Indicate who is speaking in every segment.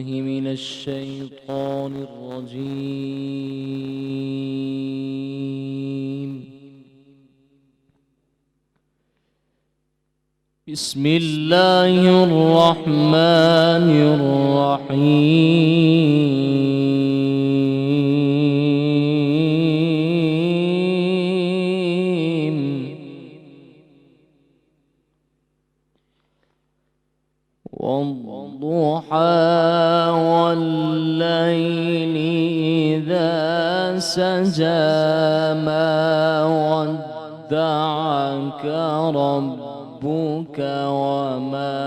Speaker 1: من الشيطان الرجيم. بسم الله الرحمن الرحيم. والضحى والليل إذا سجى ما ودعك ربك وما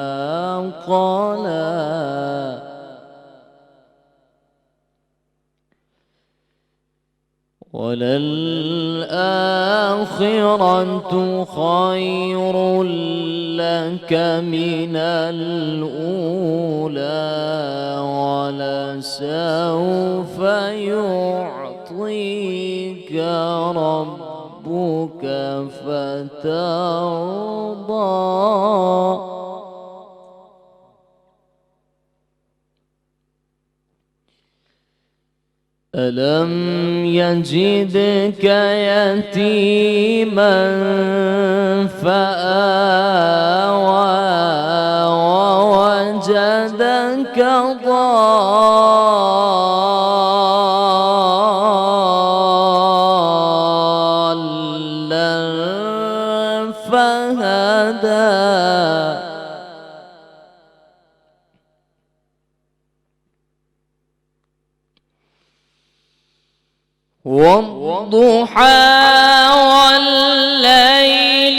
Speaker 1: قلى وللآخرة خير لك من الأولى ولسوف يعطيك ربك فترضى. ألم يجدك يتيما فآوى ووجدك ضالا فهدى. والضحى والليل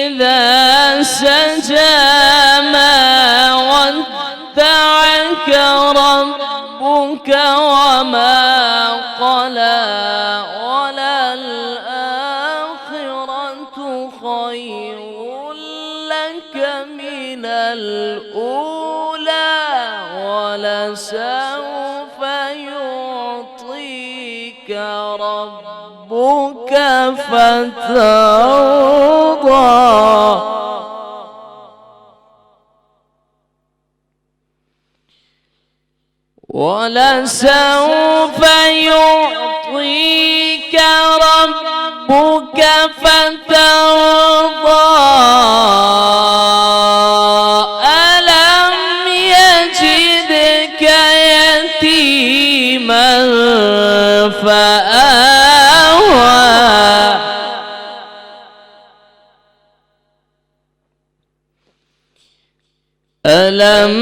Speaker 1: إذا سجى ما ودعك ربك وما قلى وللآخرة خير لك من الأولى ولسوف يعطيك ربك فترضى. ولسوف يعطيك ربك فترضى. ألم يجدك يتيما فآوى ألم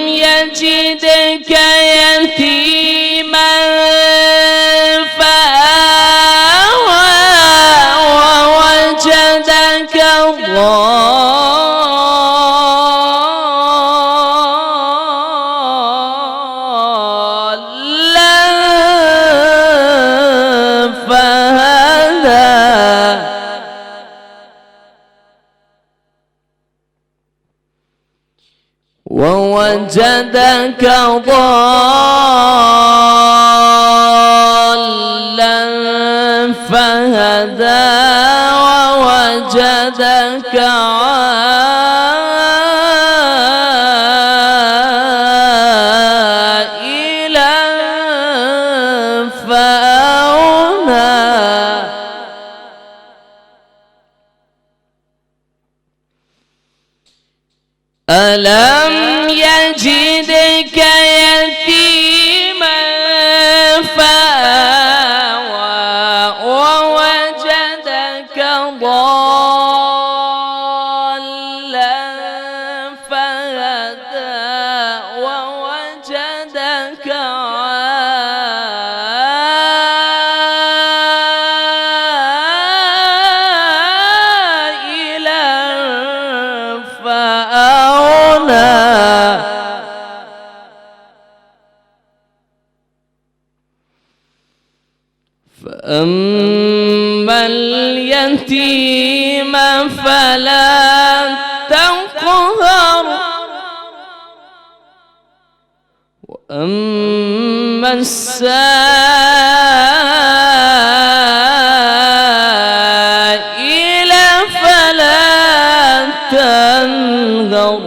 Speaker 1: يجدك يتيما فآوى ووجدك ضالا فهدى. ووجدك ضالا فهدى ووجدك عائلا فأغنى. ألم يجدك يتيما فآوى ووجدك ضالا فهدى ووجدك عائلا فأغنى. فأما اليتيم فلا تقهر وأما السائل فلا تنهر.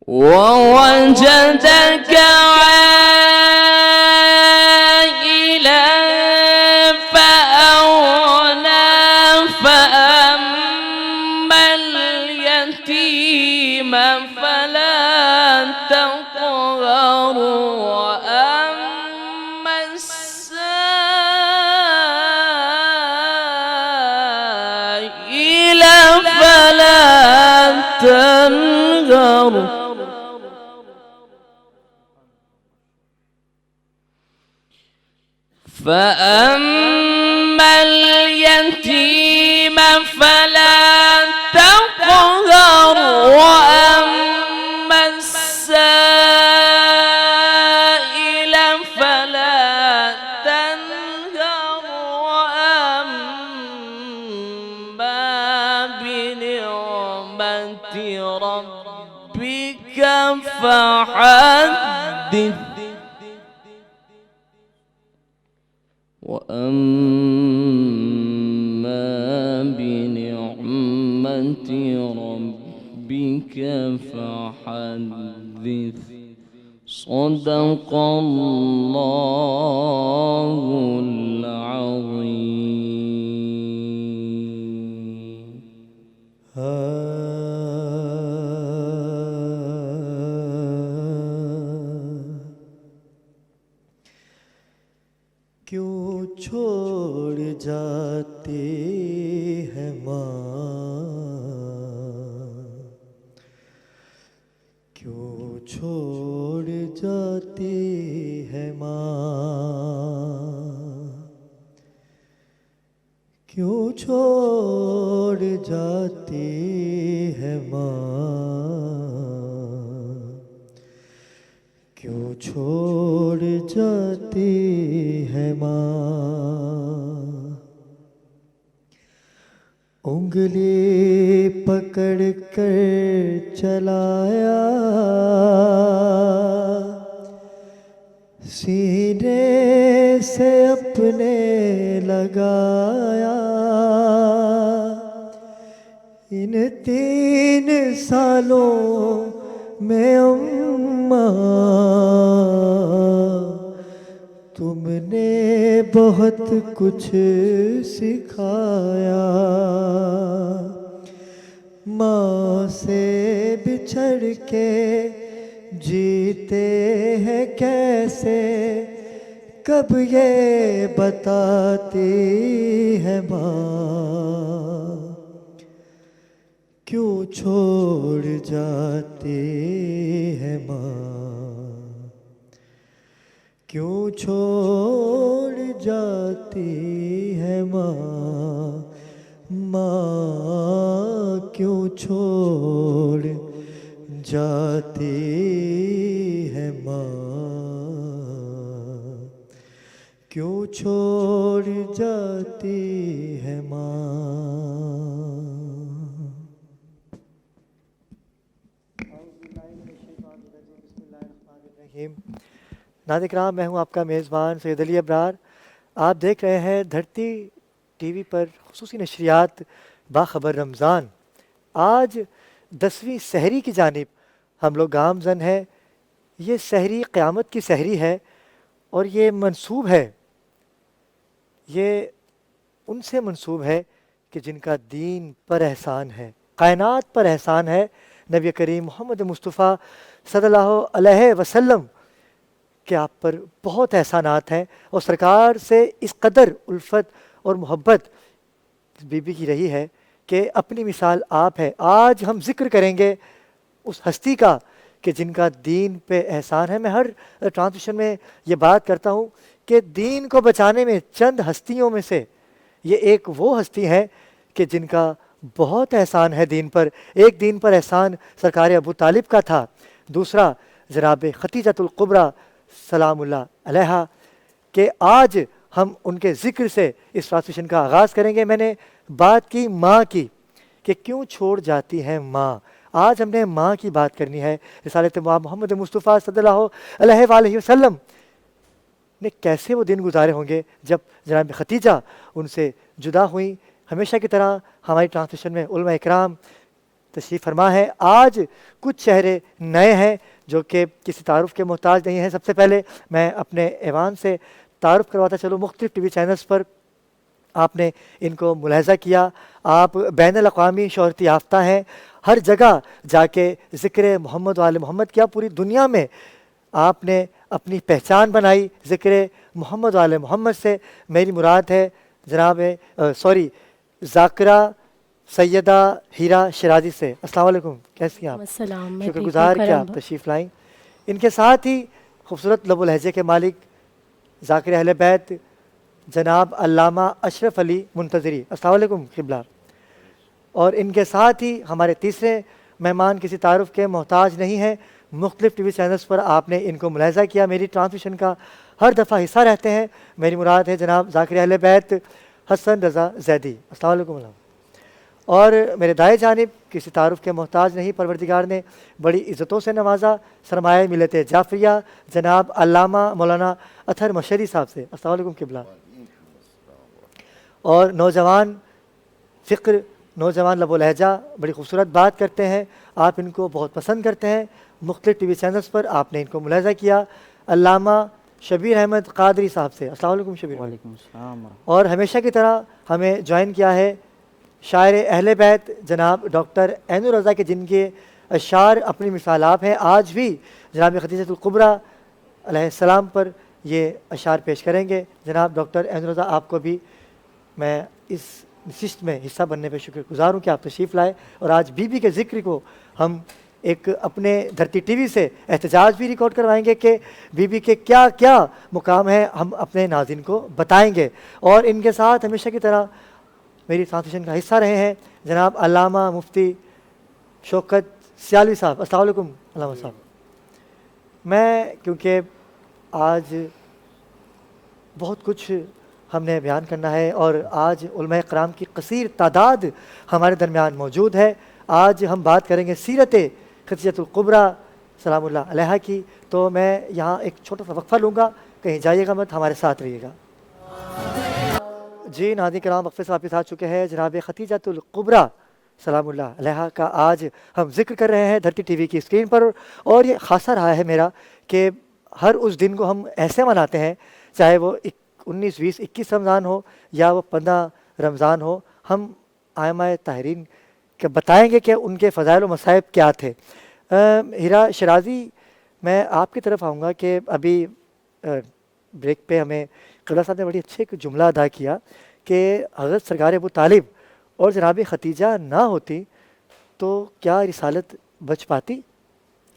Speaker 1: ووجدك عائلا فأغنى فأما اليتيم فلا تقهر وأما السائل فلا تنهر فأما اليتيم فلا تقهر وأما السائل فلا تنهر وأما بنعمة ربك فحدث وأما بنعمة ربك فحدث صدق الله العظيم.
Speaker 2: کیوں چھوڑ جاتے ہیں ماں، کیوں چھوڑ جاتی ہے ماں، کیوں چھوڑ جاتی ہے ماں، کیوں چھوڑ جاتی ہے ماں، انگلی پکڑ کر چلایا، سینے سے اپنے لگایا، ان 3 سالوں میں اماں تم نے بہت کچھ سکھایا، ماں سے بچھڑ کے جیتے ہیں کیسے، کب یہ بتاتی ہے ماں، کیوں چھوڑ جاتی ہے ماں، کیوں چھوڑ جاتی ہے ماں، ماں کیوں چھوڑ جاتی ہے ماں، کیوں چھوڑ جاتی ہے ماں. ناظرین کرام، میں ہوں آپ کا میزبان سید علی ابرار. آپ دیکھ رہے ہیں دھرتی ٹی وی پر خصوصی نشریات باخبر رمضان. آج 10ویں سحری کی جانب ہم لوگ گامزن ہیں. یہ سحری قیامت کی سحری ہے اور یہ منسوب ہے، یہ ان سے منسوب ہے کہ جن کا دین پر احسان ہے، کائنات پر احسان ہے. نبی کریم محمد مصطفیٰ صلی اللہ علیہ وسلم کہ آپ پر بہت احسانات ہیں، اور سرکار سے اس قدر الفت اور محبت بی بی کی رہی ہے کہ اپنی مثال آپ ہے. آج ہم ذکر کریں گے اس ہستی کا کہ جن کا دین پہ احسان ہے. میں ہر ٹرانسمیشن میں یہ بات کرتا ہوں کہ دین کو بچانے میں چند ہستیوں میں سے یہ ایک وہ ہستی ہے کہ جن کا بہت احسان ہے دین پر. ایک دین پر احسان سرکار ابو طالب کا تھا، دوسرا جناب ختیجۃ الکبریٰ سلام اللہ علیہا، کہ آج ہم ان کے ذکر سے اس ٹرانسمیشن کا آغاز کریں گے. میں نے بات کی ماں کی کہ کیوں چھوڑ جاتی ہے ماں. آج ہم نے ماں کی بات کرنی ہے. رسالت ماں محمد مصطفیٰ صلی اللہ علیہ وآلہ وسلم نے کیسے وہ دن گزارے ہوں گے جب جناب ختیجہ ان سے جدا ہوئیں. ہمیشہ کی طرح ہماری ٹرانسلیشن میں علماء اکرام تشریف فرما ہے. آج کچھ چہرے نئے ہیں جو کہ کسی تعارف کے محتاج نہیں ہیں. سب سے پہلے میں اپنے ایوان سے تعارف کرواتا چلوں. مختلف ٹی وی چینلز پر آپ نے ان کو ملاحظہ کیا. آپ بین الاقوامی شہرت یافتہ ہیں. ہر جگہ جا کے ذکر محمد و آل محمد کیا. پوری دنیا میں آپ نے اپنی پہچان بنائی ذکر محمد و آل محمد سے. میری مراد ہے جناب ذاکرہ سیدہ ہیرا شیرازی سے. السلام علیکم، کیسی ہیں آپ؟
Speaker 3: السلام.
Speaker 2: شکر گزار کہ آپ تشریف لائیں. ان کے ساتھ ہی خوبصورت لب و لہجے کے مالک ذاکر اہل بیت جناب علامہ اشرف علی منتظری. السلام علیکم قبلہ. اور ان کے ساتھ ہی ہمارے تیسرے مہمان کسی تعارف کے محتاج نہیں ہیں. مختلف ٹی وی چینلز پر آپ نے ان کو ملاحظہ کیا. میری ٹرانسمیشن کا ہر دفعہ حصہ رہتے ہیں. میری مراد ہے جناب ذاکر اہل بیت حسن رضا زیدی. السلام علیکم. اور میرے دائیں جانب کسی تعارف کے محتاج نہیں، پروردگار نے بڑی عزتوں سے نوازا، سرمایہ ملت جعفریہ جناب علامہ مولانا اطہر مشری صاحب سے. السلام علیکم قبلہ. اور نوجوان فکر، نوجوان لب و لہجہ، بڑی خوبصورت بات کرتے ہیں. آپ ان کو بہت پسند کرتے ہیں. مختلف ٹی وی چینلز پر آپ نے ان کو ملاحظہ کیا. علامہ شبیر احمد قادری صاحب سے. السلام علیکم شبیر.
Speaker 4: وعلیکم السلام.
Speaker 2: اور ہمیشہ کی طرح ہمیں جوائن کیا ہے شاعر اہل بیت جناب ڈاکٹر عین الرضا کے، جن کے اشعار اپنی مثال آپ ہیں. آج بھی جناب خدیجۃ الکبریٰ علیہ السلام پر یہ اشعار پیش کریں گے. جناب ڈاکٹر عین الرضا، آپ کو بھی میں اس نشست میں حصہ بننے پہ شکر گزار ہوں کہ آپ تشریف لائے. اور آج بی بی کے ذکر کو ہم ایک اپنے دھرتی ٹی وی سے احتجاج بھی ریکارڈ کروائیں گے کہ بی بی کے کیا کیا مقام ہے، ہم اپنے ناظرین کو بتائیں گے. اور ان کے ساتھ ہمیشہ کی طرح میری ٹرانسمیشن کا حصہ رہے ہیں جناب علامہ مفتی شوکت سیالوی صاحب. السلام علیکم علامہ صاحب. میں کیونکہ آج بہت کچھ ہم نے بیان کرنا ہے اور آج علماء کرام کی کثیر تعداد ہمارے درمیان موجود ہے. آج ہم بات کریں گے سیرت خدیجۃ الکبریٰ سلام اللہ علیہا کی. تو میں یہاں ایک چھوٹا سا وقفہ لوں گا، کہیں جائیے گا مت، ہمارے ساتھ رہیے گا. جی ناظرین کرام، وقفے سے واپس آ چکے ہیں. جناب خدیجۃ الکبریٰ سلام اللہ علیہا کا آج ہم ذکر کر رہے ہیں دھرتی ٹی وی کی اسکرین پر. اور یہ خاصہ رہا ہے میرا کہ ہر اس دن کو ہم ایسے مناتے ہیں، چاہے وہ 19، 20، 21 رمضان ہو یا وہ 15 رمضان ہو. ہم ائمہ طاہرین کہ بتائیں گے کہ ان کے فضائل و مصائب کیا تھے. ہیرا شیرازی، میں آپ کی طرف آؤں گا کہ ابھی بریک پہ ہمیں قبلہ صاحب نے بڑی اچھے ایک جملہ ادا کیا کہ حضرت سرکار ابو طالب اور جناب خدیجہ نہ ہوتی تو کیا رسالت بچ پاتی؟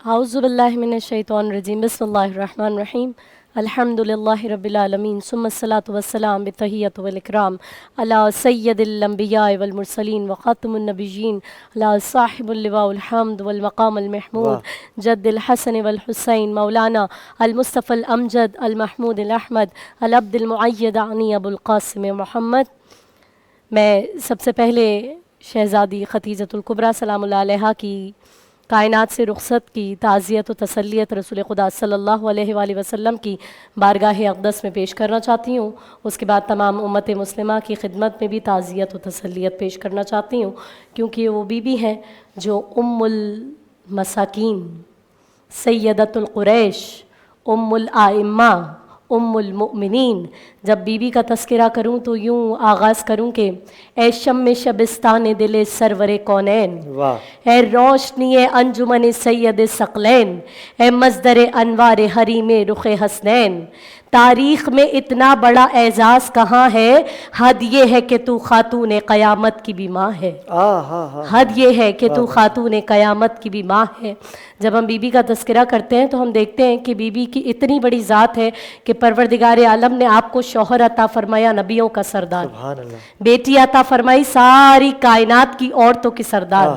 Speaker 3: اعوذ باللہ من الشیطان الرجیم. بسم اللہ الرحمن الرحیم. الحمد للہ رب العالمین ثم الصلاۃ والسلام بالتحیۃ والاکرام علی سید الانبیاء والمرسلین وخاتم النبیین علی صاحب اللواء الحمد والمقام المحمود جد الحسن والحسین مولانا المصطفى الامجد المحمود الاحمد العبد المعید عنی ابو القاسم محمد. میں سب سے پہلے شہزادی خدیجۃ الکبریٰ سلام اللہ علیہا کی کائنات سے رخصت کی تعزیت و تسلیت رسول خدا صلی اللہ علیہ وآلہ وسلم کی بارگاہ اقدس میں پیش کرنا چاہتی ہوں. اس کے بعد تمام امت مسلمہ کی خدمت میں بھی تعزیت و تسلیت پیش کرنا چاہتی ہوں، کیونکہ وہ بی بی ہیں جو ام المساکین، سیدۃ القریش، ام الائمہ، ام المؤمنین. جب بی بی کا تذکرہ کروں تو یوں آغاز کروں کہ اے شم شبستان دل سرور کونین، اے روشنی انجمن سید ثقلین، اے مصدر انوار حریم رخ حسنین. تاریخ میں اتنا بڑا اعزاز کہاں ہے؟ حد یہ ہے کہ تو خاتون قیامت کی بھی ماں ہے. حد یہ ہے کہ تو خاتون قیامت کی بھی ماں ہے. جب ہم بی بی کا تذکرہ کرتے ہیں تو ہم دیکھتے ہیں کہ بی بی کی اتنی بڑی ذات ہے کہ پروردگار عالم نے آپ کو شوہر عطا فرمایا نبیوں کا سردار، بیٹی عطا فرمائی ساری کائنات کی عورتوں کی سردار،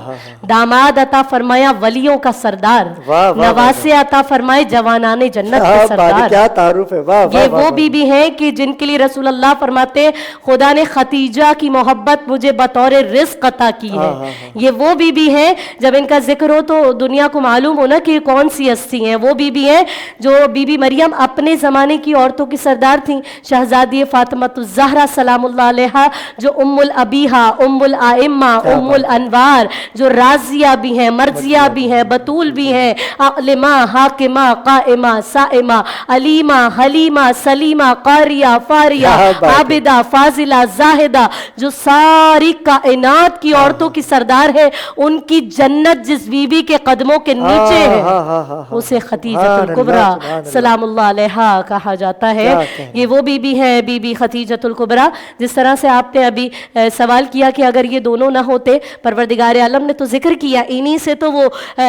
Speaker 3: داماد عطا فرمایا ولیوں کا سردار، نواسے عطا فرمائے جوانان جنت کے سردار.
Speaker 2: کیا تعارف ہے، واہ
Speaker 3: یہ وہ بیوی ہیں کہ جن کے لیے رسول اللہ فرماتے ہیں خدا نے ختیجہ کی محبت مجھے بطور رزق عطا کی ہے. یہ وہ بیوی ہیں جب ان کا ذکر ہو تو دنیا کو معلوم ہو نا کہ کون سی ہستی ہیں. وہ بیوی ہیں جو بی بی مریم اپنے زمانے کی عورتوں کی سردار تھیں. شہزادی فاطمۃ الزہرا سلام اللہ علیہا جو ام الابیہا، ام الائمہ، ام الانوار، جو راضیہ بھی ہیں، مرضیہ بھی ہیں، بطول بھی ہیں، عالمہ، حاکمہ، قائمہ، سائمہ، علیمہ، حلیمہ، سلیمہ، قاریہ، فاریہ، عابدہ، فاضلہ، زاہدہ، جو ساری کائنات کی عورتوں کی سردار ہے. ان کی جنت جس بیوی کے قدموں کے نیچے ہے اسے ختیجہ الکبریٰ سلام اللہ علیہا کہا جاتا ہے. یہ وہ بیوی ہے بی بی ختیجہ الکبریٰ. جس طرح سے آپ نے ابھی سوال کیا کہ اگر یہ دونوں نہ ہوتے، پروردگار عالم نے تو ذکر کیا انہی سے تو وہ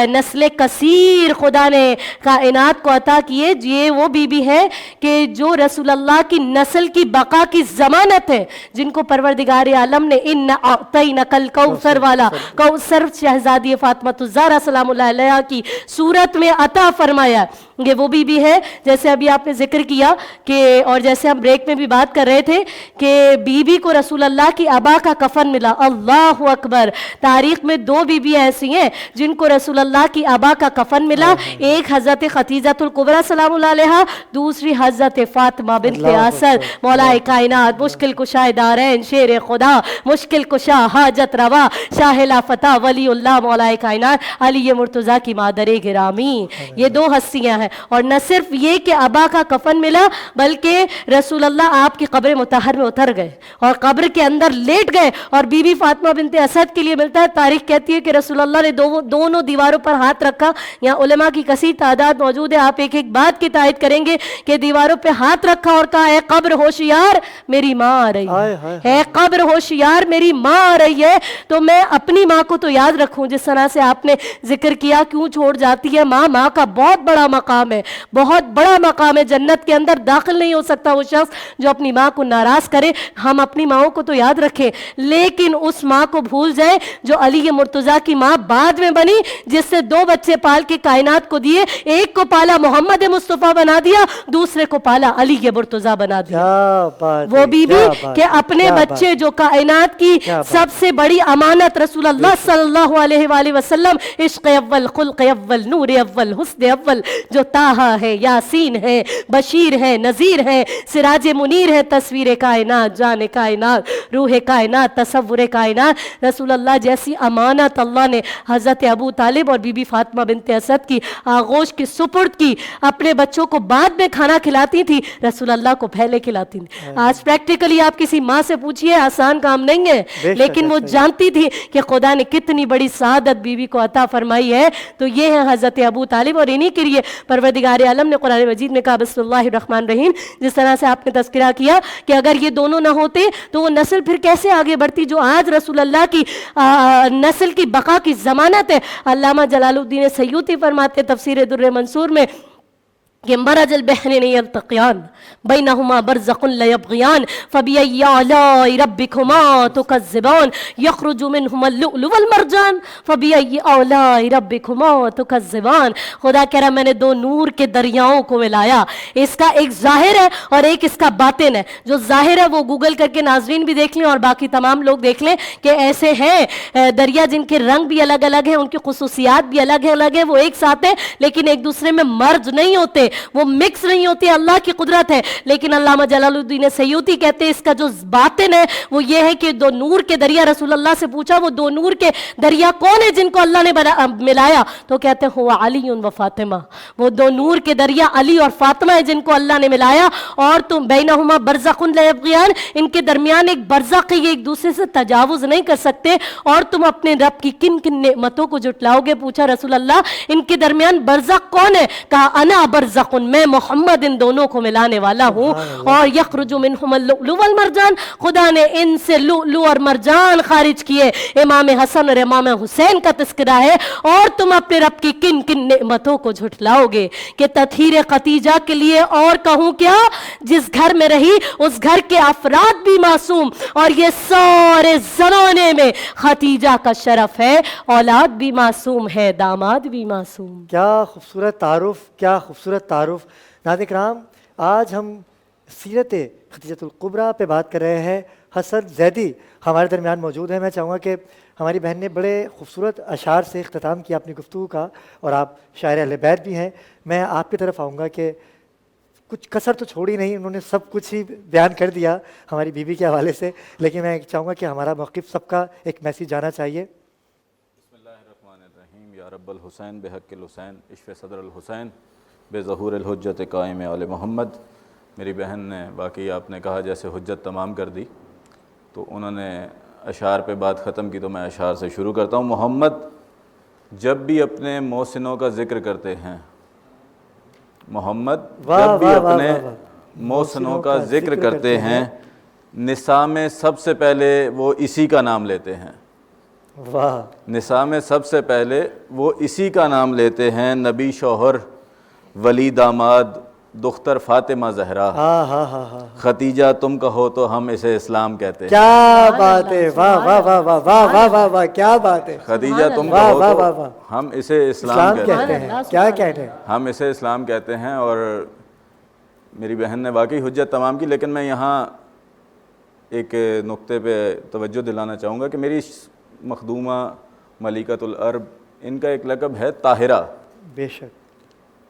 Speaker 3: نسل کثیر خدا نے کائنات کو عطا کیے. یہ وہ بیوی ہے کہ جو رسول اللہ کی نسل کی بقا کی ضمانت ہے، جن کو پروردگار عالم نے ان اعطینک الکوثر والا کوثر شہزادی فاطمۃ الزہرا سلام اللہ علیہا کی صورت میں عطا فرمایا. یہ وہ بیوی ہے جیسے ابھی آپ نے ذکر کیا کہ، اور جیسے ہم بریک میں بھی بات کر رہے تھے کہ بیوی کو رسول اللہ کی ابا کا کفن ملا. اللہ اکبر. تاریخ میں دو بیوی ایسی ہیں جن کو رسول اللہ کی ابا کا کفن ملا. ایک حضرت ختیجہ الکبریٰ سلام اللہ علیہا، دوسری حضرت فاطمہ بنت اسد مولا کائنات، مشکل کشا دارین، شیر خدا، مشکل کشا، حاجت روا، شاہ لافتہ، ولی اللہ مولا کائنات علی مرتضیٰ کی مادر گرامی. یہ دو ہستیاں ہیں. اور نہ صرف یہ کہ ابا کا کفن ملا بلکہ رسول اللہ آپ کی قبر مطہر میں اتر گئے اور قبر کے اندر لیٹ گئے. اور بی بی فاطمہ بنت اسد کے لیے ملتا ہے، تاریخ کہتی ہے کہ رسول اللہ نے دونوں دیواروں پر ہاتھ رکھا. یہاں علماء کی کثیر تعداد موجود ہے، آپ ایک ایک بات کی تائید کریں گے کہ دیواروں پہ ہاتھ رکھا اور کہا اے قبر ہوشیار میری ماں آ رہی ہے، اے قبر ہوشیار میری ماں آ رہی ہے. تو میں اپنی ماں کو تو یاد رکھوں. جس طرح سے آپ نے ذکر کیا کیوں چھوڑ جاتی ہے ماں، ماں کا بہت بڑا مقام ہے، بہت بڑا مقام ہے. جنت کے اندر داخل نہیں ہو سکتا وہ شخص جو اپنی ماں کو ناراض کرے. ہم اپنی ماں کو تو یاد رکھیں لیکن اس ماں کو بھول جائے جو علی مرتضیٰ کی ماں بعد میں بنی، جس سے دو بچے پال کے کائنات کو دیے. ایک کو پالا محمد مصطفیٰ بنا دیا، دوسرے کو پالا علی مرتضیٰ بنا دیا. وہ بی بی کہ اپنے بچے جو کائنات کی سب سے بڑی امانت رسول اللہ صلی اللہ علیہ وآلہ وسلم، عشق اول، خلق اول، نور اول، حسن اول، جو طٰہٰ ہے، یاسین ہے، بشیر ہے، نذیر ہے، سراج منیر ہے، تصویر کائنات، جان کائنات، روح کائنات، تصور کائنات. رسول اللہ جیسی امانت اللہ نے حضرت ابو طالب اور بی بی فاطمہ بنت اسد کی آغوش کی سپرد کی. اپنے بچوں کو بعد میں کھانا کھلاتی تھی، رسول اللہ کو پہلے کھلاتی تھی. آج پریکٹیکلی آپ کسی ماں سے پوچھئے، آسان کام نہیں ہے، لیکن وہ جانتی تھی کہ خدا نے کتنی بڑی سعادت بیوی کو عطا فرمائی ہے. تو یہ ہے حضرت ابو طالب اور انہی کے لیے پروردگار عالم نے قرآن مجید میں کہا بسم اللہ الرحمن الرحیم. جس طرح سے آپ نے تذکرہ کیا کہ اگر یہ دونوں نہ ہوتے تو وہ نسل پھر کیسے آگے بڑھتی جو آج رسول اللہ کی نسل کی بقا کی ضمانت ہے. علامہ جلال الدین سیوطی فرماتے تفسیر در منصور میں کہ مرج البحرین یلتقیان بینہما برزخ لا یبغیان فبأی آلاء ربکما تکذبان یخرج منہما اللؤلؤ والمرجان فبأی آلاء ربکما تکذبان. خدا کہہ رہا میں نے دو نور کے دریاؤں کو ملایا، اس کا ایک ظاہر ہے اور ایک اس کا باطن ہے. جو ظاہر ہے وہ گوگل کر کے ناظرین بھی دیکھ لیں اور باقی تمام لوگ دیکھ لیں کہ ایسے ہیں دریا جن کے رنگ بھی الگ الگ ہیں، ان کی خصوصیات بھی الگ ہیں، وہ ایک ساتھ ہیں لیکن ایک دوسرے میں مرج نہیں ہوتے، وہ مکس نہیں ہوتی. اللہ کی قدرت ہے. لیکن علامہ جلال الدین سیوطی کہتے ہیں اس کا جو باطن ہے وہ یہ ہے کہ دو نور کے دریا، رسول اللہ سے پوچھا وہ دو نور کے دریا کون ہے جن کو اللہ نے ملایا؟ تو کہتے ہیں ہوا علی و فاطمہ، وہ دو نور کے دریا علی اور فاطمہ ہیں جن کو اللہ نے ملایا. اور تم بینہما برزخ لا یبغیان، ان کے درمیان ایک برزخ ہے، یہ ایک دوسرے سے تجاوز نہیں کر سکتے. اور تم اپنے رب کی کن کن نعمتوں کو جٹلاؤ گے؟ پوچھا رسول اللہ ان کے درمیان برزخ کون ہے؟ کہا انا برزخ، میں محمد ان دونوں کو ملانے والا ہوں. اور یخرج منہم اللؤلؤ والمرجان، خدا نے ان سے لؤلؤ اور مرجان خارج کیے. امام حسن اور امام حسین کا تذکرہ ہے. اور تم اپنے رب کی کن کن نعمتوں کو جھٹلاؤ گے کہ تطہیر ختیجہ کے لیے اور کہوں کیا، جس گھر میں رہی اس گھر کے افراد بھی معصوم، اور یہ سارے زمانے میں ختیجہ کا شرف ہے، اولاد بھی معصوم ہے، داماد بھی معصوم.
Speaker 2: کیا خوبصورت تعارف، کیا خوبصورت تعارف. ناظرین کرام، آج ہم سیرت خدیجۃ الکبریٰ پہ بات کر رہے ہیں. حسن زیدی ہمارے درمیان موجود ہیں. میں چاہوں گا کہ ہماری بہن نے بڑے خوبصورت اشعار سے اختتام کیا اپنی گفتگو کا، اور آپ شاعر اہل بیت بھی ہیں. میں آپ کی طرف آؤں گا کہ کچھ کسر تو چھوڑی نہیں، انہوں نے سب کچھ ہی بیان کر دیا ہماری بیوی کے حوالے سے، لیکن میں چاہوں گا کہ ہمارا موقف سب کا ایک میسیج جانا چاہیے.
Speaker 4: بسم اللہ الرحمن الرحیم. یا رب الحسین بحق الحسین اشف صدر الحسین بے ظہور الحجت قائم آل محمد. میری بہن نے باقی آپ نے کہا جیسے حجت تمام کر دی، تو انہوں نے اشعار پہ بات ختم کی، تو میں اشعار سے شروع کرتا ہوں. محمد جب بھی اپنے محسنوں کا ذکر کرتے ہیں، محمد جب بھی اپنے محسنوں کا ذکر کرتے ہیں، نساء میں سب سے پہلے وہ اسی کا نام لیتے ہیں.
Speaker 2: واہ،
Speaker 4: نساء میں سب سے پہلے وہ اسی کا نام لیتے ہیں. نبی شوہر، ولی داماد، دختر فاطمہ زہرا،
Speaker 2: ہاں ہاں ہاں ہاں،
Speaker 4: خدیجہ تم کہو تو ہم اسے اسلام کہتے ہیں.
Speaker 2: کیا بات ہے، واہ واہ واہ واہ واہ واہ واہ واہ، کیا بات ہے.
Speaker 4: خدیجہ تم
Speaker 2: واہ
Speaker 4: کہو
Speaker 2: واہ واہ
Speaker 4: تو
Speaker 2: واہ،
Speaker 4: ہم اسے اسلام
Speaker 2: اسلام
Speaker 4: کہتے
Speaker 2: کہتے
Speaker 4: ہیں.
Speaker 2: ہیں. کیا کہتے ہیں.
Speaker 4: ہم اسے اسلام کہتے ہیں. اور میری بہن نے واقعی حجت تمام کی، لیکن میں یہاں ایک نقطے پہ توجہ دلانا چاہوں گا کہ میری مخدومہ ملکۃ العرب، ان کا ایک لقب ہے طاہرہ.
Speaker 2: بے شک.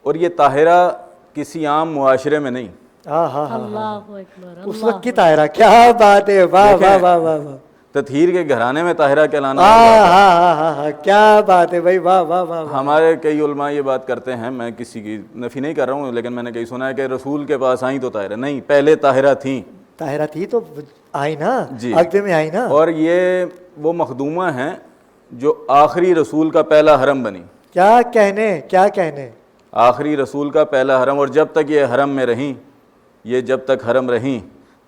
Speaker 4: اور یہ طاہرہ کسی عام معاشرے میں نہیں،
Speaker 2: ہاں ہاں ہاں،
Speaker 3: اللہ اکبر،
Speaker 2: اس وقت کی طاہرہ. کیا بات ہے، واہ واہ واہ واہ واہ،
Speaker 4: تطہیر کے گھرانے میں طاہرہ کہلانا.
Speaker 2: ہاں ہاں ہاں ہاں ہاں، کیا بات ہے بھائی، واہ واہ واہ واہ.
Speaker 4: ہمارے کئی علماء یہ بات کرتے ہیں، میں کسی کی نفی نہیں کر رہا ہوں، لیکن میں نے کہیں سنا ہے کہ رسول کے پاس آئیں تو طاہرہ نہیں، پہلے طاہرہ تھیں.
Speaker 2: طاہرہ تھی تو آئی نا،
Speaker 4: جی،
Speaker 2: عقد میں آئی نا.
Speaker 4: اور یہ وہ مخدومہ ہیں جو آخری رسول کا پہلا حرم بنی.
Speaker 2: کیا کہنے، کیا کہنے.
Speaker 4: آخری رسول کا پہلا حرم. اور جب تک یہ حرم میں رہیں، یہ جب تک حرم رہیں،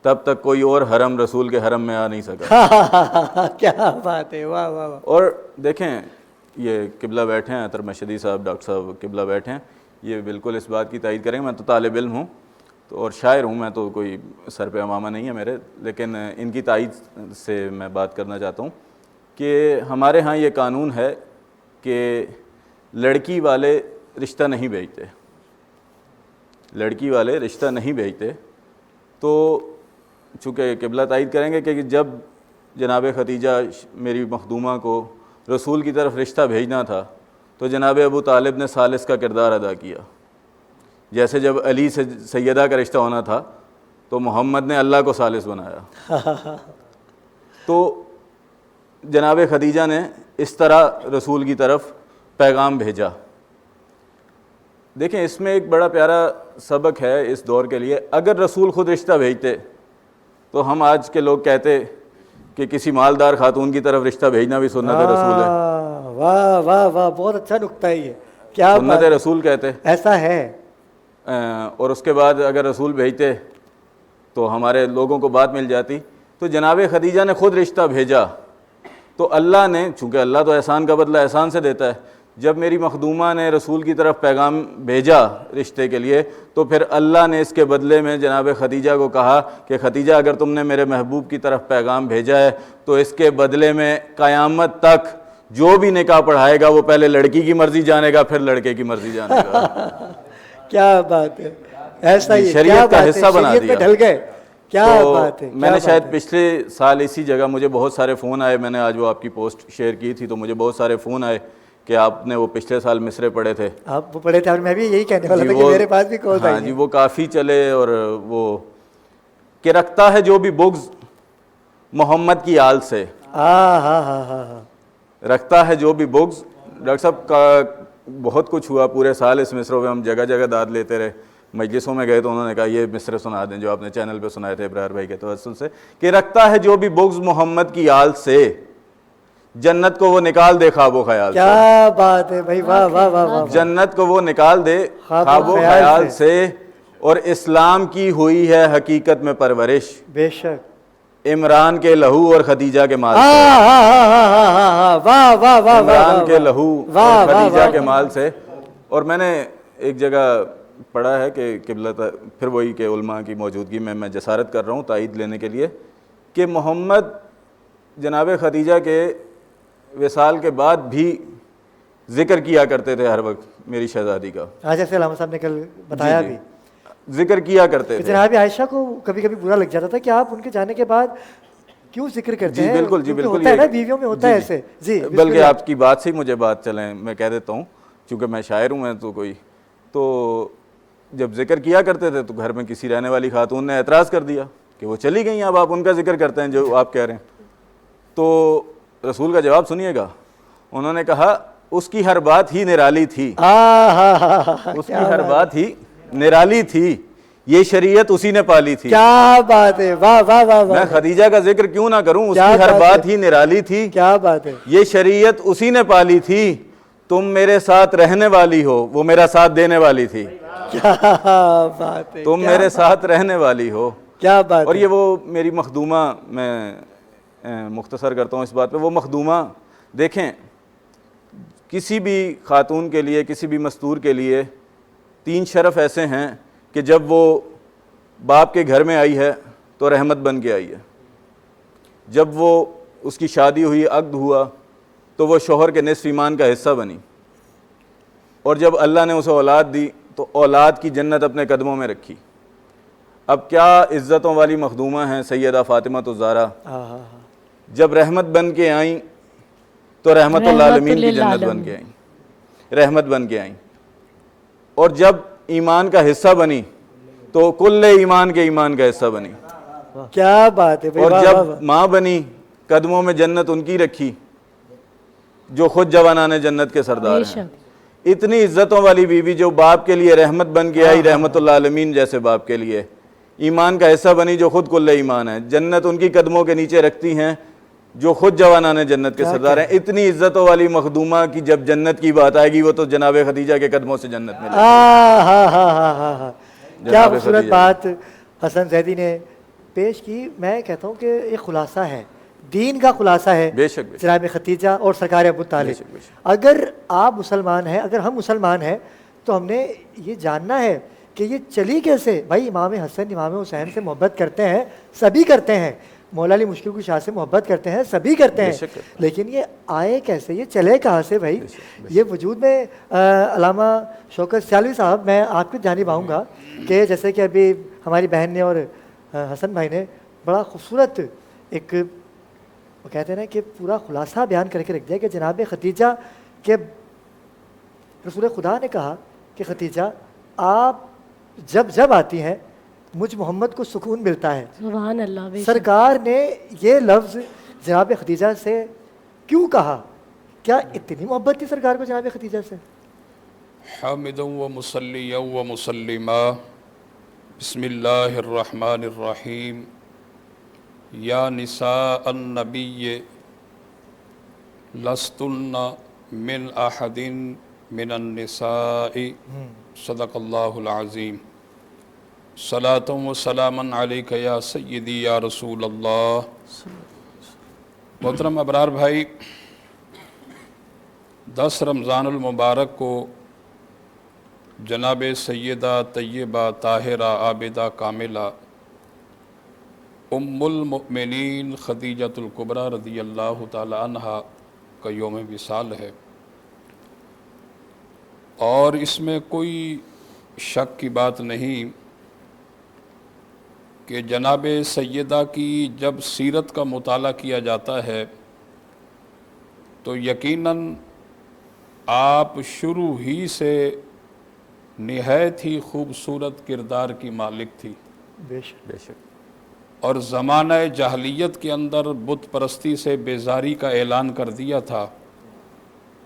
Speaker 4: تب تک کوئی اور حرم رسول کے حرم میں آ نہیں سکا.
Speaker 2: کیا بات ہے، واہ واہ واہ.
Speaker 4: اور دیکھیں، یہ قبلہ بیٹھے ہیں، اطہر مشہدی صاحب، ڈاکٹر صاحب قبلہ بیٹھے ہیں، یہ بالکل اس بات کی تائید کریں گے. میں تو طالب علم ہوں تو اور شاعر ہوں، میں تو کوئی سر پہ امامہ نہیں ہے میرے، لیکن ان کی تائید سے میں بات کرنا چاہتا ہوں کہ ہمارے ہاں یہ قانون ہے کہ لڑکی والے رشتہ نہیں بھیجتے. لڑکی والے رشتہ نہیں بھیجتے. تو چونکہ قبلہ تائید کریں گے کہ جب جناب خدیجہ میری مخدومہ کو رسول کی طرف رشتہ بھیجنا تھا تو جناب ابو طالب نے ثالث کا کردار ادا کیا. جیسے جب علی سے سیدہ کا رشتہ ہونا تھا تو محمد نے اللہ کو ثالث بنایا. تو جناب خدیجہ نے اس طرح رسول کی طرف پیغام بھیجا. دیکھیں، اس میں ایک بڑا پیارا سبق ہے اس دور کے لیے. اگر رسول خود رشتہ بھیجتے تو ہم آج کے لوگ کہتے کہ کسی مالدار خاتون کی طرف رشتہ بھیجنا بھی سنت رسول ہے.
Speaker 2: واہ واہ واہ، بہت اچھا نقطہ ہے یہ. کیا
Speaker 4: سنت رسول کہتے.
Speaker 2: ایسا ہے.
Speaker 4: اور اس کے بعد اگر رسول بھیجتے تو ہمارے لوگوں کو بات مل جاتی. تو جناب خدیجہ نے خود رشتہ بھیجا تو اللہ نے، چونکہ اللہ تو احسان کا بدلہ احسان سے دیتا ہے، جب میری مخدومہ نے رسول کی طرف پیغام بھیجا رشتے کے لیے تو پھر اللہ نے اس کے بدلے میں جناب خدیجہ کو کہا کہ خدیجہ اگر تم نے میرے محبوب کی طرف پیغام بھیجا ہے تو اس کے بدلے میں قیامت تک جو بھی نکاح پڑھائے گا وہ پہلے لڑکی کی مرضی جانے گا، پھر لڑکے کی مرضی جانے گا.
Speaker 2: کیا بات ہے. ایسا ہی
Speaker 4: شریعت کا حصہ بنا دیا.
Speaker 2: ڈھل گئے. کیا بات ہے.
Speaker 4: میں نے شاید پچھلے سال اسی جگہ مجھے بہت سارے فون آئے، میں نے آج وہ آپ کی پوسٹ شیئر کی تھی تو مجھے بہت سارے فون آئے کہ آپ نے وہ پچھلے سال مصرے پڑھے تھے.
Speaker 2: آپ وہ پڑھے تھے اور میں بھی یہی کہنے والا تھا کہ میرے پاس بھی کال آئی.
Speaker 4: ہاں جی، وہ کافی چلے. اور وہ کہ رکھتا ہے جو بھی بغض محمد کی آل سے.
Speaker 2: ہاں ہاں ہاں ہاں،
Speaker 4: رکھتا ہے جو بھی بغض. ڈاکٹر صاحب کا بہت کچھ ہوا پورے سال اس مصروں میں، ہم جگہ جگہ داد لیتے رہے. مجلسوں میں گئے تو انہوں نے کہا یہ مصرے سنا دیں جو آپ نے چینل پہ سنائے تھے ابرار بھائی کے توسل سے، کہ رکھتا ہے جو بھی بغض محمد کی آل سے، جنت کو وہ نکال دے خواب و خیال سے.
Speaker 2: کیا بات ہے بھائی، واہ واہ واہ واہ.
Speaker 4: جنت کو وہ نکال دے خواب و خیال سے، اور اسلام کی ہوئی ہے حقیقت میں پرورش.
Speaker 2: بے شک.
Speaker 4: عمران کے لہو اور خدیجہ کے مال سے.
Speaker 2: واہ واہ واہ،
Speaker 4: عمران کے لہو اور خدیجہ کے مال سے. اور میں نے ایک جگہ پڑھا ہے کہ قبلہ، پھر وہی کہ علماء کی موجودگی میں جسارت کر رہا ہوں تائید لینے کے لیے، کہ محمد جناب خدیجہ کے وصال کے بعد بھی ذکر کیا کرتے تھے ہر وقت میری شہزادی کا.
Speaker 2: جیسے علامہ صاحب نے کل بتایا بھی.
Speaker 4: ذکر کیا کرتے
Speaker 2: کہ
Speaker 4: تھے.
Speaker 2: جناب عائشہ کو کبھی کبھی برا لگ جاتا تھا کہ آپ ان کے جانے کے بعد کیوں ذکر کرتے
Speaker 4: جی
Speaker 2: ہیں.
Speaker 4: بالکل، جی
Speaker 2: کیونکہ
Speaker 4: بالکل،
Speaker 2: ہوتا ہے نا بیویوں میں ہوتا ہے ایسے. جی
Speaker 4: بلکہ آپ کی بات سے ہی مجھے بات چلیں میں کہہ دیتا ہوں، چونکہ میں شاعر ہوں، میں تو کوئی تو جب ذکر کیا کرتے تھے تو گھر میں کسی رہنے والی خاتون نے اعتراض کر دیا کہ وہ چلی گئی، اب آپ ان کا ذکر کرتے ہیں جو آپ کہہ رہے ہیں. تو رسول کا جواب سنیے گا. انہوں نے کہا اس کی ہر بات ہی نرالی تھی، اس کی ہر بات ہی نرالی تھی، یہ شریعت اسی نے پالی تھی.
Speaker 2: کیا بات ہے، واہ واہ واہ واہ.
Speaker 4: میں خدیجہ کا ذکر کیوں نہ کروں، اس کی ہر بات ہی نرالی تھی،
Speaker 2: کیا بات ہے.
Speaker 4: یہ شریعت اسی نے پالی تھی. تم میرے ساتھ رہنے والی ہو، وہ میرا ساتھ دینے والی تھی.
Speaker 2: کیا بات ہے.
Speaker 4: تم میرے ساتھ رہنے والی ہو.
Speaker 2: کیا بات.
Speaker 4: اور یہ وہ میری مخدومہ، میں مختصر کرتا ہوں اس بات پہ، وہ مخدومہ دیکھیں کسی بھی خاتون کے لیے، کسی بھی مستور کے لیے 3 شرف ایسے ہیں کہ جب وہ باپ کے گھر میں آئی ہے تو رحمت بن کے آئی ہے، جب وہ اس کی شادی ہوئی، عقد ہوا تو وہ شوہر کے نصف ایمان کا حصہ بنی، اور جب اللہ نے اسے اولاد دی تو اولاد کی جنت اپنے قدموں میں رکھی. اب کیا عزتوں والی مخدومہ ہیں سیدہ فاطمہ الزہرا، جب رحمت بن کے آئیں تو رحمت للعالمین کی جنت بن کے آئیں، رحمت بن کے آئیں. اور جب ایمان کا حصہ بنی تو کل ایمان کے ایمان کا حصہ بنی.
Speaker 2: کیا بات ہے.
Speaker 4: اور جب ماں بنی قدموں میں جنت ان کی رکھی جو خود جوانان جنت کے سردار ہیں. اتنی عزتوں والی بیوی جو باپ کے لیے رحمت بن کے آئی، رحمت للعالمین جیسے باپ کے لیے، ایمان کا حصہ بنی جو خود کل ایمان ہے، جنت ان کی قدموں کے نیچے رکھتی ہیں جو خود جوانان جنت کے سردار ہیں. اتنی عزتوں والی مخدومہ کی جب جنت کی بات آئے گی وہ تو جناب خدیجہ کے قدموں سے جنت میں.
Speaker 2: کیا خوبصورت بات حسن زیدی نے پیش کی. میں کہتا ہوں کہ ایک خلاصہ ہے، دین کا خلاصہ ہے
Speaker 4: بے شک
Speaker 2: جناب خدیجہ اور سرکار ابو طالب. اگر آپ مسلمان ہیں، اگر ہم مسلمان ہیں تو ہم نے یہ جاننا ہے کہ یہ چلی کیسے. بھائی امام حسن امام حسین سے محبت کرتے ہیں، سبھی کرتے ہیں. مولا علی مشکل کشا سے محبت کرتے ہیں، سبھی کرتے ہیں. لیکن یہ آئے کیسے، یہ چلے کہاں سے بھائی. یہ وجود میں علامہ شوکت سیالوی صاحب، میں آپ کی جانب آؤں گا کہ جیسے کہ ابھی ہماری بہن نے اور حسن بھائی نے بڑا خوبصورت ایک وہ کہتے ہیں نا کہ پورا خلاصہ بیان کر کے رکھ دیا کہ جناب خدیجہ کے رسول خدا نے کہا کہ خدیجہ آپ جب آتی ہیں مجھ محمد کو سکون ملتا ہے.
Speaker 3: سبحان اللہ.
Speaker 2: سرکار نے یہ لفظ جناب خدیجہ سے کیوں کہا؟ کیا اتنی محبت تھی سرکار کو جناب خدیجہ سے؟
Speaker 5: حامدا و مصلیا و مسلما بسم اللہ الرحمن الرحیم. یا نساء النبی لستن من احد من النساء صدق اللہ العظیم. صلاۃ و سلاما علیک یا سیدی یا رسول اللہ. محترم ابرار بھائی، 10 رمضان المبارک کو جناب سیدہ طیبہ طاہرہ عابدہ کاملہ ام المؤمنین خدیجۃ الکبریٰ رضی اللہ تعالی عنہا کا یوم وصال ہے، اور اس میں کوئی شک کی بات نہیں کہ جناب سیدہ کی جب سیرت کا مطالعہ کیا جاتا ہے تو یقیناً آپ شروع ہی سے نہایت ہی خوبصورت کردار کی مالک تھی.
Speaker 2: بے شک.
Speaker 5: اور زمانہ جاہلیت کے اندر بت پرستی سے بیزاری کا اعلان کر دیا تھا،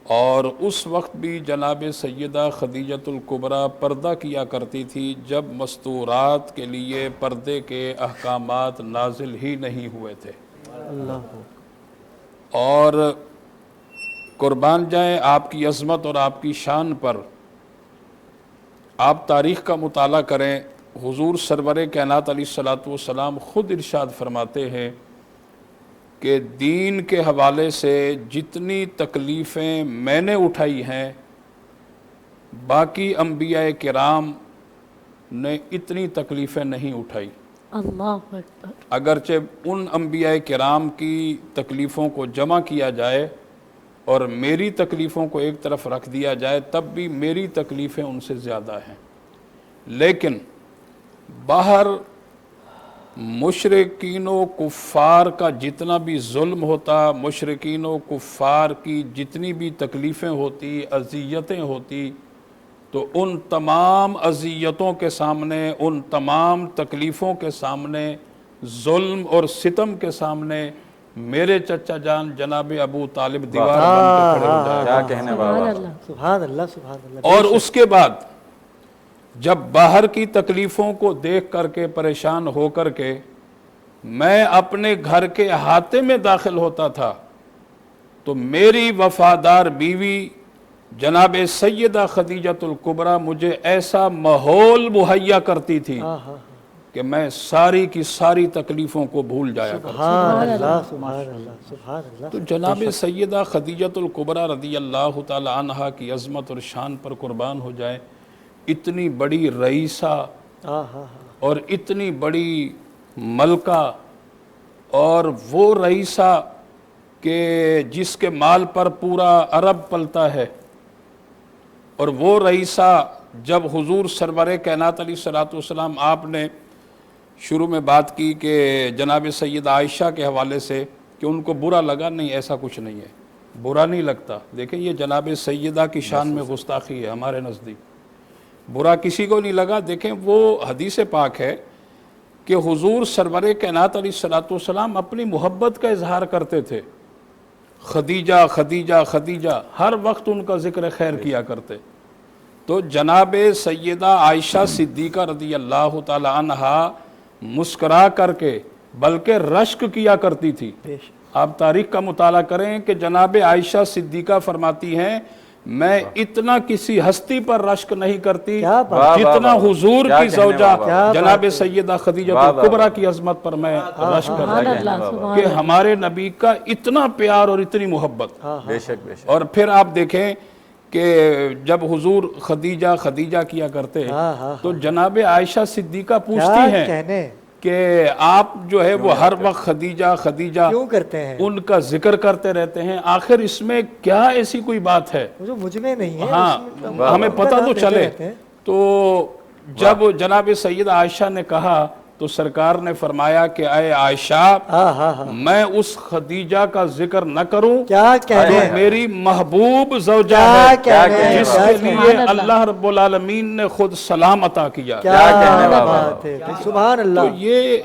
Speaker 5: اور اس وقت بھی جناب سیدہ خدیجۃ الکبریٰ پردہ کیا کرتی تھی جب مستورات کے لیے پردے کے احکامات نازل ہی نہیں ہوئے تھے. اور قربان جائیں آپ کی عظمت اور آپ کی شان پر. آپ تاریخ کا مطالعہ کریں، حضور سرور کائنات علیہ الصلوۃ والسلام خود ارشاد فرماتے ہیں کہ دین کے حوالے سے جتنی تکلیفیں میں نے اٹھائی ہیں باقی انبیاء کرام نے اتنی تکلیفیں نہیں اٹھائی.
Speaker 3: اللہ اکبر.
Speaker 5: اگرچہ ان انبیاء کرام کی تکلیفوں کو جمع کیا جائے اور میری تکلیفوں کو ایک طرف رکھ دیا جائے تب بھی میری تکلیفیں ان سے زیادہ ہیں. لیکن باہر مشرکین و کفار کا جتنا بھی ظلم ہوتا، مشرکین و کفار کی جتنی بھی تکلیفیں ہوتی، اذیتیں ہوتی، تو ان تمام اذیتوں کے سامنے، ان تمام تکلیفوں کے سامنے، ظلم اور ستم کے سامنے میرے چچا جان جناب ابو طالب دیوار بن کے کھڑے ہو جائے
Speaker 4: کیا کہنے بابا.
Speaker 2: سبحان اللہ سبحان اللہ.
Speaker 5: اور اس کے بعد جب باہر کی تکلیفوں کو دیکھ کر کے پریشان ہو کر کے میں اپنے گھر کے احاطے میں داخل ہوتا تھا تو میری وفادار بیوی جناب سیدہ خدیجۃ الکبریٰ مجھے ایسا ماحول مہیا کرتی تھی کہ میں ساری کی ساری تکلیفوں کو بھول جایا کرتا.
Speaker 2: سبحان اللہ سبحان اللہ سبحان اللہ.
Speaker 5: تو جناب سیدہ خدیجۃ الکبریٰ رضی اللہ تعالی عنہا کی عظمت اور شان پر قربان ہو جائے، اتنی بڑی رئیسہ اور اتنی بڑی ملکہ، اور وہ رئیسہ کہ جس کے مال پر پورا عرب پلتا ہے، اور وہ رئیسہ جب حضور سرور کائنات علیہ الصلوۃ والسلام آپ نے شروع میں بات کی کہ جناب سیدہ عائشہ کے حوالے سے کہ ان کو برا لگا، نہیں ایسا کچھ نہیں ہے، برا نہیں لگتا. دیکھیں یہ جناب سیدہ کی شان میں گستاخی ہے ہمارے نزدیک، برا کسی کو نہیں لگا. دیکھیں وہ حدیث پاک ہے کہ حضور سرور کائنات علیہ الصلوۃ والسلام اپنی محبت کا اظہار کرتے تھے، خدیجہ خدیجہ خدیجہ، ہر وقت ان کا ذکر خیر کیا کرتے. تو جناب سیدہ عائشہ صدیقہ رضی اللہ تعالی عنہا مسکرا کر کے بلکہ رشک کیا کرتی تھی. آپ تاریخ کا مطالعہ کریں کہ جناب عائشہ صدیقہ فرماتی ہیں میں اتنا کسی ہستی پر رشک نہیں کرتی جتنا حضور کی زوجہ جناب سیدہ خدیجہ الکبریٰ کی عظمت پر میں رشک کر رہی ہوں کہ ہمارے نبی کا اتنا پیار اور اتنی محبت.
Speaker 4: بے شک بے شک.
Speaker 5: اور پھر آپ دیکھیں کہ جب حضور خدیجہ خدیجہ کیا کرتے تو جناب عائشہ صدیقہ پوچھتی ہیں کہ آپ جو ہے وہ ہر وقت خدیجہ خدیجہ
Speaker 2: کیوں کرتے ہیں،
Speaker 5: ان کا ذکر کرتے رہتے ہیں، آخر اس میں کیا ایسی کوئی بات ہے
Speaker 2: جو مجھ میں نہیں ہے،
Speaker 5: ہاں ہمیں پتہ تو چلے. تو جب جناب سیدہ عائشہ نے کہا تو سرکار نے فرمایا کہ اے عائشہ میں اس خدیجہ کا ذکر نہ کروں جو میری محبوب زوجہ ہے، جس کے لیے اللہ رب العالمین نے خود سلام عطا کیا.
Speaker 2: سبحان اللہ.
Speaker 5: تو یہ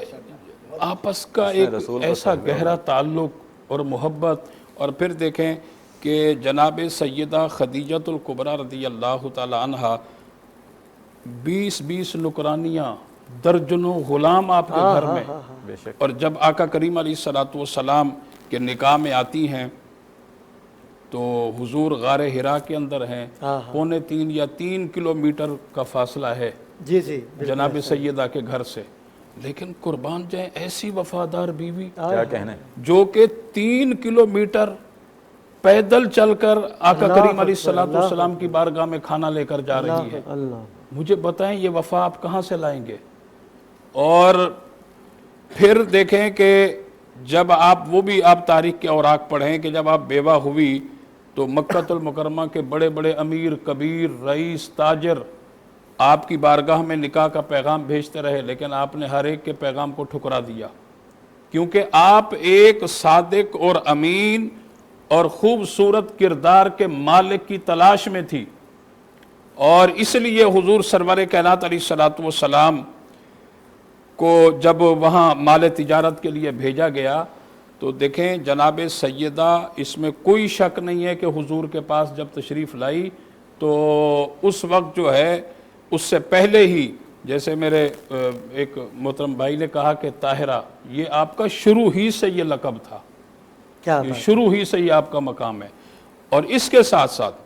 Speaker 5: آپس کا ایک ایسا گہرا تعلق اور محبت. اور پھر دیکھیں کہ جناب سیدہ خدیجۃ الکبریٰ رضی اللہ تعالی عنہا 20 نکرانیاں، درجنوں غلام آپ کے گھر میں، اور جب آقا کریم علیہ الصلوۃ والسلام کے نکاح میں آتی ہیں تو حضور غار حرا کے اندر ہیں، 2.25 یا 3 کلومیٹر کا فاصلہ ہے جناب سیدہ کے گھر سے، لیکن قربان جائیں ایسی وفادار بیوی
Speaker 4: کیا کہنے،
Speaker 5: جو کہ 3 کلومیٹر پیدل چل کر آقا کریم علیہ الصلوۃ والسلام کی بارگاہ میں کھانا لے کر جا رہی ہے. مجھے بتائیں یہ وفا آپ کہاں سے لائیں گے؟ اور پھر دیکھیں کہ جب وہ بھی آپ تاریخ کے اوراق پڑھیں کہ جب آپ بیوہ ہوئی تو مکہ المکرمہ کے بڑے بڑے امیر کبیر رئیس تاجر آپ کی بارگاہ میں نکاح کا پیغام بھیجتے رہے، لیکن آپ نے ہر ایک کے پیغام کو ٹھکرا دیا، کیونکہ آپ ایک صادق اور امین اور خوبصورت کردار کے مالک کی تلاش میں تھی. اور اس لیے حضور سرور کائنات علیہ الصلوۃ والسلام کو جب وہاں مال تجارت کے لیے بھیجا گیا تو دیکھیں جناب سیدہ، اس میں کوئی شک نہیں ہے کہ حضور کے پاس جب تشریف لائی تو اس وقت جو ہے اس سے پہلے ہی، جیسے میرے ایک محترم بھائی نے کہا کہ طاہرہ، یہ آپ کا شروع ہی سے یہ لقب تھا، شروع ہی سے یہ آپ کا مقام ہے. اور اس کے ساتھ ساتھ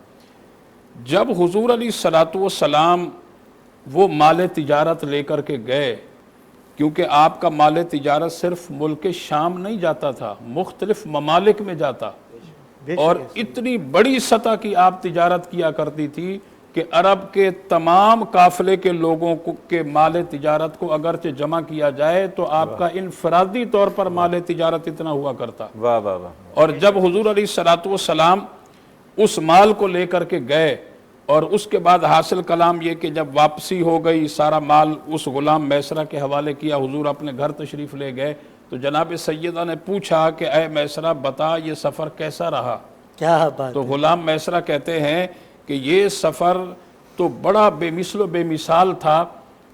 Speaker 5: جب حضور علیہ الصلوۃ والسلام وہ مال تجارت لے کر کے گئے، کیونکہ آپ کا مال تجارت صرف ملک شام نہیں جاتا تھا، مختلف ممالک میں جاتا، اور اتنی بڑی سطح کی آپ تجارت کیا کرتی تھی کہ عرب کے تمام قافلے کے لوگوں کے مال تجارت کو اگرچہ جمع کیا جائے تو آپ کا انفرادی طور پر مال تجارت اتنا ہوا کرتا. اور جب حضور علیہ الصلوۃ والسلام اس مال کو لے کر کے گئے اور اس کے بعد حاصل کلام یہ کہ جب واپسی ہو گئی سارا مال اس غلام میسرہ کے حوالے کیا، حضور اپنے گھر تشریف لے گئے تو جناب سیدہ نے پوچھا کہ اے میسرہ بتا یہ سفر کیسا رہا؟
Speaker 2: کیا بات
Speaker 5: تو غلام میسرہ کہتے ہیں کہ یہ سفر تو بڑا بے مثل و بے مثال تھا،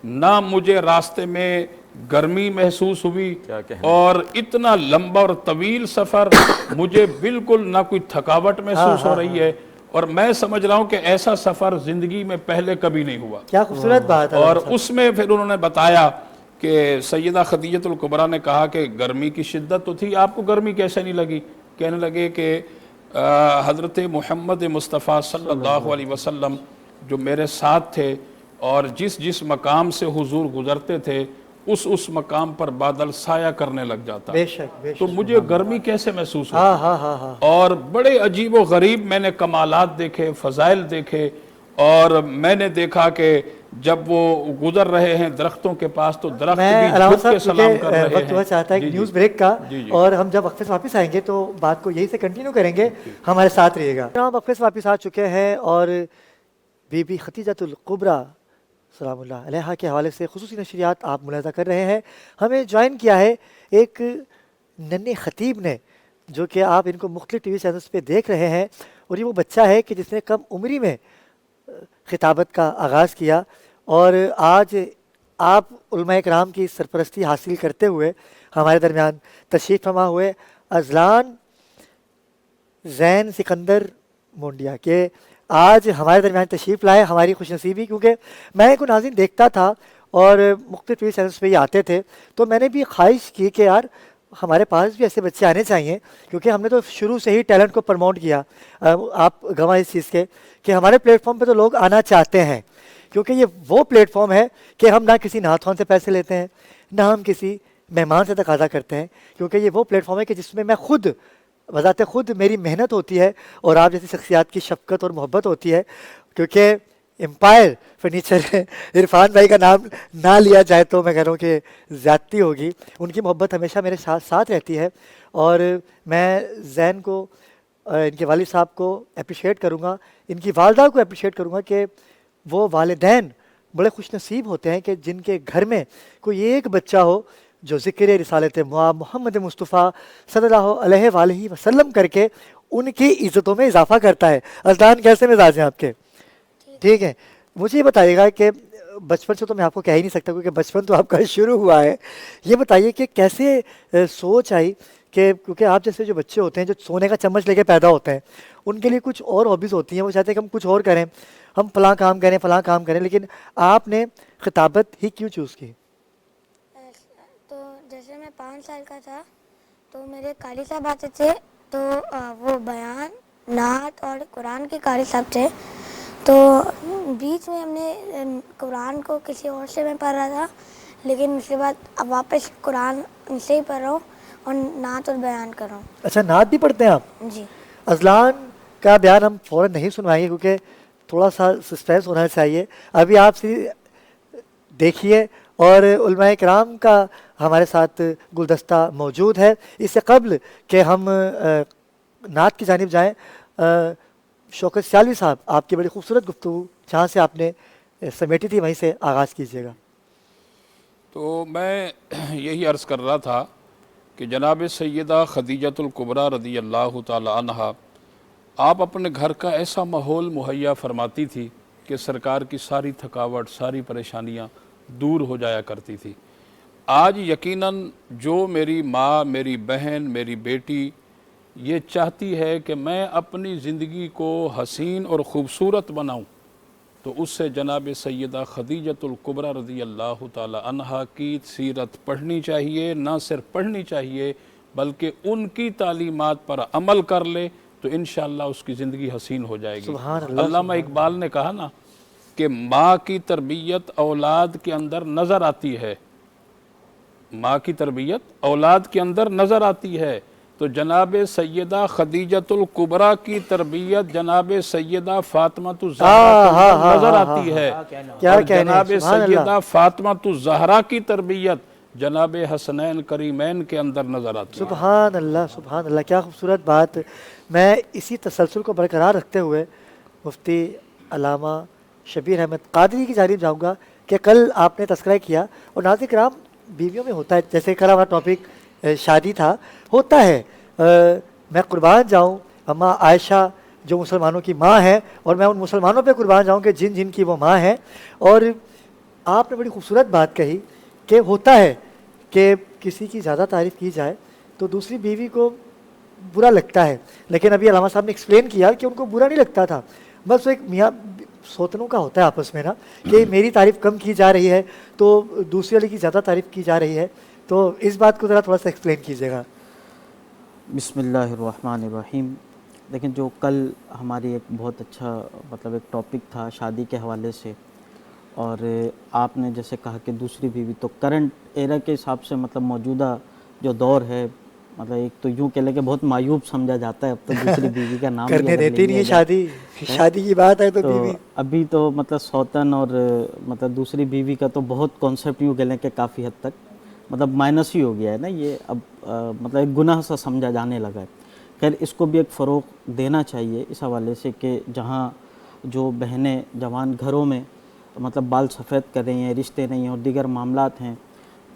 Speaker 5: نہ مجھے راستے میں گرمی محسوس ہوئی اور اتنا لمبا اور طویل سفر مجھے بالکل نہ کوئی تھکاوٹ محسوس ہو رہی ہے، اور میں سمجھ رہا ہوں کہ ایسا سفر زندگی میں پہلے کبھی نہیں ہوا۔
Speaker 2: کیا خوبصورت بات ہے۔
Speaker 5: اور اس میں پھر انہوں نے بتایا کہ سیدہ خدیجہ الکبریٰ نے کہا کہ گرمی کی شدت تو تھی، آپ کو گرمی کیسے نہیں لگی؟ کہنے لگے کہ حضرت محمد مصطفیٰ صلی اللہ علیہ وسلم جو میرے ساتھ تھے اور جس مقام سے حضور گزرتے تھے اس مقام پر بادل سایہ کرنے لگ جاتا،
Speaker 2: بے شک بے شک،
Speaker 5: تو مجھے گرمی کیسے محسوس ہوتی؟
Speaker 2: ہاں ہاں ہاں،
Speaker 5: اور بڑے عجیب و غریب میں نے کمالات دیکھے، فضائل دیکھے، اور میں نے دیکھا کہ جب وہ گزر رہے ہیں درختوں کے پاس تو درخت
Speaker 2: میں
Speaker 5: بھی
Speaker 2: علامہ
Speaker 5: جھک کے
Speaker 2: صاحب
Speaker 5: سلام کر رہے
Speaker 2: وقت ہوا
Speaker 5: ہیں۔
Speaker 2: چاہتا ہے
Speaker 5: جی
Speaker 2: ایک
Speaker 5: جی
Speaker 2: نیوز بریک کا،
Speaker 5: جی جی۔
Speaker 2: اور ہم جب وقفے سے واپس آئیں گے تو بات کو یہی سے کنٹینیو کریں گے، ہمارے ساتھ رہیے گا۔ ہم وقفے سے واپس آ چکے ہیں اور بی بی خدیجہ الکبریٰ سلام اللہ علیہا کے حوالے سے خصوصی نشریات آپ ملاحظہ کر رہے ہیں۔ ہمیں جوائن کیا ہے ایک ننھے خطیب نے، جو کہ آپ ان کو مختلف ٹی وی چینلز پہ دیکھ رہے ہیں، اور یہ وہ بچہ ہے کہ جس نے کم عمری میں خطابت کا آغاز کیا، اور آج آپ علماء کرام کی سرپرستی حاصل کرتے ہوئے ہمارے درمیان تشریف فرما ہوئے اذلان زین سکندر مونڈیا کے آج ہمارے درمیان تشریف لائے، ہماری خوش نصیبی، کیونکہ میں کو ناظرین دیکھتا تھا اور مختلف ٹی وی چینلز پہ یہ آتے تھے، تو میں نے بھی خواہش کی کہ یار ہمارے پاس بھی ایسے بچے آنے چاہیے، کیونکہ ہم نے تو شروع سے ہی ٹیلنٹ کو پروموٹ کیا۔ آپ گواہ اس چیز کے کہ ہمارے پلیٹ فارم پہ تو لوگ آنا چاہتے ہیں، کیونکہ یہ وہ پلیٹ فارم ہے کہ ہم نہ کسی نعت خوان سے پیسے لیتے ہیں، نہ ہم کسی مہمان سے تقاضا کرتے ہیں، کیونکہ یہ وہ پلیٹ فارم ہے کہ جس میں میں خود بذات خود میری محنت ہوتی ہے اور آپ جیسی شخصیات کی شفقت اور محبت ہوتی ہے، کیونکہ امپائر فرنیچر عرفان بھائی کا نام نہ لیا جائے تو میں کہہ رہا ہوں کہ زیادتی ہوگی، ان کی محبت ہمیشہ میرے ساتھ رہتی ہے، اور میں زین کو ان کے والد صاحب کو اپریشیٹ کروں گا، ان کی والدہ کو اپریشیٹ کروں گا کہ وہ والدین بڑے خوش نصیب ہوتے ہیں کہ جن کے گھر میں کوئی ایک بچہ ہو جو ذکر رسالت محمد مصطفیٰ صلی اللہ علیہ وآلہ وسلم کر کے ان کی عزتوں میں اضافہ کرتا ہے۔ اذلان کیسے مزاج ہیں آپ کے؟ ٹھیک ہے، مجھے یہ بتائیے گا کہ بچپن سے تو میں آپ کو کہہ ہی نہیں سکتا کیونکہ بچپن تو آپ کا شروع ہوا ہے، یہ بتائیے کہ کیسے سوچ آئی کہ کیونکہ آپ جیسے جو بچے ہوتے ہیں جو سونے کا چمچ لے کے پیدا ہوتے ہیں، ان کے لیے کچھ اور ہابیز ہوتی ہیں، وہ چاہتے ہیں کہ ہم کچھ اور کریں، ہم فلاں کام کریں، لیکن آپ نے خطابت ہی کیوں چوز کی؟
Speaker 6: تو جیسے میں 5 سال کا تھا تو میرے قاری صاحب آتے تھے، تو وہ بیان، نعت اور قرآن کے قاری صاحب تھے، تو بیچ میں ہم نے قرآن کو کسی اور سے میں پڑھ رہا تھا، لیکن اس کے بعد اب واپس قرآن ان سے ہی پڑھ رہا ہوں اور نعت اور بیان کر رہا ہوں۔
Speaker 2: اچھا، نعت بھی پڑھتے ہیں آپ؟
Speaker 6: جی۔
Speaker 2: اذلان کا بیان ہم فوراً نہیں سنوائیں گے کیونکہ تھوڑا سا سسپینس ہونا چاہیے، ابھی آپ سے دیکھیے، اور علماء کرام کا ہمارے ساتھ گلدستہ موجود ہے۔ اس سے قبل کہ ہم نعت کی جانب جائیں، شوکت سیالوی صاحب آپ کی بڑی خوبصورت گفتگو جہاں سے آپ نے سمیٹی تھی وہیں سے آغاز کیجیے گا۔
Speaker 5: تو میں یہی عرض کر رہا تھا کہ جناب سیدہ خدیجہ الکبریٰ رضی اللہ تعالی عنہا آپ اپنے گھر کا ایسا ماحول مہیا فرماتی تھی کہ سرکار کی ساری تھکاوٹ، ساری پریشانیاں دور ہو جایا کرتی تھی۔ آج یقیناً جو میری ماں، میری بہن، میری بیٹی یہ چاہتی ہے کہ میں اپنی زندگی کو حسین اور خوبصورت بناؤں، تو اس سے جناب سیدہ خدیجہ الکبریٰ رضی اللہ تعالی عنہا کی سیرت پڑھنی چاہیے، نہ صرف پڑھنی چاہیے بلکہ ان کی تعلیمات پر عمل کر لے تو انشاءاللہ اس کی زندگی حسین ہو جائے گی۔
Speaker 2: سبحان اللہ۔
Speaker 5: علامہ اقبال نے کہا نا کہ ماں کی تربیت اولاد کے اندر نظر آتی ہے، ماں کی تربیت اولاد کے اندر نظر آتی ہے، تو جناب سیدہ خدیجہ الکبریٰ کی تربیت جناب سیدہ فاطمہ الزہرا کے اندر نظر آتی ہے، اور جناب سیدہ فاطمہ الزہرا کی تربیت جناب حسنین کریمین کے اندر نظر آتی ہے۔
Speaker 2: سبحان اللہ، سبحان اللہ، کیا خوبصورت بات۔ میں اسی تسلسل کو برقرار رکھتے ہوئے مفتی علامہ شبیر احمد قادری کی جانب جاؤں گا کہ کل آپ نے تذکرہ کیا، اور ناظرین کرام بیویوں میں ہوتا ہے، جیسے کل ہمارا ٹاپک شادی تھا، ہوتا ہے میں قربان جاؤں اماں عائشہ جو مسلمانوں کی ماں ہے، اور میں ان مسلمانوں پہ قربان جاؤں کہ جن کی وہ ماں ہے. اور آپ نے بڑی خوبصورت بات کہی کہ ہوتا ہے کہ کسی کی زیادہ تعریف کی جائے تو دوسری بیوی کو برا لگتا ہے، لیکن ابھی علامہ صاحب نے ایکسپلین کیا کہ ان کو برا نہیں لگتا تھا، بس وہ ایک میاں سوتنوں کا ہوتا ہے آپس میں نا، کہ میری تعریف کم کی جا رہی ہے تو دوسری والی کی زیادہ تعریف کی جا رہی ہے. تو اس بات کو ذرا تھوڑا سا ایکسپلین کیجیے گا.
Speaker 7: بسم اللہ الرحمن الرحیم. لیکن جو کل ہماری ایک بہت اچھا مطلب ایک ٹاپک تھا شادی کے حوالے سے، اور آپ نے جیسے کہا کہ دوسری بیوی، تو کرنٹ ایرا کے حساب سے مطلب موجودہ جو دور ہے، مطلب ایک تو یوں کہہ لیں کہ بہت معیوب سمجھا جاتا ہے اب تو دوسری بیوی کا نام
Speaker 2: کرنے دیتی نہیں ہے شادی کی بات ہے تو بیوی
Speaker 7: ابھی تو مطلب سوتن اور مطلب دوسری بیوی کا تو بہت کانسیپٹ یوں کہہ لیں کہ کافی حد تک مطلب مائنس ہی ہو گیا ہے نا یہ، اب مطلب ایک گناہ سا سمجھا جانے لگا ہے. خیر اس کو بھی ایک فروغ دینا چاہیے اس حوالے سے کہ جہاں جو بہنیں جوان گھروں میں مطلب بال سفید کر رہی ہیں، رشتے نہیں ہیں اور دیگر معاملات ہیں،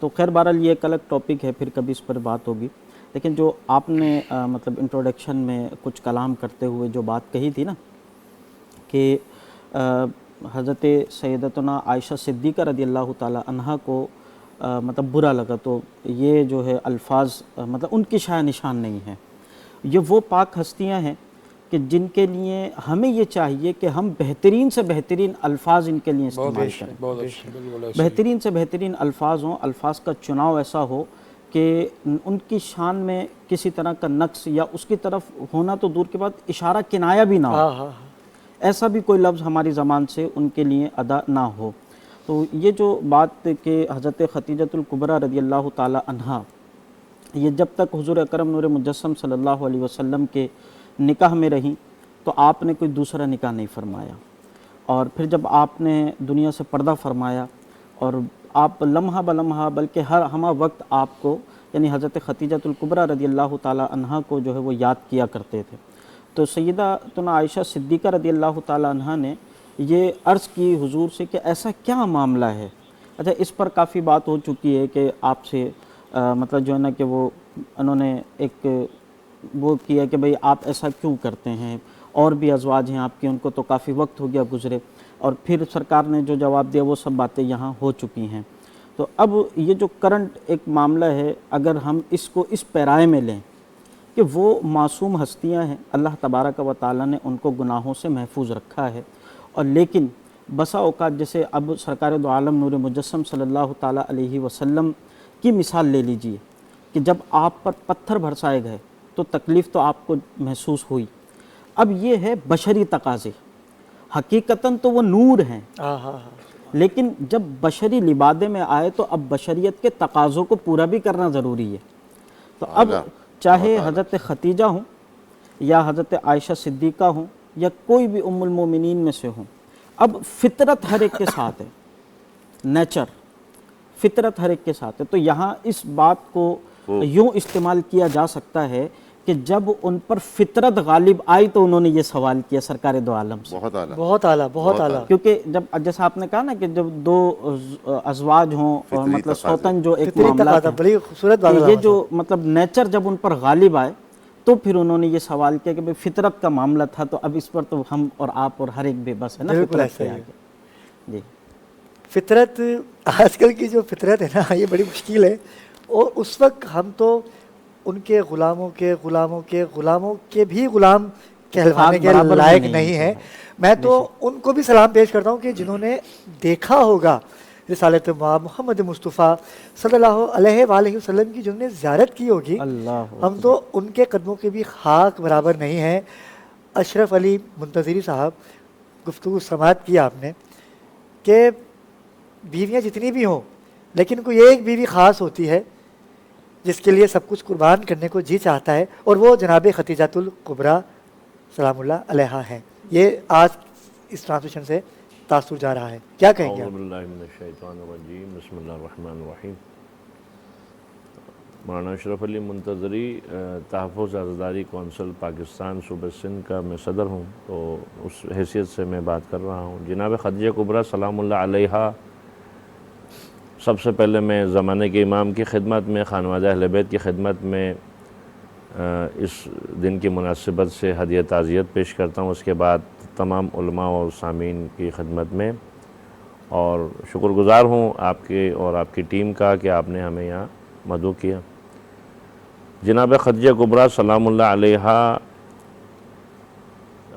Speaker 7: تو خیر بہرحال یہ ایک الگ ٹاپک ہے، پھر کبھی اس پر بات ہوگی. لیکن جو آپ نے مطلب انٹروڈکشن میں کچھ کلام کرتے ہوئے جو بات کہی تھی نا کہ حضرت سیدتنا عائشہ صدیقہ رضی اللہ تعالی عنہا کو مطلب برا لگا، تو یہ جو ہے الفاظ مطلب ان کی شاہ نشان نہیں ہے. یہ وہ پاک ہستیاں ہیں کہ جن کے لیے ہمیں یہ چاہیے کہ ہم بہترین سے بہترین الفاظ ان کے لیے استعمال کریں، بہترین سے بہترین الفاظ ہوں، الفاظ کا چناؤ ایسا ہو کہ ان کی شان میں کسی طرح کا نقص یا اس کی طرف ہونا تو دور کے بعد اشارہ کنایہ بھی نہ ہو، ایسا بھی کوئی لفظ ہماری زبان سے ان کے لیے ادا نہ ہو. تو یہ جو بات کہ حضرت ختیجۃ الکبریٰ رضی اللہ تعالی عنہا یہ جب تک حضور اکرم نور مجسم صلی اللہ علیہ وسلم کے نکاح میں رہیں تو آپ نے کوئی دوسرا نکاح نہیں فرمایا، اور پھر جب آپ نے دنیا سے پردہ فرمایا اور آپ لمحہ بلمحہ بلکہ ہر ہمہ وقت آپ کو یعنی حضرت ختیجۃ الکبریٰ رضی اللہ تعالی عنہا کو جو ہے وہ یاد کیا کرتے تھے. تو سیدتنا عائشہ صدیقہ رضی اللہ تعالی عنہا نے یہ عرض کی حضور سے کہ ایسا کیا معاملہ ہے. اچھا اس پر کافی بات ہو چکی ہے کہ آپ سے مطلب جو ہے نا کہ وہ انہوں نے ایک وہ کیا کہ بھئی آپ ایسا کیوں کرتے ہیں، اور بھی ازواج ہیں آپ کی، ان کو تو کافی وقت ہو گیا گزرے، اور پھر سرکار نے جو جواب دیا وہ سب باتیں یہاں ہو چکی ہیں. تو اب یہ جو کرنٹ ایک معاملہ ہے اگر ہم اس کو اس پیرائے میں لیں کہ وہ معصوم ہستیاں ہیں، اللہ تبارک و تعالیٰ نے ان کو گناہوں سے محفوظ رکھا ہے، اور لیکن بسا اوقات جیسے اب سرکار دو عالم نور مجسم صلی اللہ تعالیٰ علیہ وسلم کی مثال لے لیجئے کہ جب آپ پر پتھر برسائے گئے تو تکلیف تو آپ کو محسوس ہوئی. اب یہ ہے بشری تقاضے، حقیقتاً تو وہ نور ہیں، لیکن جب بشری لبادے میں آئے تو اب بشریت کے تقاضوں کو پورا بھی کرنا ضروری ہے. تو اب چاہے حضرت ختیجہ ہوں یا حضرت عائشہ صدیقہ ہوں یا کوئی بھی ام المومنین میں سے ہوں، اب فطرت ہر ایک کے ساتھ ہے، نیچر فطرت ہر ایک کے ساتھ ہے. تو یہاں اس بات کو یوں استعمال کیا جا سکتا ہے کہ جب ان پر فطرت غالب آئی تو انہوں نے یہ سوال کیا سرکار دو عالم سے.
Speaker 2: بہت اعلیٰ بہت اعلیٰ.
Speaker 7: کیونکہ جب جیسا آپ نے کہا نا کہ جب دو ازواج ہوں اور مطلب سوتن جو ایک معاملہ ہے، یہ جو مطلب نیچر جب ان پر غالب آئے تو پھر انہوں نے یہ سوال کیا کہ فطرت کا معاملہ تھا، تو اب اس پر تو ہم اور آپ اور ہر ایک بے بس ہے نا فطرت سے آگے. جی
Speaker 2: فطرت آج کل کی جو فطرت ہے نا یہ بڑی مشکل ہے، اور اس وقت ہم تو ان کے غلاموں کے بھی غلام کہلوانے کے لائق نہیں ہیں. میں تو ان کو بھی سلام پیش کرتا ہوں کہ جنہوں نے دیکھا ہوگا رسالت مآب محمد مصطفیٰ صلی اللہ علیہ وآلہ وسلم کی، جنہوں نے زیارت کی ہوگی، ہم تو ان کے قدموں کے بھی خاک برابر نہیں ہیں. اشرف علی منتظری صاحب گفتگو سماعت کیا آپ نے کہ بیویاں جتنی بھی ہوں لیکن کوئی ایک بیوی خاص ہوتی ہے جس کے لیے سب کچھ قربان کرنے کو جی چاہتا ہے، اور وہ جناب ختیجۃ الکبریٰ سلام اللہ علیہا ہیں. یہ آج اس ٹرانسلیشن سے تاثر جا رہا ہے، کیا کہیں گے؟
Speaker 8: اعوذ باللہ من الشیطان الرجیم، بسم اللہ الرحمن الرحیم. مولانا اشرف علی منتظری تحفظ عزاداری کونسل پاکستان صوبہ سندھ کا میں صدر ہوں، تو اس حیثیت سے میں بات کر رہا ہوں۔ جناب خدیجہ کبریٰ سلام اللہ علیہا، سب سے پہلے میں زمانے کے امام کی خدمت میں، خانوادہ اہل بیت کی خدمت میں اس دن کی مناسبت سے ہدیہ تعزیت پیش کرتا ہوں۔ اس کے بعد تمام علماء اور سامعین کی خدمت میں، اور شکر گزار ہوں آپ کے اور آپ کی ٹیم کا کہ آپ نے ہمیں یہاں مدعو کیا۔ جناب خدیجہ کبریٰ سلام اللہ علیہا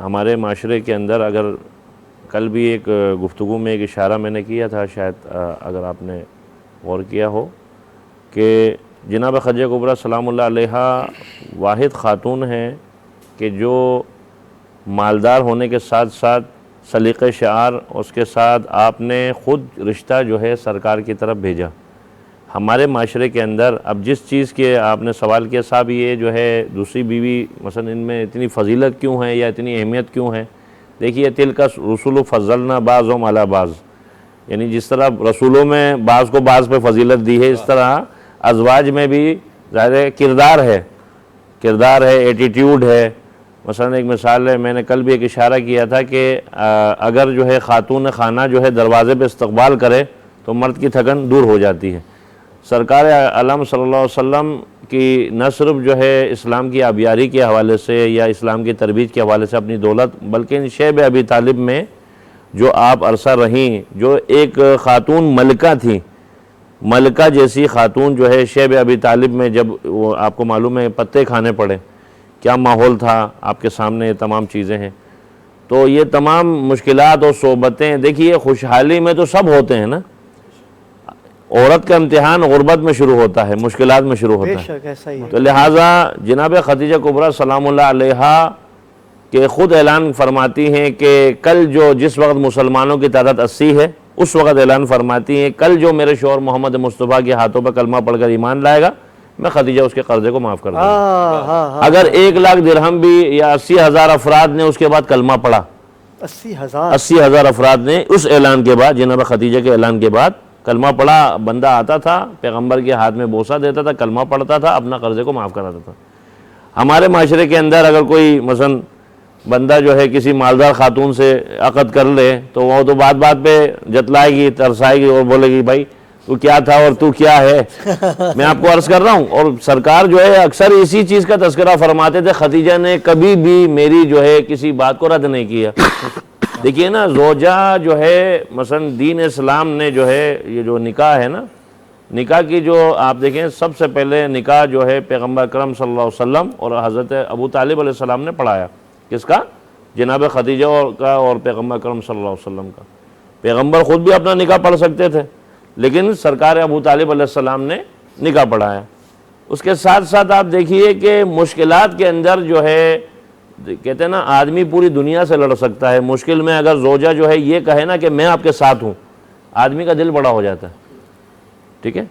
Speaker 8: ہمارے معاشرے کے اندر، اگر کل بھی ایک گفتگو میں ایک اشارہ میں نے کیا تھا، شاید اگر آپ نے غور کیا ہو، کہ جناب خدیجہ کبریٰ سلام اللہ علیہا واحد خاتون ہیں کہ جو مالدار ہونے کے ساتھ ساتھ سلیقہ شعار، اس کے ساتھ آپ نے خود رشتہ جو ہے سرکار کی طرف بھیجا۔ ہمارے معاشرے کے اندر اب جس چیز کے آپ نے سوال کیا صاحب، یہ جو ہے دوسری بیوی مثلا ان میں اتنی فضیلت کیوں ہے یا اتنی اہمیت کیوں ہے؟ دیکھیے تلک رسول فضلنا بعضهم علی بعض، یعنی جس طرح رسولوں میں بعض کو بعض پہ فضیلت دی ہے، اس طرح ازواج میں بھی ظاہر کردار ہے، ایٹیٹیوڈ ہے۔ مثلا ایک مثال ہے، میں نے کل بھی ایک اشارہ کیا تھا کہ اگر جو ہے خاتون خانہ جو ہے دروازے پہ استقبال کرے تو مرد کی تھکن دور ہو جاتی ہے۔ سرکار عالم صلی اللہ علیہ وسلم کی نہ صرف جو ہے اسلام کی آبیاری کے حوالے سے یا اسلام کی ترویج کے حوالے سے اپنی دولت، بلکہ ان شیب ابی طالب میں جو آپ عرصہ رہیں، جو ایک خاتون ملکہ تھی، ملکہ جیسی خاتون جو ہے شیب ابی طالب میں، جب وہ آپ کو معلوم ہے پتے کھانے پڑے، کیا ماحول تھا، آپ کے سامنے یہ تمام چیزیں ہیں۔ تو یہ تمام مشکلات اور صحبتیں، دیکھیے خوشحالی میں تو سب ہوتے ہیں نا، عورت کا امتحان غربت میں شروع ہوتا ہے، مشکلات میں شروع ہوتا ہے۔ تو لہٰذا جناب خدیجہ کبریٰ سلام اللہ علیہا کہ خود اعلان فرماتی ہیں کہ کل جس وقت مسلمانوں کی تعداد 80 ہے، اس وقت اعلان فرماتی ہیں کل جو میرے شوہر محمد مصطفیٰ کے ہاتھوں پہ کلمہ پڑھ کر ایمان لائے گا، میں خدیجہ اس کے قرضے کو معاف کر دوں گا۔ اگر 1 لاکھ درہم بھی یا 80,000 افراد نے اس کے بعد کلمہ پڑھا، 80,000 افراد نے اس اعلان کے بعد، جناب خدیجہ کے اعلان کے بعد کلمہ پڑھا، بندہ آتا تھا پیغمبر کے ہاتھ میں بوسہ دیتا تھا، کلمہ پڑھتا تھا، اپنا قرضے کو معاف کراتا تھا۔ ہمارے معاشرے کے اندر اگر کوئی مثلا بندہ جو ہے کسی مالدار خاتون سے عقد کر لے تو وہ تو بات پہ جتلائے گی، ترسائے گی اور بولے گی بھائی تو کیا تھا اور تو کیا ہے۔ میں آپ کو عرض کر رہا ہوں، اور سرکار جو ہے اکثر اسی چیز کا تذکرہ فرماتے تھے، خدیجہ نے کبھی بھی میری جو ہے کسی بات کو رد نہیں کیا۔ دیکھیے نا، زوجہ جو ہے مثلا دین اسلام نے جو ہے یہ جو نکاح ہے نا، نکاح کی جو آپ دیکھیں سب سے پہلے نکاح جو ہے پیغمبر اکرم صلی اللہ علیہ وسلم اور حضرت ابو طالب علیہ السلام نے پڑھایا۔ کس کا؟ جناب خدیجہ کا اور پیغمبر اکرم صلی اللہ علیہ وسلم کا۔ پیغمبر خود بھی اپنا نکاح پڑھ سکتے تھے، لیکن سرکار ابو طالب علیہ السلام نے نکاح پڑھایا۔ اس کے ساتھ ساتھ آپ دیکھیے کہ مشکلات کے اندر جو ہے کہتے ہیں نا آدمی پوری دنیا سے لڑ سکتا ہے، مشکل میں اگر زوجہ جو ہے یہ کہے نا کہ میں آپ کے ساتھ ہوں، آدمی کا دل بڑا ہو جاتا ہے، ٹھیک ہے۔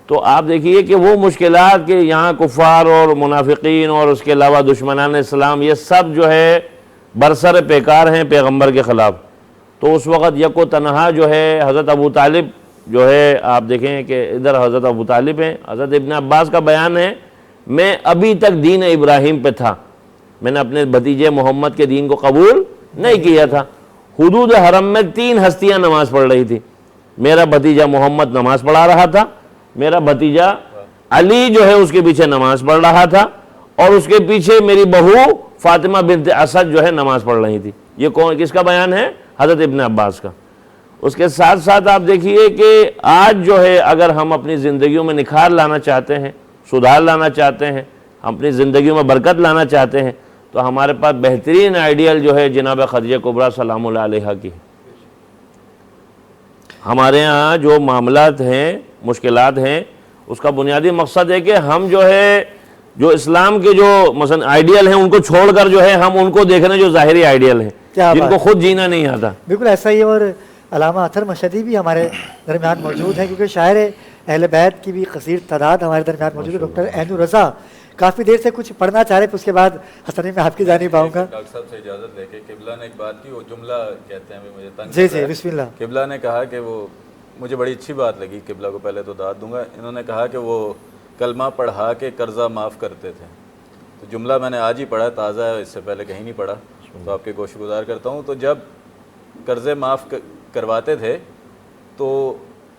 Speaker 8: تو آپ دیکھیے کہ وہ مشکلات کہ یہاں کفار اور منافقین اور اس کے علاوہ دشمنان اسلام یہ سب جو ہے برسر پیکار ہیں پیغمبر کے خلاف، تو اس وقت یک و تنہا جو ہے حضرت ابو طالب جو ہے آپ دیکھیں کہ ادھر حضرت ابو طالب ہیں۔ حضرت ابن عباس کا بیان ہے، میں ابھی تک دین ابراہیم پہ تھا، میں نے اپنے بھتیجے محمد کے دین کو قبول نہیں کیا تھا۔ حدود حرم میں 3 ہستیاں نماز پڑھ رہی تھی، میرا بھتیجا محمد نماز پڑھا رہا تھا، میرا بھتیجا علی جو ہے اس کے پیچھے نماز پڑھ رہا تھا، اور اس کے پیچھے میری بہو فاطمہ بنت اسد جو ہے نماز پڑھ رہی تھی۔ یہ کس کا بیان ہے؟ حضرت ابن عباس کا۔ اس کے ساتھ ساتھ آپ دیکھیے کہ آج جو ہے اگر ہم اپنی زندگیوں میں نکھار لانا چاہتے ہیں، سدھار لانا چاہتے ہیں، اپنی زندگیوں میں برکت لانا چاہتے ہیں، تو ہمارے پاس بہترین آئیڈیل جو ہے جناب خدیجہ کبریٰ سلام اللہ علیہا کی ہے۔ ہمارے ہاں جو معاملات ہیں، مشکلات ہیں، اس کا بنیادی مقصد ہے کہ ہم جو ہے جو اسلام کے جو مثلا آئیڈیل ہیں ان کو چھوڑ کر جو ہے ہم ان کو دیکھنے جو ظاہری آئیڈیل ہیں جن کو خود جینا نہیں آتا۔
Speaker 2: بالکل ایسا ہی ہے، اور علامہ اطہر مشہدی بھی ہمارے درمیان موجود ہیں، کیونکہ شاعر اہل بیت کی بھی کثیر تعداد ہمارے درمیان موجود ہے۔ ڈاکٹر عین الرضا کافی دیر سے کچھ پڑھنا چاہ رہے تھے، اس کے بعد حسنی میں آپ کی جانب آؤں گا۔
Speaker 4: ڈاکٹر صاحب سے اجازت لے کے قبلہ نے ایک بات کی، وہ جملہ کہتے ہیں مجھے تنگ
Speaker 2: جی جی بسم اللہ۔
Speaker 4: قبلہ نے کہا کہ وہ مجھے بڑی اچھی بات لگی، قبلہ کو پہلے تو داد دوں گا، انہوں نے کہا کہ وہ کلمہ پڑھا کے قرضہ معاف کرتے تھے. تو جملہ میں نے آج ہی پڑھا، تازہ ہے، اس سے پہلے کہیں نہیں پڑھا، تو آپ کے گوش گزار کرتا ہوں. تو جب قرضے معاف کرواتے تھے تو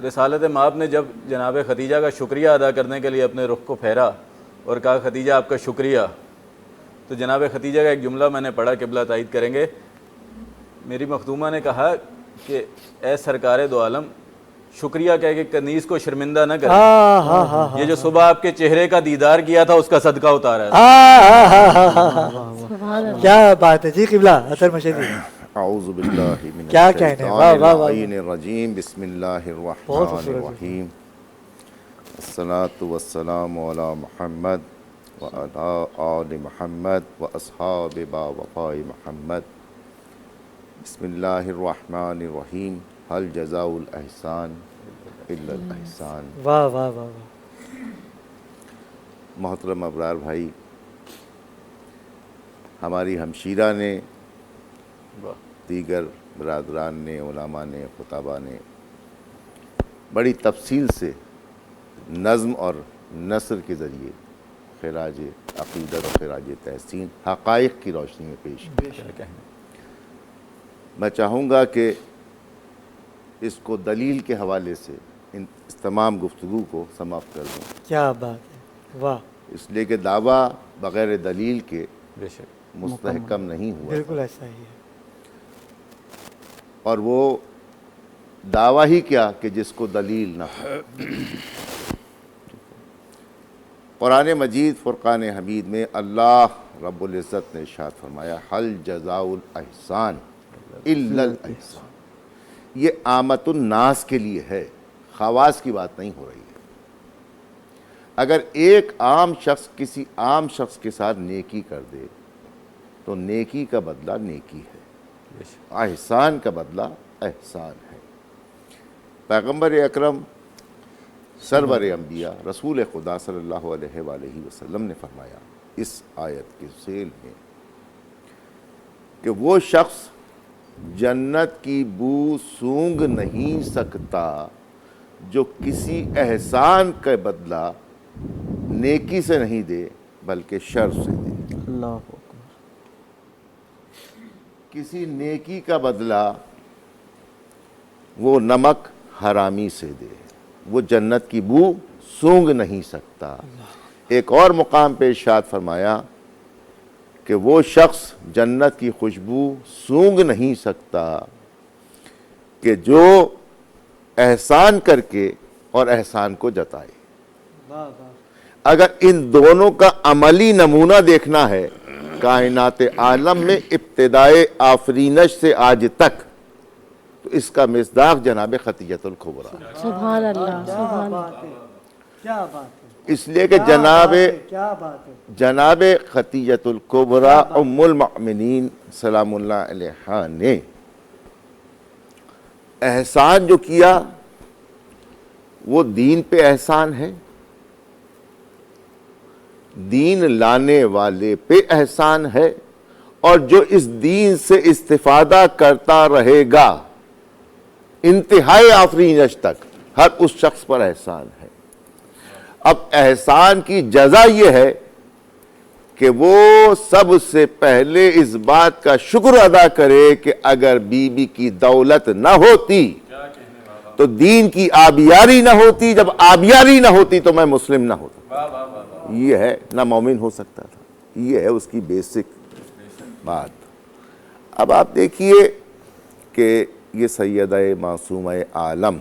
Speaker 4: رسالت مآب نے جب جناب خدیجہ کا شکریہ ادا کرنے کے لیے اپنے رخ کو پھیرا اور کہا خدیجہ آپ کا شکریہ، تو جناب خدیجہ کا ایک جملہ میں نے پڑھا، قبلہ تائید کریں گے. میری مخدومہ نے کہا کہ اے سرکار دو عالم، شکریہ کہہ کے کنیز کو شرمندہ نہ کریں، یہ جو صبح آپ کے چہرے کا دیدار کیا تھا اس کا صدقہ اتارا ہے.
Speaker 2: کیا بات ہے جی قبلہ اطہر مشہدی.
Speaker 9: اعوذ باللہ من
Speaker 2: کیا کہنے ہیں، واہ واہ واہ.
Speaker 9: الشیطان الرجیم. بسم اللہ الرحمن الرحیم. الصلاۃ والسلام علی محمد وعلی آل محمد واصحاب باوفاء محمد. بسم اللہ الرحمن الرحیم. هل جزاء الاحسان الا الاحسان.
Speaker 2: واہ واہ واہ واہ.
Speaker 9: محترم ابرار بھائی، ہماری ہمشیرہ نے، دیگر برادران نے، علماء نے، خطباء نے بڑی تفصیل سے نظم اور نثر کے ذریعے خراج عقیدت اور خراج تحسین حقائق کی روشنی میں پیش کیا. میں چاہوں گا کہ اس کو دلیل کے حوالے سے اس تمام گفتگو کو سماپت کر دوں.
Speaker 2: کیا بات ہے، واہ.
Speaker 9: اس لیے کہ دعویٰ بغیر دلیل کے
Speaker 4: بے شک
Speaker 9: مستحکم نہیں ہوا،
Speaker 2: بالکل ایسا ہی ہے.
Speaker 9: اور وہ دعویٰ ہی کیا کہ جس کو دلیل نہ ہو. قرآن مجید فرقان حمید میں اللہ رب العزت نے ارشاد فرمایا حل جزاء الاحسان الا الاحسان. یہ عامت الناس کے لیے ہے، خواص کی بات نہیں ہو رہی ہے. اگر ایک عام شخص کسی عام شخص کے ساتھ نیکی کر دے تو نیکی کا بدلہ نیکی ہے، احسان کا بدلہ احسان ہے. پیغمبر اکرم سرور انبیاء رسول خدا صلی اللہ علیہ وآلہ وسلم نے فرمایا اس آیت کے ذیل میں کہ وہ شخص جنت کی بو سونگھ نہیں سکتا جو کسی احسان کا بدلہ نیکی سے نہیں دے بلکہ شر سے دے.
Speaker 7: اللہ اکبر.
Speaker 9: کسی نیکی کا بدلہ وہ نمک حرامی سے دے، وہ جنت کی بو سونگھ نہیں سکتا. ایک اور مقام پہ ارشاد فرمایا کہ وہ شخص جنت کی خوشبو سونگھ نہیں سکتا کہ جو احسان کر کے اور احسان کو جتائے. اگر ان دونوں کا عملی نمونہ دیکھنا ہے کائنات عالم میں ابتدائے آفرینش سے آج تک، تو اس کا مصداق جناب خدیجۃ الکبریٰ.
Speaker 3: سبحان اللہ، سبحان اللہ.
Speaker 2: کیا بات ہے،
Speaker 9: اس لیے کہ
Speaker 2: کیا بات ہے.
Speaker 9: جناب خدیجۃ الکبریٰ ام المؤمنین سلام اللہ علیہا نے احسان جو کیا وہ دین پہ احسان ہے، دین لانے والے پہ احسان ہے، اور جو اس دین سے استفادہ کرتا رہے گا انتہائی آفرینش تک ہر اس شخص پر احسان ہے. اب احسان کی جزا یہ ہے کہ وہ سب سے پہلے اس بات کا شکر ادا کرے کہ اگر بی بی کی دولت نہ ہوتی تو دین کی آبیاری نہ ہوتی، جب آبیاری نہ ہوتی تو میں مسلم نہ ہوتا. یہ ہے، نہ مومن ہو سکتا تھا. یہ ہے اس کی بیسک بات. اب آپ دیکھیے کہ یہ سیدہ معصومہ عالم،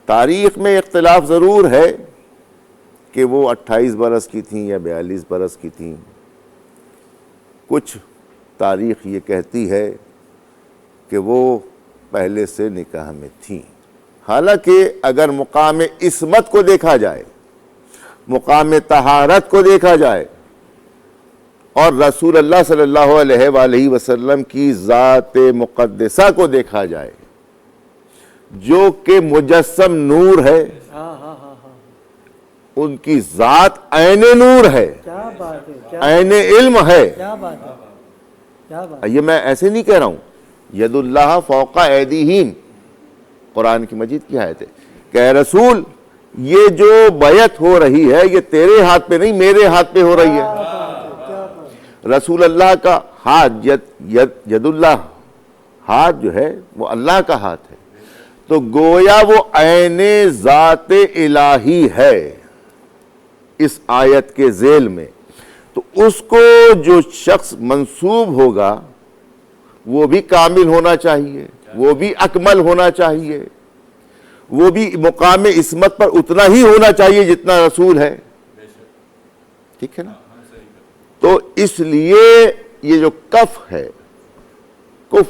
Speaker 9: تاریخ میں اختلاف ضرور ہے کہ وہ 28 برس کی تھیں یا 42 برس کی تھیں. کچھ تاریخ یہ کہتی ہے کہ وہ پہلے سے نکاح میں تھیں. حالانکہ اگر مقام عصمت کو دیکھا جائے، مقام طہارت کو دیکھا جائے، اور رسول اللہ صلی اللہ علیہ وآلہ وسلم کی ذات مقدسہ کو دیکھا جائے جو کہ مجسم نور ہے، ان کی ذات عین نور ہے،
Speaker 2: کیا بات ہے،
Speaker 9: عین علم ہے.
Speaker 2: کیا بات ہے، کیا بات.
Speaker 9: یہ میں ایسے نہیں کہہ رہا ہوں. ید اللہ فوق ایدیہم قرآن کی مجید کی آیت ہے کہ اے رسول یہ جو بیعت ہو رہی ہے یہ تیرے ہاتھ پہ نہیں میرے ہاتھ پہ ہو رہی ہے. رسول اللہ کا ہاتھ ید اللہ ہاتھ جو ہے وہ اللہ کا ہاتھ ہے, تو گویا وہ عین ذات الہی ہے اس آیت کے ذیل میں. تو اس کو جو شخص منسوب ہوگا وہ بھی کامل ہونا چاہیے, وہ بھی اکمل ہونا چاہیے, وہ بھی مقام عصمت پر اتنا ہی ہونا چاہیے جتنا رسول ہے. ٹھیک ہے نا؟ تو اس لیے یہ جو کف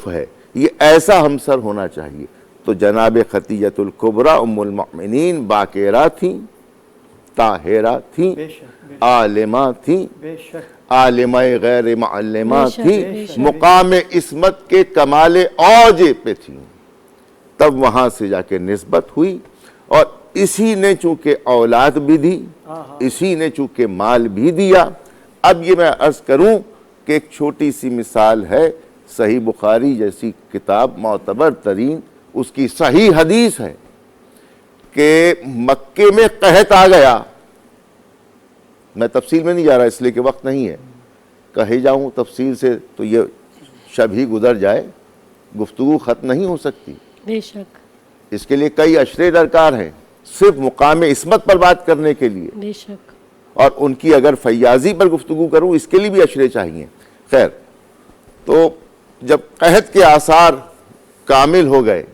Speaker 9: ہے یہ ایسا ہمسر ہونا چاہیے. تو جناب خدیجۃ الکبریٰ ام المؤمنین باقیرہ تھیں, طاہرہ تھیں, عالمہ تھیں, عالمہ غیر معلمہ تھیں, مقام عصمت کے کمال اوج پہ تھیں. تب وہاں سے جا کے نسبت ہوئی, اور اسی نے چونکہ اولاد بھی دی, اسی نے چونکہ مال بھی دیا. اب یہ میں عرض کروں کہ ایک چھوٹی سی مثال ہے, صحیح بخاری جیسی کتاب معتبر ترین, اس کی صحیح حدیث ہے کہ مکے میں قحط آ گیا. میں تفصیل میں نہیں جا رہا اس لیے کہ وقت نہیں ہے, کہے جاؤں تفصیل سے تو یہ شب ہی گزر جائے, گفتگو ختم نہیں ہو سکتی.
Speaker 3: بے شک.
Speaker 9: اس کے لیے کئی اشرے درکار ہیں صرف مقام عصمت پر بات کرنے کے لیے,
Speaker 3: بے شک.
Speaker 9: اور ان کی اگر فیاضی پر گفتگو کروں اس کے لیے بھی اشرے چاہیے. خیر, تو جب قحط کے آثار کامل ہو گئے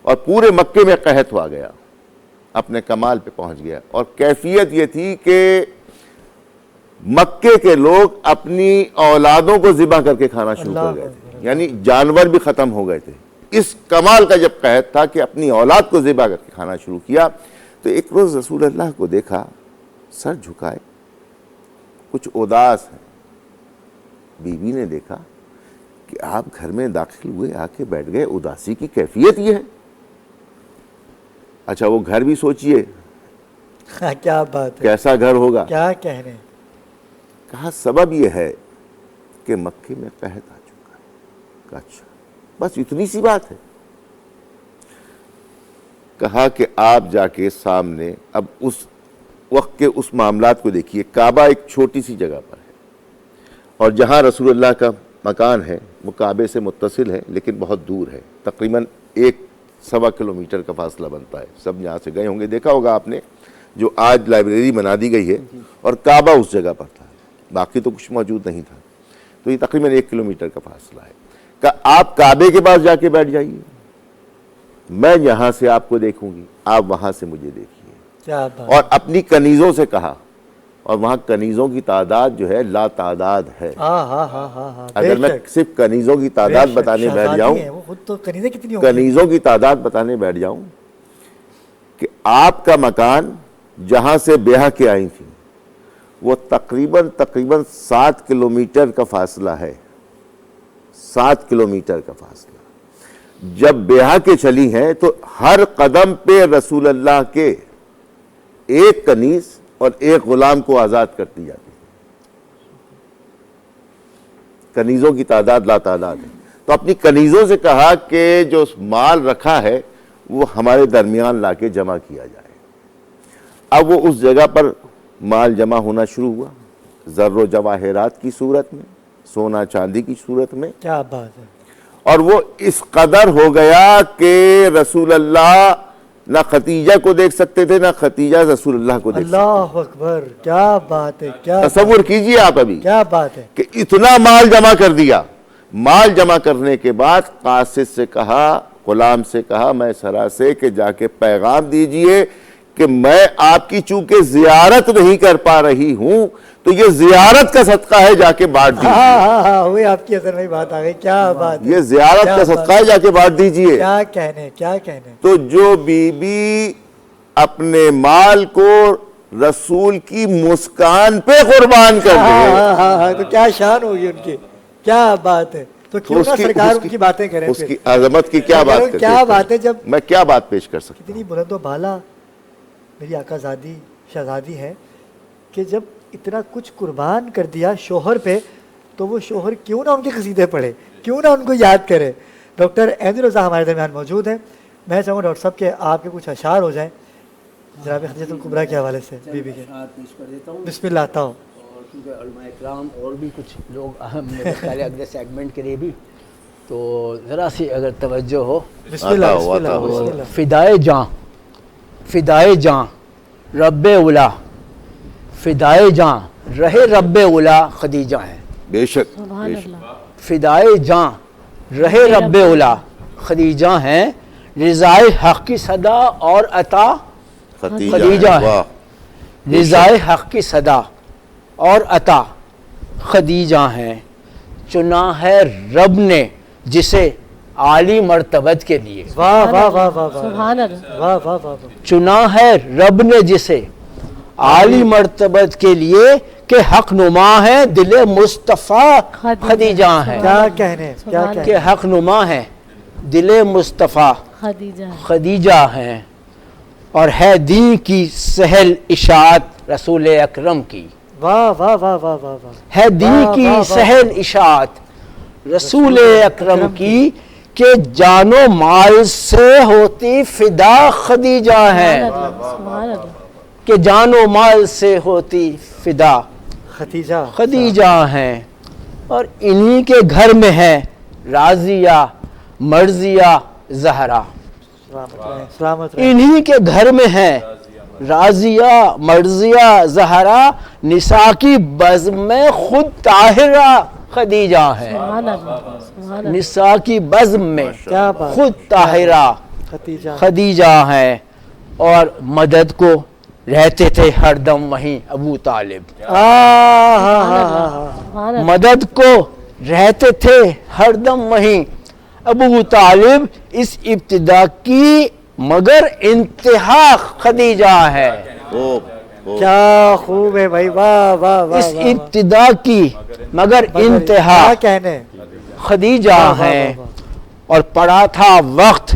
Speaker 9: اور پورے مکے میں قحط ہوا گیا, اپنے کمال پہ پہنچ گیا, اور کیفیت یہ تھی کہ مکے کے لوگ اپنی اولادوں کو ذبح کر کے کھانا شروع کر گئے تھے, یعنی جانور بھی ختم ہو گئے تھے. اس کمال کا جب قحط تھا کہ اپنی اولاد کو ذبح کر کے کھانا شروع کیا, تو ایک روز رسول اللہ کو دیکھا سر جھکائے, کچھ اداس ہیں. بیوی نے دیکھا کہ آپ گھر میں داخل ہوئے, آ کے بیٹھ گئے, اداسی کی کیفیت یہ ہے. اچھا وہ گھر بھی سوچئے
Speaker 2: کیا بات ہے,
Speaker 9: کیسا گھر ہوگا,
Speaker 2: کیا کہنے.
Speaker 9: کہا سبب یہ ہے کہ مکے میں قحط آ چکا ہے. اچھا بس اتنی سی بات ہے. کہا کہ آپ جا کے سامنے اب اس وقت کے اس معاملات کو دیکھیے. کعبہ ایک چھوٹی سی جگہ پر ہے, اور جہاں رسول اللہ کا مکان ہے وہ کعبے سے متصل ہے لیکن بہت دور ہے, تقریباً 1.25 کلومیٹر کا فاصلہ بنتا ہے. سب یہاں سے گئے ہوں گے, دیکھا ہوگا آپ نے, جو آج لائبریری بنا دی گئی ہے, اور کعبہ اس جگہ پر تھا, باقی تو کچھ موجود نہیں تھا. تو یہ تقریباً 1 کلومیٹر کا فاصلہ ہے. کہ آپ کعبے کے پاس جا کے بیٹھ جائیے, میں یہاں سے آپ کو دیکھوں گی, آپ وہاں سے مجھے دیکھیے.
Speaker 2: کیا بات.
Speaker 9: اور اپنی کنیزوں سے کہا, اور وہاں کنیزوں کی تعداد جو ہے لا تعداد ہے. اگر میں صرف کنیزوں کی تعداد بتانے بیٹھ جاؤں, کنیزوں کی تعداد بتانے بیٹھ جاؤں کہ آپ کا مکان جہاں سے بیاہ کے آئی تھی وہ تقریباً 7 کلومیٹر کا فاصلہ ہے. 7 کلومیٹر کا فاصلہ. جب بیاہ کے چلی ہیں تو ہر قدم پہ رسول اللہ کے ایک کنیز اور ایک غلام کو آزاد کرتی جاتی. کنیزوں کی تعداد لا تعداد ہے. تو اپنی کنیزوں سے کہا کہ جو مال رکھا ہے وہ ہمارے درمیان لا کے جمع کیا جائے. اب وہ اس جگہ پر مال جمع ہونا شروع ہوا, زر و جواہرات کی صورت میں, سونا چاندی کی صورت میں.
Speaker 2: کیا بات ہے.
Speaker 9: اور وہ اس قدر ہو گیا کہ رسول اللہ نہ ختیجہ کو دیکھ سکتے تھے, نہ ختیجہ رسول اللہ کو دیکھ سکتے تھے.
Speaker 2: اللہ اکبر, کیا بات ہے. کیا
Speaker 9: تصور کیجئے آپ ابھی,
Speaker 2: کیا بات ہے
Speaker 9: کہ اتنا مال جمع کر دیا. مال جمع کرنے کے بعد قاصد سے کہا, غلام سے کہا, میں سرا سے کہ جا کے پیغام دیجئے کہ میں آپ کی چونکہ زیارت نہیں کر پا رہی ہوں تو یہ زیارت کا صدقہ ہے, جا کے بانٹ دیجئے.
Speaker 2: وہی آپ کی اثر میں بات آ گئی. کیا بات,
Speaker 9: یہ زیارت کا صدقہ ہے, جا کے بانٹ دیجئے.
Speaker 2: کیا کہنے, کیا کہنے.
Speaker 9: تو جو بی بی اپنے مال کو رسول کی مسکان پہ قربان کر دے,
Speaker 2: تو کیا شان ہوگی ان کی. کیا بات ہے. تو کیوں نہ سرکار ان کی باتیں کریں,
Speaker 9: اس کی عظمت کی کیا بات کرتے ہیں.
Speaker 2: کیا بات ہے. جب
Speaker 9: میں کیا بات پیش کر سکتا ہوں.
Speaker 2: اتنی بلند و بالا میری آقا زادی شہزادی ہے کہ جب اتنا کچھ قربان کر دیا شوہر پہ, تو وہ شوہر کیوں نہ ان کے قصیدے پڑھے, کیوں نہ ان کو یاد کرے. ڈاکٹر احمد رضا ہمارے درمیان موجود ہیں. میں چاہوں گا ڈاکٹر صاحب کہ آپ کے کچھ اشعار ہو جائیں جناب خدیجہ الکبریٰ کے حوالے سے بی بی کے.
Speaker 10: پیش کر دیتا ہوں.
Speaker 2: بسم اللہ آتا ہوں.
Speaker 10: اور کیونکہ علماء اکرام اور بھی کچھ لوگ اہم میرے خیال ہے اگلے سیگمنٹ کے لیے بھی، تو ذرا سی اگر توجہ ہو.
Speaker 2: بسم اللہ بسم اللہ بسم اللہ.
Speaker 10: فدائے جاں، فدائے جاں رب اولا، فدائے جاں رہے رب اولا خدیجہ ہیں.
Speaker 9: بے شک
Speaker 3: سبحان اللہ.
Speaker 10: فدائے جاں رہے رب اولا خدیجہ ہیں. رضائے حق کی صدا اور عطا خدیجہ ہے. رضائے حق کی صدا اور عطا خدیجہ ہیں. چنا ہے رب نے جسے عالی مرتبت کے لیے.
Speaker 2: واہ واہ واہ واہ واہ
Speaker 3: سبحان اللہ.
Speaker 2: واہ واہ واہ.
Speaker 10: چنا ہے رب نے جسے عالی مرتبت کے لیے کہ حق نما ہے دل مصطفیٰ خدیجہ ہیں.
Speaker 2: کیا کہنے کیا
Speaker 10: کہ
Speaker 2: کہنے.
Speaker 10: حق نما ہے دل مصطفیٰ
Speaker 3: خدیجہ.
Speaker 10: خدیجہ ہیں. اور ہے دین کی سہل اشاعت رسول اکرم کی.
Speaker 2: واہ واہ واہ واہ واہ واہ.
Speaker 10: ہے دین
Speaker 2: واہ
Speaker 10: کی
Speaker 2: واہ واہ.
Speaker 10: سہل اشاعت رسول اکرم کی کہ جان و مال سے ہوتی فدا خدیجہ ہیں.
Speaker 3: سبحان اللہ.
Speaker 10: کہ جان و مال سے ہوتی فدا
Speaker 2: خدیجہ
Speaker 10: خدیجہ ہیں. اور انہی کے گھر میں ہے راضیہ مرضیہ زہرا.
Speaker 2: سلامت رہے سلامت رہے.
Speaker 10: انہی کے گھر میں ہے راضیہ مرضیہ زہرا. نساء کی بزم میں خود طاہرہ خدیجہ ہیں.
Speaker 3: سبحان اللہ. سبحان اللہ.
Speaker 10: نساء کی بزم میں
Speaker 2: کیا بات.
Speaker 10: خود طاہرہ
Speaker 2: خدیجہ
Speaker 10: خدیجہ ہیں. اور مدد کو رہتے تھے ہر دم وہیں ابو طالب.
Speaker 3: سبحان اللہ.
Speaker 10: مدد کو رہتے تھے ہر دم وہیں ابو طالب. اس ابتدا کی مگر انتہا خدیجہ ہے.
Speaker 2: کیا خوب ہے بھائی. واہ واہ واہ.
Speaker 10: اس ابتدا کی مگر انتہا
Speaker 2: کیا کہنے.
Speaker 10: خدیجہ ہیں. اور پڑا تھا وقت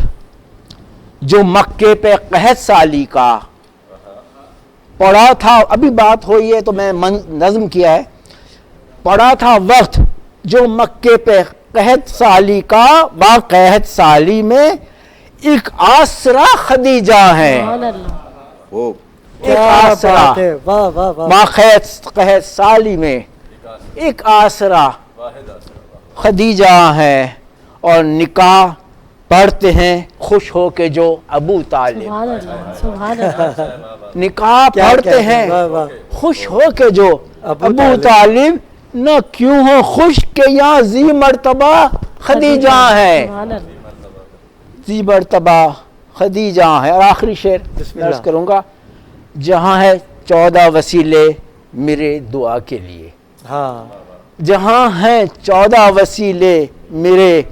Speaker 10: جو مکے پہ قحط سالی کا پڑا تھا. ابھی بات ہوئی ہے تو میں نظم کیا ہے. پڑا تھا وقت جو مکے پہ قحط سالی کا. با قحط سالی میں ایک آسرا خدیجہ ہیں.
Speaker 3: سبحان اللہ.
Speaker 10: ایک آسرا
Speaker 2: واہ واہ واہ.
Speaker 10: با قحط سالی میں ایک آسرا خدیجہ ہیں. اور نکاح پڑھتے ہیں خوش ہو کے جو ابو طالب.
Speaker 3: سبحان اللہ. سبحان اللہ.
Speaker 10: نکاح پڑھتے ہیں
Speaker 2: واہ واہ.
Speaker 10: خوش ہو کے جو ابو طالب. نہ کیوں ہو خوش کہ یہاں ذی مرتبہ خدیجہ ہیں.
Speaker 3: سبحان اللہ.
Speaker 10: ذی مرتبہ خدیجہ ہیں. اور آخری شعر
Speaker 2: بسم اللہ.
Speaker 10: عرض کروں گا. جہاں ہے 14 وسیلے میرے دعا کے لیے.
Speaker 2: ہاں.
Speaker 10: جہاں ہیں 14 وسیلے میرے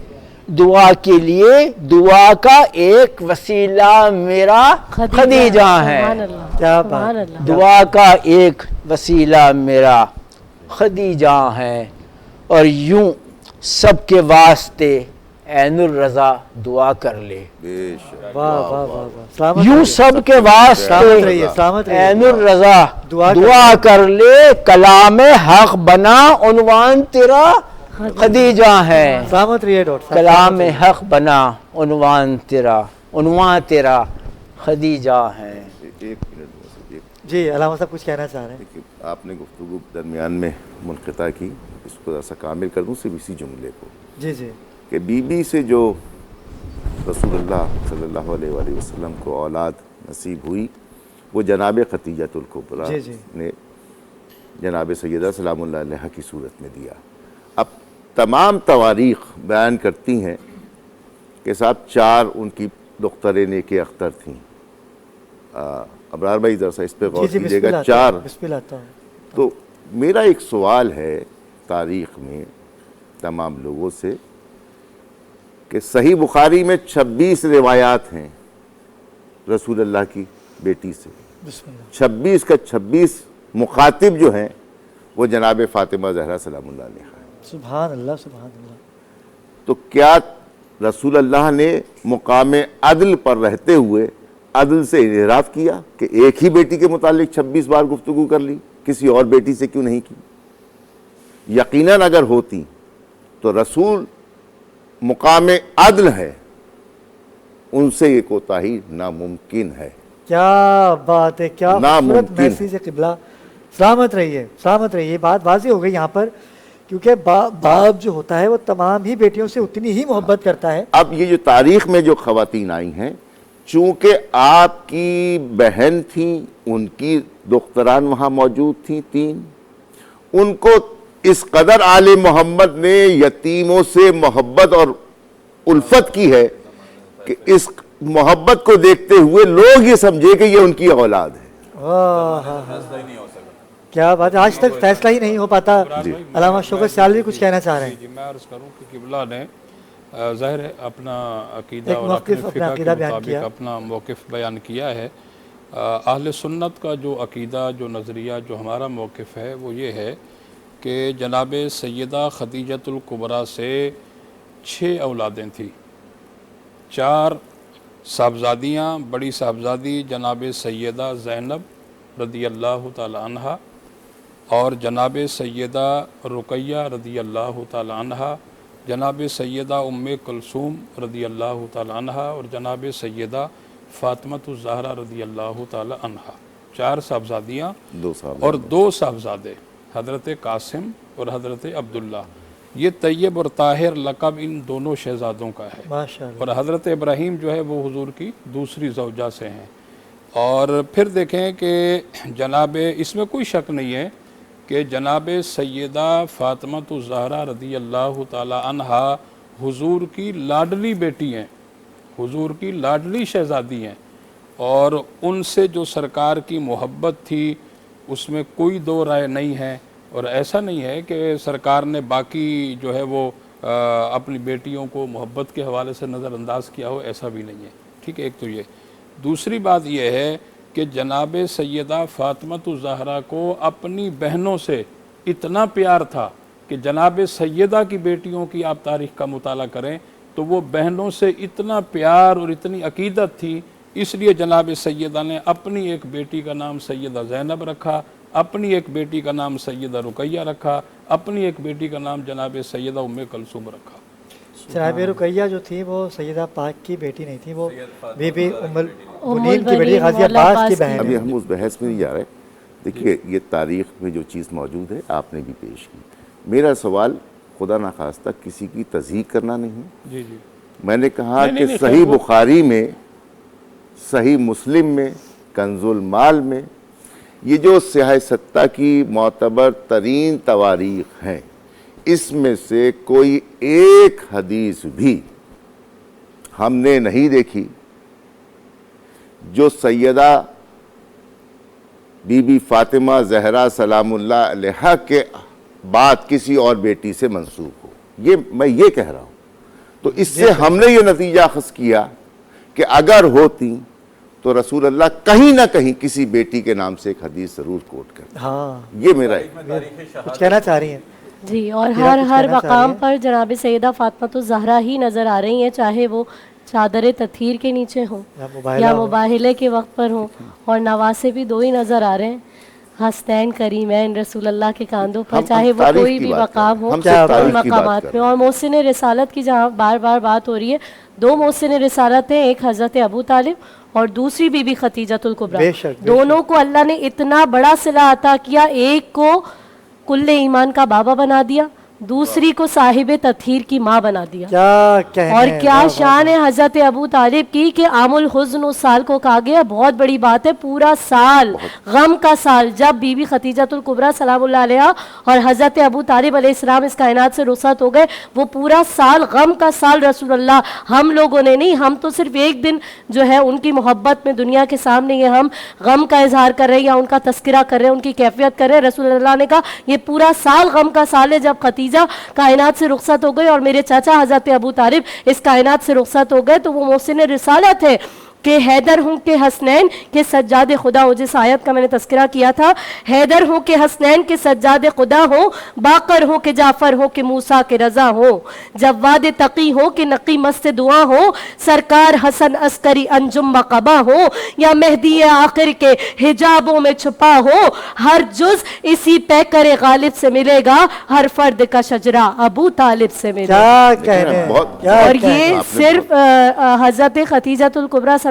Speaker 10: دعا کے لیے. دعا کا ایک وسیلہ میرا خدیجہ ہے.
Speaker 3: سبحان اللہ.
Speaker 2: کیا بات.
Speaker 3: سبحان اللہ.
Speaker 10: دعا کا ایک وسیلہ میرا خدیجہ ہے. اور یوں سب کے واسطے عین الرضا دعا کر لے.
Speaker 2: واہ واہ واہ واہ. سلامت
Speaker 10: یوں
Speaker 2: رہیے.
Speaker 10: سب کے
Speaker 2: سلامت رہیے
Speaker 10: واسطے
Speaker 2: سلامت رہیے.
Speaker 10: عین الرضا
Speaker 2: دعا
Speaker 10: دعا کر لے. کلام حق بنا عنوان تیرا خدیجہ ہے.
Speaker 2: سلامت رہیے ڈاکٹر صاحب.
Speaker 10: کلام حق بنا عنوان تیرا خدیجہ ہے.
Speaker 9: ایک منٹ.
Speaker 2: جی علامہ صاحب کچھ کہنا چاہ رہے ہیں.
Speaker 9: آپ نے گفتگو درمیان میں منقطع کی. اس کو ایسا کامل کر دوں صرف اسی جملے کو
Speaker 2: جی جی.
Speaker 9: کہ بی بی سے جو رسول اللہ صلی اللہ علیہ وآلہ وسلم کو اولاد نصیب ہوئی وہ جناب خدیجۃ الکبریٰ
Speaker 2: جی جی.
Speaker 9: نے جناب سیدہ سلام اللہ علیہ کی صورت میں دیا. اب تمام تواریخ بیان کرتی ہیں کہ صاحب 4 ان کی دختریں نیک اختر تھیں. ابرار بھائی ذرا سا اس پہ غور
Speaker 2: جی جی.
Speaker 9: کیجیے گا.
Speaker 2: بسم
Speaker 9: 4.
Speaker 2: اللہ آتا ہوں.
Speaker 9: تو میرا ایک سوال ہے تاریخ میں تمام لوگوں سے کہ صحیح بخاری میں 26 روایات ہیں رسول اللہ کی بیٹی سے.
Speaker 2: بسم اللہ.
Speaker 9: 26 کا 26 مخاطب جو ہیں وہ جناب فاطمہ زہرا سلام اللہ علیہ ہیں.
Speaker 2: سبحان اللہ سبحان اللہ.
Speaker 9: تو کیا رسول اللہ نے مقام عدل پر رہتے ہوئے عدل سے انحراف کیا کہ ایک ہی بیٹی کے متعلق 26 بار گفتگو کر لی, کسی اور بیٹی سے کیوں نہیں کی؟ یقیناً اگر ہوتی تو رسول مقام عدل ہے, ان سے یہ کوتاہی ناممکن ہے.
Speaker 2: کیا بات ہے، کیا خوبصورت
Speaker 9: ناممکن۔
Speaker 2: میسیج ہے قبلہ. سلامت رہیے، سلامت رہیے. بات واضح ہو گئی یہاں پر، کیونکہ باپ جو ہوتا ہے وہ تمام ہی بیٹیوں سے اتنی ہی محبت کرتا ہے.
Speaker 9: اب یہ جو تاریخ میں جو خواتین آئی ہیں، چونکہ آپ کی بہن تھیں، ان کی دختران وہاں موجود تھیں 3، ان کو اس قدر آل محمد نے یتیموں سے محبت اور الفت کی ہے کہ اس محبت کو دیکھتے ہوئے لوگ یہ سمجھے کہ یہ ان کی اولاد ہے.
Speaker 2: کیا بات ہے، آج تک فیصلہ ہی نہیں ہو پاتا. علامہ شوکت سیالوی کچھ کہنا چاہ رہے ہیں.
Speaker 5: جی میں عرض کروں کہ قبلہ نے ظاہر ہے اپنا عقیدہ
Speaker 2: ایک
Speaker 5: اور
Speaker 2: موقف،
Speaker 5: اپنے
Speaker 2: اپنا
Speaker 5: فقہ
Speaker 2: عقیدہ
Speaker 5: کے
Speaker 2: بیان
Speaker 5: مطابق
Speaker 2: کیا.
Speaker 5: اپنا موقف بیان کیا ہے. اہل سنت کا جو عقیدہ، جو نظریہ، جو ہمارا موقف ہے وہ یہ ہے کہ جناب سیدہ خدیجۃ الکبریٰ سے 6 اولادیں تھیں. 4 صاحبزادیاں، بڑی صاحبزادی جناب سیدہ زینب رضی اللہ تعالی عنہ، اور جناب سیدہ رقیہ رضی اللہ تعالی عنہ، جناب سیدہ ام کلثوم رضی اللہ تعالی عنہ، اور جناب سیدہ فاطمۃ الزہرا رضی اللہ تعالی عنہ. 4 صاحبزادیاں
Speaker 9: 2 سال
Speaker 5: اور 2 صاحبزادے، حضرت قاسم اور حضرت عبداللہ. یہ طیب اور طاہر لقب ان دونوں شہزادوں کا ہے.
Speaker 2: ماشاءاللہ.
Speaker 5: اور حضرت ابراہیم جو ہے وہ حضور کی دوسری زوجہ سے ہیں. اور پھر دیکھیں کہ جناب، اس میں کوئی شک نہیں ہے کہ جناب سیدہ فاطمۃ الزہرا رضی اللہ تعالی عنہا حضور کی لاڈلی بیٹی ہیں، حضور کی لاڈلی شہزادی ہیں، اور ان سے جو سرکار کی محبت تھی اس میں کوئی دو رائے نہیں ہے. اور ایسا نہیں ہے کہ سرکار نے باقی جو ہے وہ اپنی بیٹیوں کو محبت کے حوالے سے نظر انداز کیا ہو، ایسا بھی نہیں ہے. ٹھیک ہے، ایک تو یہ. دوسری بات یہ ہے کہ جناب سیدہ فاطمۃ الزہرا کو اپنی بہنوں سے اتنا پیار تھا کہ جناب سیدہ کی بیٹیوں کی آپ تاریخ کا مطالعہ کریں تو وہ بہنوں سے اتنا پیار اور اتنی عقیدت تھی، اس لیے جناب سیدہ نے اپنی ایک بیٹی کا نام سیدہ زینب رکھا، اپنی ایک بیٹی کا نام سیدہ رقیہ رکھا، اپنی ایک بیٹی کا نام جناب سیدہ ام کلثوم رکھا.
Speaker 2: جناب رقیہ جو تھی وہ سیدہ پاک کی بیٹی نہیں تھی، وہ بی بی ام المؤمنین کی بیٹی، غازی عباس کی بہن.
Speaker 9: ابھی ہم اس بحث میں نہیں جا رہے. دیکھیے یہ تاریخ میں جو چیز موجود ہے آپ نے بھی پیش کی. میرا سوال خدا نخواستہ کسی کی تصحیح کرنا نہیں.
Speaker 5: جی جی.
Speaker 9: میں نے کہا کہ صحیح بخاری میں، صحیح مسلم میں، کنز المال میں، یہ جو سیاہ ستہ کی معتبر ترین تواریخ ہیں، اس میں سے کوئی ایک حدیث بھی ہم نے نہیں دیکھی جو سیدہ بی بی فاطمہ زہرا سلام اللہ علیہا کے بعد کسی اور بیٹی سے منسوب ہو. میں یہ کہہ رہا ہوں. تو اس سے ہم نے یہ نتیجہ اخذ کیا کہ اگر ہوتی تو رسول اللہ کہیں نہ کہیں کسی بیٹی کے نام سے ایک حدیث ضرور کوٹ کرتے.
Speaker 2: ہاں
Speaker 9: یہ میرا
Speaker 2: کچھ کہنا چاہ رہی ہیں.
Speaker 3: جی. اور ہر مقام پر جناب سیدہ فاطمۃ الزہرا ہی نظر آ رہی ہیں، چاہے وہ چادر تطہیر کے نیچے ہوں یا مباہلے کے وقت پر ہوں. اور نواسے بھی 2 ہی نظر آ رہے ہیں، حسنین کریمین رسول اللہ کے کاندھوں پر، چاہے وہ کوئی بھی مقام ہو ان مقامات میں. اور محسن رسالت کی جہاں بار بار بات ہو رہی ہے، 2 محسن رسالت ہیں، ایک حضرت ابو طالب اور دوسری بی بی خدیجۃ الکبریٰ. دونوں کو اللہ نے اتنا بڑا صلہ عطا کیا، ایک کو کل ایمان کا بابا بنا دیا، دوسری کو صاحب تطہیر کی ماں بنا دیا. اور کیا شان ہے حضرت ابو طالب کی کہ عام الحزن اس سال کو کہا گیا. بہت بڑی بات ہے، پورا سال غم کا سال. جب بی بی خدیجۃ الکبریٰ سلام اللہ علیہا اور حضرت ابو طالب علیہ السلام اس کائنات سے رخصت ہو گئے، وہ پورا سال غم کا سال رسول اللہ، ہم لوگوں نے نہیں، ہم تو صرف ایک دن جو ہے ان کی محبت میں دنیا کے سامنے یہ ہم غم کا اظہار کر رہے ہیں یا ان کا تذکرہ کر رہے ہیں، ان کی کیفیت کر رہے ہیں. رسول اللہ نے کہا یہ پورا سال غم کا سال ہے. جب خدیجہ کائنات سے رخصت ہو گئے اور میرے چاچا حضرت ابو طالب اس کائنات سے رخصت ہو گئے، تو وہ محسن رسالت ہے کہ حیدر ہوں کہ حسنین کے سجاد خدا ہو. جس آیت کا میں نے تذکرہ کیا تھا، حیدر ہوں کہ حسنین کے سجاد خدا ہو، باقر ہو کہ جعفر ہو کہ موسیٰ کے رضا ہو، جواد تقی ہو کہ نقی مست دعا ہو، سرکار حسن عسکری انجم مقبہ ہو، یا مہدی آخر کے حجابوں میں چھپا ہو. ہر جز اسی پیکر غالب سے ملے گا، ہر فرد کا شجرہ ابو طالب سے ملے گا.
Speaker 2: کیا کہنے.
Speaker 3: اور یہ صرف حضرت خدیجۃ الکبریٰ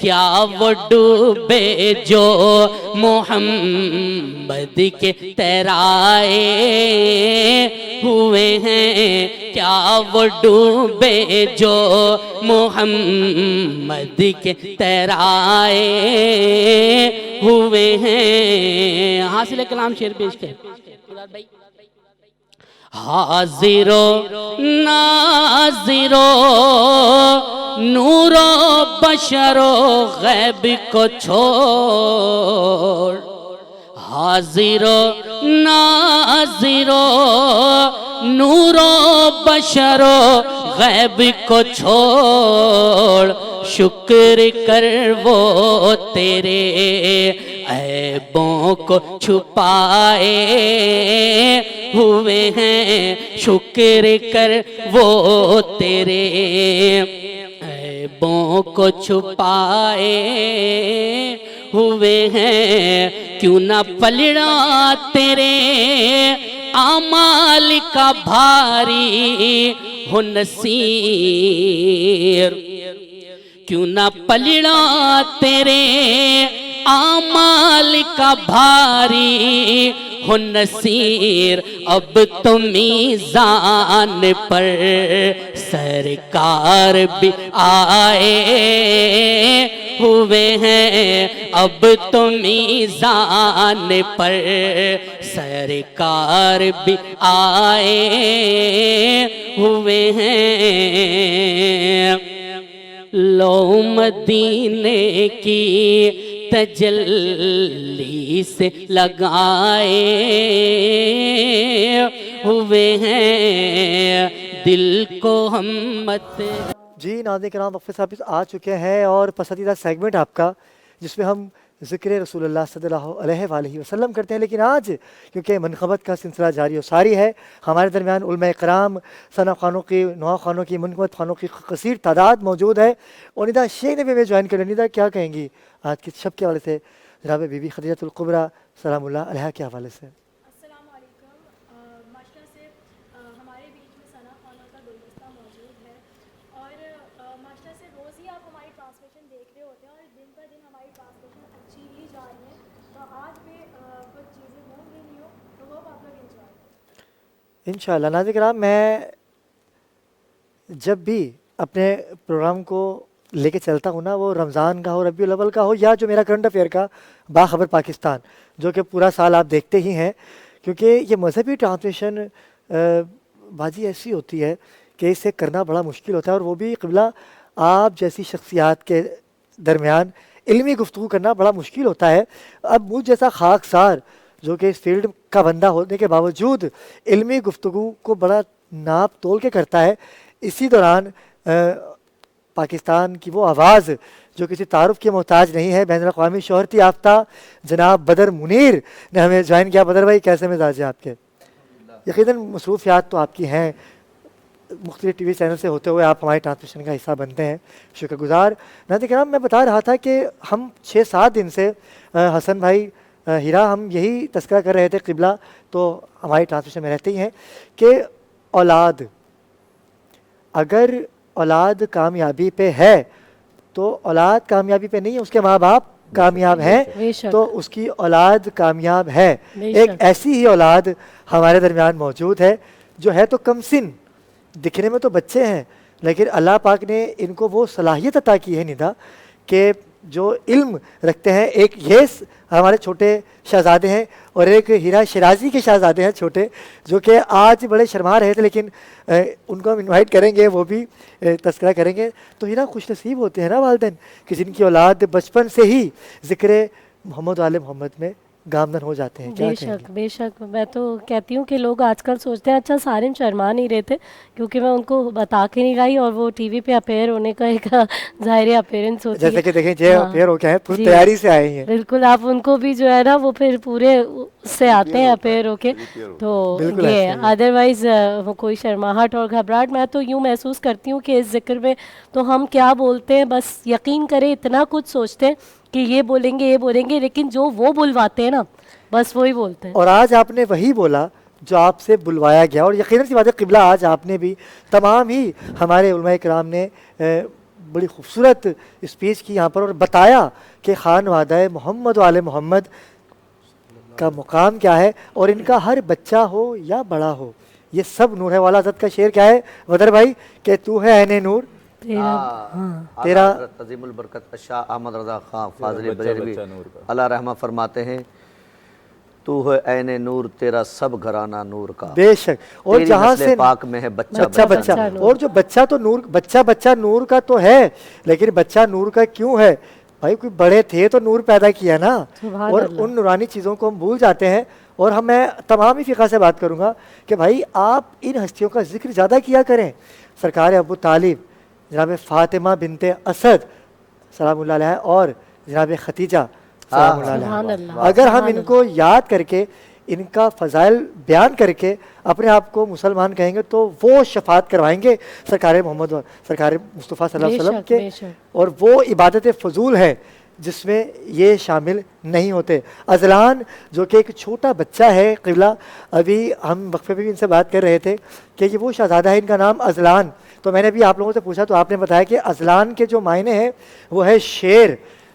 Speaker 11: کیا وہ ڈوبے جو محمد کے تیرائے ہوئے ہیں، کیا وہ ڈوبے جو محمد کے تیرائے ہوئے ہیں۔ حاصل کلام شعر پیش کر حاضر و ناظر و نور و بشر و غیب کو چھوڑ، حاضر و ناظر و نور و بشر و غیب کو چھوڑ، شکر کر وہ تیرے عیبوں کو چھپائے ہوئے ہیں، شکر کر وہ تیرے عیبوں کو چھپائے ہوئے ہیں، کیوں نہ پلڑا تیرے اعمال کا بھاری ہو نصیر، کیوں نہ پلڑا تیرے اعمال کا بھاری ہو نصیر، اب تو میزان پر سرکار بھی آئے ہوئے ہیں، اب تو میزان پر سرکار بھی آئے ہوئے ہیں، لو مدینے کی تجلی سے لگائے ہوئے ہیں، دل کو ہم مت۔
Speaker 2: جی ناظرین کرام، وقفے صاحب آ چکے ہیں اور پسندیدہ سیگمنٹ آپ کا جس میں ہم ذکر رسول اللہ صلی اللہ علیہ وآلہ وسلم کرتے ہیں، لیکن آج کیونکہ منقبت کا سلسلہ جاری و ساری ہے، ہمارے درمیان علماء کرام، ثنا خوانوں کی، نوا خوانوں کی، منقبت خوانوں کی کثیر تعداد موجود ہے، اور ندا شیخ نے بھی ہمیں جوائن کر لیا۔ ندا کیا کہیں گی آج کی شب کے حوالے سے، جناب بی بی خدیجہ الکبریٰ سلام اللہ علیہا کے حوالے سے؟
Speaker 3: السلام علیکم۔ ماشاءاللہ سے ہمارے بیچ میں ثنا خوانوں کا گلدستہ موجود ہے، اور ماشاءاللہ سے روز ہی آپ ہماری ٹرانسمیشن دیکھ رہے ہوتے ہیں، اور دن پر دن ہماری ٹرانسمیشن اچھی ہی جا رہی ہے، تو آج بھی کچھ چیزیں ہوں گی نہیں ہو، تو وہ آپ لوگ انجوائے کریں
Speaker 2: انشاءاللہ۔ ناظرین کرام، میں جب بھی اپنے پروگرام کو لے کے چلتا ہوں نا، وہ رمضان کا ہو، ربیع الاول کا ہو، یا جو میرا کرنٹ افیئر کا باخبر پاکستان، جو کہ پورا سال آپ دیکھتے ہی ہیں، کیونکہ یہ مذہبی ٹرانسمیشن بازی ایسی ہوتی ہے کہ اسے کرنا بڑا مشکل ہوتا ہے، اور وہ بھی قبلہ آپ جیسی شخصیات کے درمیان علمی گفتگو کرنا بڑا مشکل ہوتا ہے۔ اب مجھ جیسا خاکسار جو کہ اس فیلڈ کا بندہ ہونے کے باوجود علمی گفتگو کو بڑا ناپ تول کے کرتا ہے، اسی دوران پاکستان کی وہ آواز جو کسی تعارف کے محتاج نہیں ہے، بین الاقوامی شہرت یافتہ جناب بدر منیر نے ہمیں جوائن کیا۔ بدر بھائی، کیسے مزاج ہیں آپ کے؟ یقیناً مصروفیات تو آپ کی ہیں، مختلف ٹی وی چینل سے ہوتے ہوئے آپ ہماری ٹرانسمیشن کا حصہ بنتے ہیں، شکر گزار۔ ناظرین کرام، میں بتا رہا تھا کہ ہم 6-7 دن سے حسن بھائی ہیرا ہم یہی تذکرہ کر رہے تھے، قبلہ تو ہماری ٹرانسمیشن میں رہتے ہی ہیں، کہ اولاد، اگر اولاد کامیابی پہ ہے تو اولاد کامیابی پہ نہیں ہے، اس کے ماں باپ کامیاب ہیں تو اس کی اولاد کامیاب ہے۔ ایک ایسی ہی اولاد ہمارے درمیان موجود ہے جو ہے تو کم سن، دکھنے میں تو بچے ہیں، لیکن اللہ پاک نے ان کو وہ صلاحیت عطا کی ہے ندا کہ جو علم رکھتے ہیں۔ ایک یہ ہمارے چھوٹے شہزادے ہیں، اور ایک ہیرا شیرازی کے شہزادے ہیں چھوٹے، جو کہ آج بڑے شرما رہے تھے، لیکن ان کو ہم انوائٹ کریں گے، وہ بھی تذکرہ کریں گے۔ تو ہیرا خوش نصیب ہوتے ہیں نا والدین کہ جن کی اولاد بچپن سے ہی ذکر محمد و آل محمد میں گامزن ہو جاتے ہیں۔
Speaker 3: بے شک بے شک، میں تو کہتی ہوں کہ لوگ آج کل سوچتے ہیں اچھا سارم شرما نہیں رہے تھے کیونکہ میں ان کو بتا کے نہیں لائی، اور وہ ٹی وی پہ اپیئر ہونے کا ایک ظاہر اپیئرنس ہوتی ہے،
Speaker 2: جیسے کہ دیکھیں جی اپیئر ہو گیا ہے، پوری تیاری سے آئے ہیں۔
Speaker 3: بالکل، آپ ان کو بھی جو ہے نا وہ پھر پورے اس سے آتے ہیں اپیئر ہو کے، تو یہ ادروائز کوئی شرماہٹ اور گھبراہٹ میں تو یوں محسوس کرتی ہوں کہ اس ذکر میں تو ہم کیا بولتے ہیں، بس یقین کریں اتنا کچھ سوچتے ہیں کہ یہ بولیں گے، لیکن جو وہ بلواتے ہیں نا بس وہی بولتے ہیں۔
Speaker 2: اور آج آپ نے وہی بولا جو آپ سے بلوایا گیا، اور یقیناً سی بات ہے قبلہ آج آپ نے بھی، تمام ہی ہمارے علماء کرام نے بڑی خوبصورت اسپیچ کی یہاں پر اور بتایا کہ خانوادہ محمد و آل محمد کا مقام کیا ہے اور ان کا ہر بچہ ہو یا بڑا ہو یہ سب نور ہے. والا حضرت کا شعر کیا ہے بدر بھائی کہ تو ہے عین نور تیرا
Speaker 12: عظیم البرکت شاہ احمد رضا خان فاضل بریلوی اللہ رحمہ فرماتے ہیں تو ہے عین نور تیرا سب گھرانہ نور کا
Speaker 2: بے شک. اور جہاں سے
Speaker 12: پاک میں ہے بچہ
Speaker 2: بچہ اور جو بچہ تو نور بچہ نور کا تو ہے لیکن بچہ نور کا کیوں ہے بھائی کوئی بڑے تھے تو نور پیدا کیا نا اور ان نورانی چیزوں کو ہم بھول جاتے ہیں. اور میں تمام ہی فقہ سے بات کروں گا کہ بھائی آپ ان ہستیوں کا ذکر زیادہ کیا کریں. سرکار ابو طالب جناب فاطمہ بنت اسد سلام اللہ علیہ اور جناب ختیجہ سلام اللہ علیہ, اگر ہم ان کو یاد کر کے ان کا فضائل بیان کر کے اپنے آپ کو مسلمان کہیں گے تو وہ شفاعت کروائیں گے سرکار محمد سرکار مصطفیٰ صلی اللہ علیہ وسلم کے. اور وہ عبادت فضول ہے جس میں یہ شامل نہیں ہوتے. ازلان جو کہ ایک چھوٹا بچہ ہے قبلہ, ابھی ہم وقفے پہ بھی ان سے بات کر رہے تھے کہ یہ وہ شہزادہ ہے ان کا نام ازلان. تو میں نے بھی آپ لوگوں سے پوچھا تو آپ نے بتایا کہ ازلان کے جو معنی ہیں وہ ہے شیر.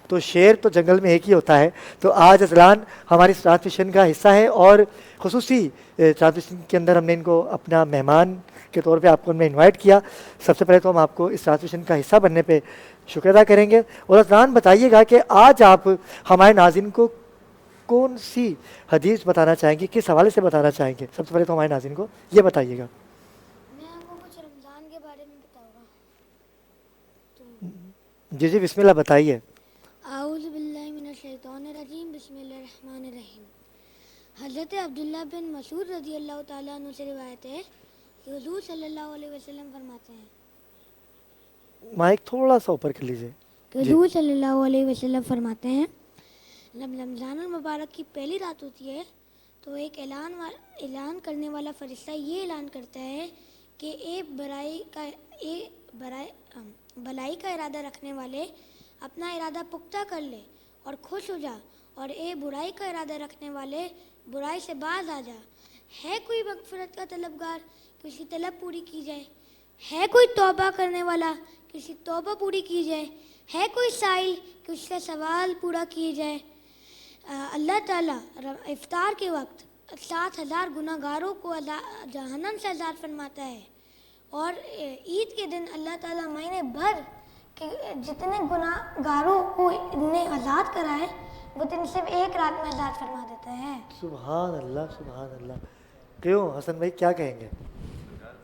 Speaker 2: تو شیر تو جنگل میں ایک ہی ہوتا ہے. تو آج ازلان ہماری ٹرانسمیشن کا حصہ ہے اور خصوصی ٹرانسمیشن کے اندر ہم نے ان کو اپنا مہمان کے طور پہ آپ کو میں انوائٹ کیا. سب سے پہلے تو ہم آپ کو اس ٹرانسمیشن کا حصہ بننے پہ شکر ادا کریں گے. اور ازلان بتائیے گا کہ آج آپ ہمارے ناظرین کو کون سی حدیث بتانا چاہیں گے, کس حوالے سے بتانا چاہیں گے؟ سب سے پہلے تو ہمارے ناظرین کو یہ بتائیے گا.
Speaker 6: میں آپ کو کچھ رمضان کے بارے میں بتاؤں گا.
Speaker 2: جی بسم اللہ بتائیے.
Speaker 6: اعوذ باللہ من الشیطان الرجیم بسم اللہ الرحمن الرحیم. حضرت عبداللہ بن مسعود رضی اللہ تعالیٰ عنہ سے روایت ہے کہ حضور صلی اللہ علیہ وسلم فرماتے ہیں,
Speaker 2: مائک تھوڑا سا اوپر کر لیجیے.
Speaker 6: کہ حضور صلی اللہ علیہ وسلم فرماتے ہیں جب رمضان المبارک کی پہلی رات ہوتی ہے تو ایک اعلان کرنے والا فرشتہ یہ اعلان کرتا ہے کہ بلائی کا ارادہ رکھنے والے اپنا ارادہ پختہ کر لے اور خوش ہو جا, اور اے برائی کا ارادہ رکھنے والے برائی سے باز آ جا. ہے کوئی مغفرت کا طلبگار کہ اس کی طلب پوری کی جائے, ہے کوئی توبہ کرنے والا کہ اس کی توبہ پوری کی جائے, ہے کوئی سائل کہ اس کا سوال پورا کیے جائے. اللہ تعالیٰ افطار کے وقت 7,000 گناہ گاروں کو جہنم سے آزاد فرماتا ہے, اور عید کے دن اللہ تعالیٰ مہینے بھر کہ جتنے گناہ گاروں کو نے آزاد کرا ہے وہ دن صرف ایک رات میں آزاد فرما دیتا ہے.
Speaker 2: سبحان اللہ سبحان اللہ. کیوں حسن بھائی کیا کہیں گے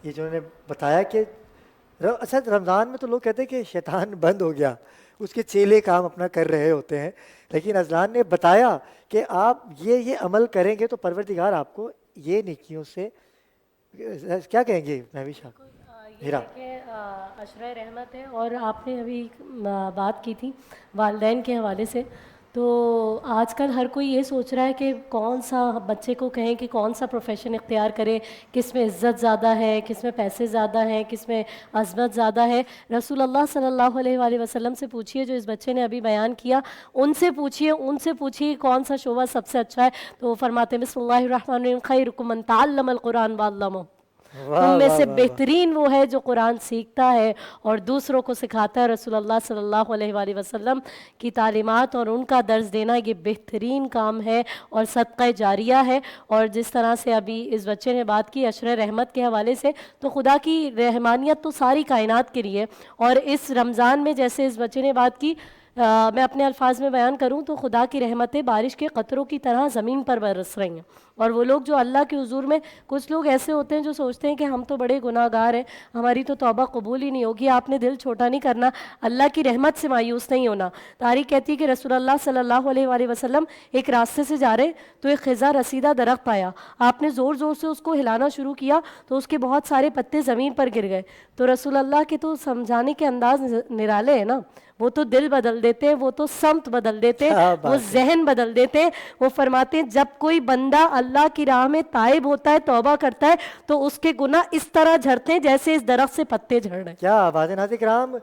Speaker 2: یہ جو نے بتایا کہ اچھا رمضان میں تو لوگ کہتے ہیں کہ شیطان بند ہو گیا, اس کے چیلے کام اپنا کر رہے ہوتے ہیں, لیکن ازلان نے بتایا کہ آپ یہ عمل کریں گے تو پروردگار آپ کو یہ نیکیوں سے کیا کہیں گے؟ میں بھی شاہ
Speaker 3: عشرہ رحمت ہے. اور آپ نے ابھی بات کی تھی والدین کے حوالے سے, تو آج کل ہر کوئی یہ سوچ رہا ہے کہ کون سا بچے کو کہیں کہ کون سا پروفیشن اختیار کرے, کس میں عزت زیادہ ہے, کس میں پیسے زیادہ ہیں, کس میں عظمت زیادہ ہے. رسول اللہ صلی اللہ علیہ وآلہ وسلم سے پوچھیے جو اس بچے نے ابھی بیان کیا, ان سے پوچھیے کون سا شعبہ سب سے اچھا ہے, تو وہ فرماتے ہیں بسم اللہ الرحمن الرحیم خیرکم من تعلم القرآن وعلمہ. ان میں سے بہترین وہ ہے جو قرآن سیکھتا ہے اور دوسروں کو سکھاتا ہے. رسول اللہ صلی اللہ علیہ وآلہ وسلم کی تعلیمات اور ان کا درس دینا یہ بہترین کام ہے اور صدقہ جاریہ ہے. اور جس طرح سے ابھی اس بچے نے بات کی عشر رحمت کے حوالے سے, تو خدا کی رحمانیت تو ساری کائنات کے لیے, اور اس رمضان میں جیسے اس بچے نے بات کی, میں اپنے الفاظ میں بیان کروں تو خدا کی رحمتیں بارش کے قطروں کی طرح زمین پر برس رہی ہیں. اور وہ لوگ جو اللہ کے حضور میں, کچھ لوگ ایسے ہوتے ہیں جو سوچتے ہیں کہ ہم تو بڑے گناہ گار ہیں, ہماری تو توبہ قبول ہی نہیں ہوگی. آپ نے دل چھوٹا نہیں کرنا, اللہ کی رحمت سے مایوس نہیں ہونا. تاریخ کہتی ہے کہ رسول اللہ صلی اللہ علیہ وآلہ وسلم ایک راستے سے جا رہے تو ایک خزاں رسیدہ درخت پایا. آپ نے زور زور سے اس کو ہلانا شروع کیا تو اس کے بہت سارے پتے زمین پر گر گئے. تو رسول اللہ کے تو سمجھانے کے انداز نرالے ہیں نا, وہ تو دل بدل دیتے ہیں, وہ تو سمت بدل دیتے ہیں, وہ ذہن بدل دیتے ہیں. وہ فرماتے ہیں جب کوئی بندہ اللہ کی راہ میں تائب ہوتا ہے, توبہ کرتا ہے, تو اس کے گناہ اس طرح جھڑتے ہیں جیسے اس درخت سے پتے جھڑ رہے ہیں.
Speaker 2: کیا بات ہے. ناظرین کرام,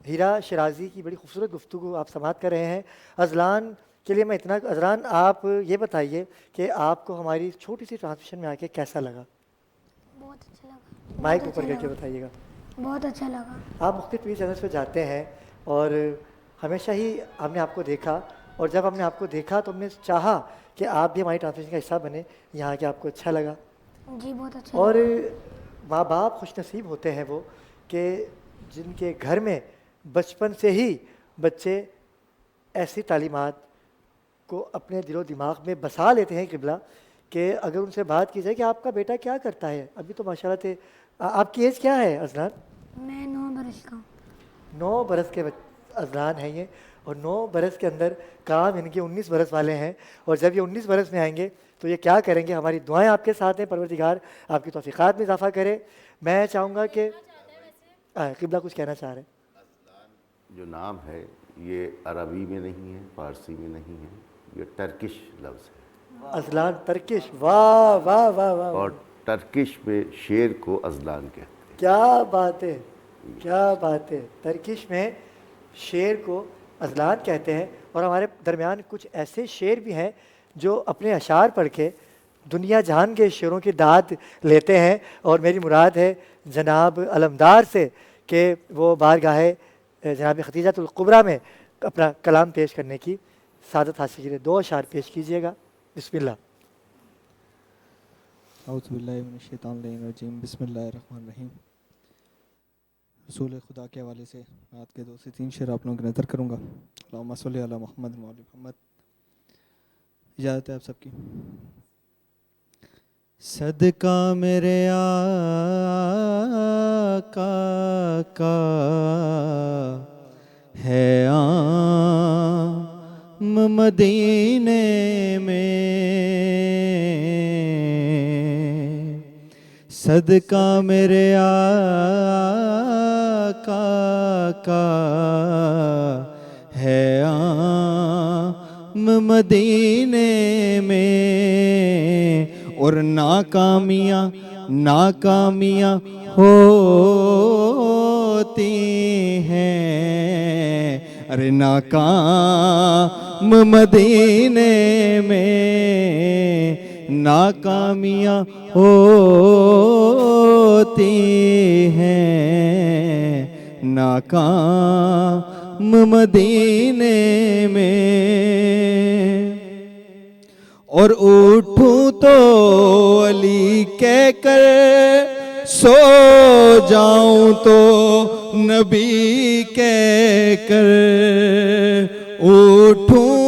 Speaker 2: ہیرا شرازی کی بڑی خوبصورت گفتگو آپ سماعت کر رہے ہیں. ازلان کے لیے میں اتنا, ازلان آپ یہ بتائیے کہ آپ کو ہماری چھوٹی سی ٹرانسمیشن میں آ کے کیسا لگا؟
Speaker 6: بہت اچھا لگا.
Speaker 2: مائک اوپر کر کے بتائیے گا.
Speaker 6: بہت اچھا لگا.
Speaker 2: آپ مختلف ٹی وی چینلز پہ جاتے ہیں اور ہمیشہ ہی ہم نے آپ کو دیکھا، اور جب ہم نے آپ کو دیکھا تو ہم نے چاہا کہ آپ بھی ہماری ٹرانسلیشن کا حصہ بنے. یہاں کے آپ کو اچھا لگا.
Speaker 6: جی بہت اچھا
Speaker 2: اور
Speaker 6: لگا.
Speaker 2: ماں باپ خوش نصیب ہوتے ہیں وہ کہ جن کے گھر میں بچپن سے ہی بچے ایسی تعلیمات کو اپنے دل و دماغ میں بسا لیتے ہیں قبلہ، کہ اگر ان سے بات کی جائے کہ آپ کا بیٹا کیا کرتا ہے، ابھی تو ماشاءاللہ تھے. آپ کی ایج کیا ہے اذلان؟
Speaker 6: میں 9 برس کا ہوں.
Speaker 2: 9 برس کے اذلان ہیں یہ، اور 9 برس کے اندر کام ان کے 19 برس والے ہیں. اور جب یہ 19 برس میں آئیں گے تو یہ کیا کریں گے؟ ہماری دعائیں آپ کے ساتھ ہیں، پروردگار آپ کی توفیقات میں اضافہ کرے. میں چاہوں گا کہ قبلہ کچھ کہنا چاہ رہے ہیں.
Speaker 9: جو نام ہے یہ عربی میں نہیں ہے، فارسی میں نہیں ہے، یہ ٹرکش لفظ ہے.
Speaker 2: اذلان ترکش، واہ واہ واہ واہ.
Speaker 9: اور ٹرکش میں شیر کو اذلان کہتے ہیں.
Speaker 2: کیا بات ہے، کیا بات ہے. ترکش میں شیر کو اذلان کہتے ہیں. اور ہمارے درمیان کچھ ایسے شیر بھی ہیں جو اپنے اشعار پڑھ کے دنیا جہان کے شعروں کی داد لیتے ہیں. اور میری مراد ہے جناب علمدار سے کہ وہ بارگاہ جناب خدیجۃ الکبریٰ میں اپنا کلام پیش کرنے کی سعادت حاصل کیجیے. 2 اشعار پیش کیجیے گا. بسم اللہ.
Speaker 13: اعوذ باللہ من الشیطان الرجیم. بسم اللہ الرحمن الرحیم. رسول خدا کے حوالے سے رات کے 2 سے 3 شعر آپ لوگوں کی نظر کروں گا. اللہم صلی علی محمد و علی محمد. اجازت ہے آپ سب کی. صدقہ میرے آقا کا ہے عام مدینے میں، صدقہ میرے آقا کا ہے عام مدینے میں. اور ناکامیاں ہوتی ہیں، ارے ناکام مدینے میں، ناکامیاں ہوتی ہیں ناکام مدینے میں. اور اٹھوں تو علی کہہ کر، سو جاؤں تو نبی کہہ کر. اٹھوں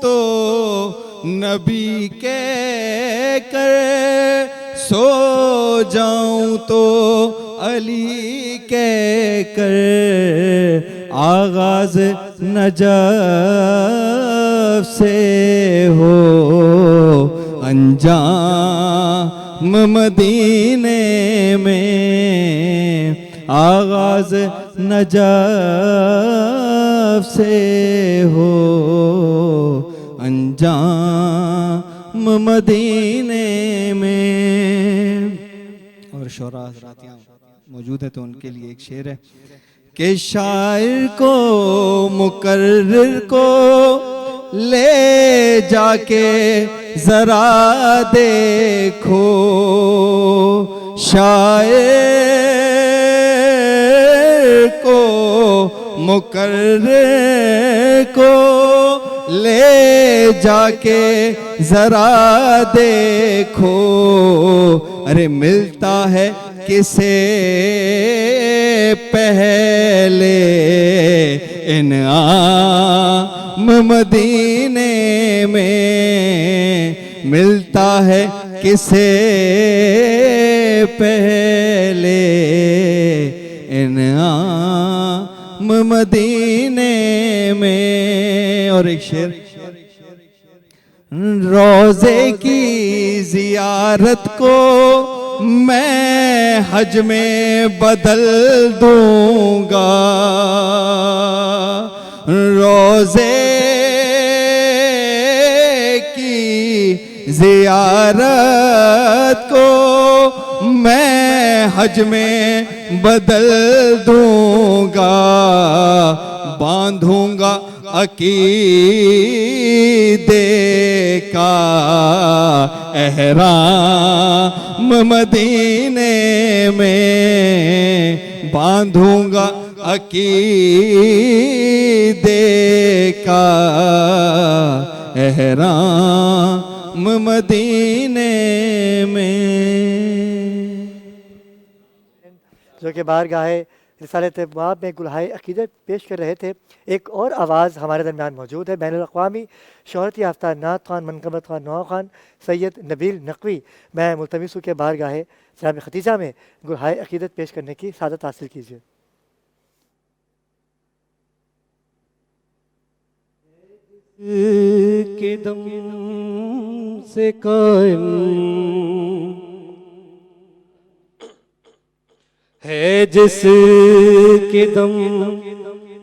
Speaker 13: تو نبی کہہ کر، سو جاؤں تو علی کہہ کر. آغاز نجف سے ہو انجام مدینے میں، آغاز نجف سے ہو انجام مدینے میں. اور شعراء حضرات یہاں موجود ہے تو ان کے لیے ایک شعر ہے کہ شاعر کو مقرر کو لے جا کے ذرا دیکھو، شاعر کو مقرر کو لے جا کے ذرا دیکھو. ارے ملتا ہے کسے پہلے انعام مدینے میں، ملتا ہے کسے پہلے انعام مدینے میں. اور ایک شعر، روزے کی زیارت کو میں حج میں بدل دوں گا، روزے کی زیارت کو میں حج میں بدل دوں گا. باندھوں گا عقیدے کا احرام مدینے میں باندھوں گا عقیدے کا احرام مدینے میں.
Speaker 2: جو کہ بارگاہ رسالت باب میں گلہائے عقیدت پیش کر رہے تھے. ایک اور آواز ہمارے درمیان موجود ہے. بین الاقوامی شہرت یافتہ نعت خوان منقبت خوان نوا خوان سید نبیل نقوی. میں ملتمس ہوں کہ بارگاہ جناب ختیجہ میں گلہائے عقیدت پیش کرنے کی سعادت حاصل کیجیے.
Speaker 14: کے دم سے قائم ہے جس کے دم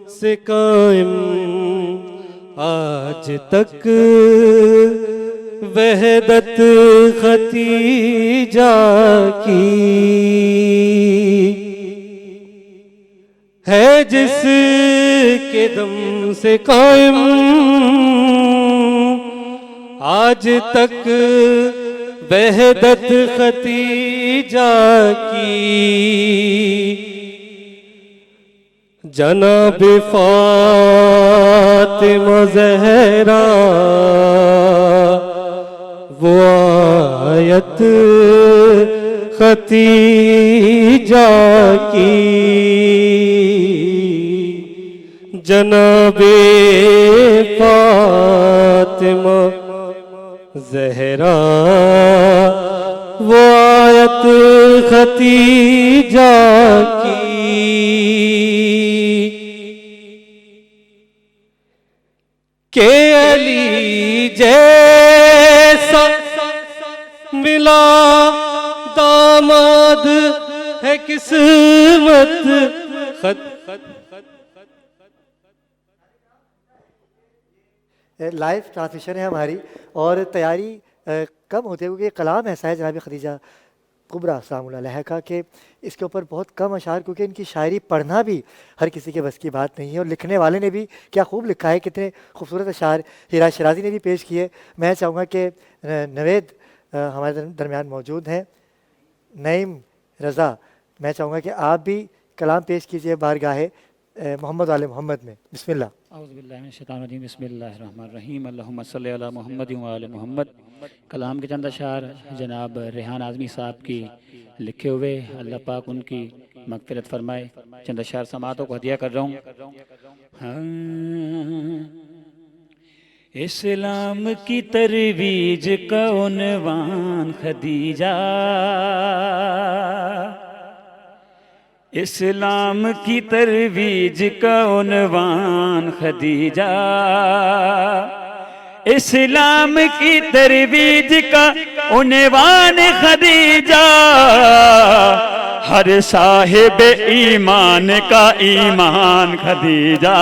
Speaker 14: سے قائم آج تک وحدت ختیجہ کی ہے جس کے دم سے قائم آج تک وحدت ختیجہ کی. جناب فاطمہ زہرا وہ آیت ختیجہ کی. جناب فاطمہ زہرا وہ آیت ختیجہ کی. کہ علی جیسا ملا داماد ہے قسمت
Speaker 2: لائیو ٹرانسمیشن ہے ہماری اور تیاری کم ہوتی ہے کیونکہ یہ کلام ایسا ہے جناب خدیجہ کبریٰ سلام اللہ علیہ کا کہ اس کے اوپر بہت کم اشعار کیونکہ ان کی شاعری پڑھنا بھی ہر کسی کے بس کی بات نہیں ہے. اور لکھنے والے نے بھی کیا خوب لکھا ہے, کتنے خوبصورت اشعار ہیرا شرازی نے بھی پیش کیے. میں چاہوں گا کہ نوید ہمارے درمیان موجود ہیں, نعیم رضا, میں چاہوں گا کہ آپ بھی کلام پیش کیجئے بارگاہ محمد آل محمد میں. بسم اللہ.
Speaker 15: اعوذ باللہ من الشیطان الرجیم. بسم اللہ الرحمن الرحیم. اللہم صلی علی محمد و آل محمد. کلام کے چند اشعار جناب ریحان اعظمی صاحب کی لکھے ہوئے, اللہ پاک ان کی مغفرت فرمائے. چند اشعار سماعتوں کو ہدیہ کر رہا ہوں. اسلام کی ترویج کا عنوان خدیجہ, اسلام کی ترویج کا عنوان خدیجہ, اسلام کی ترویج کا عنوان خدیجہ, ہر صاحب ایمان کا ایمان خدیجہ,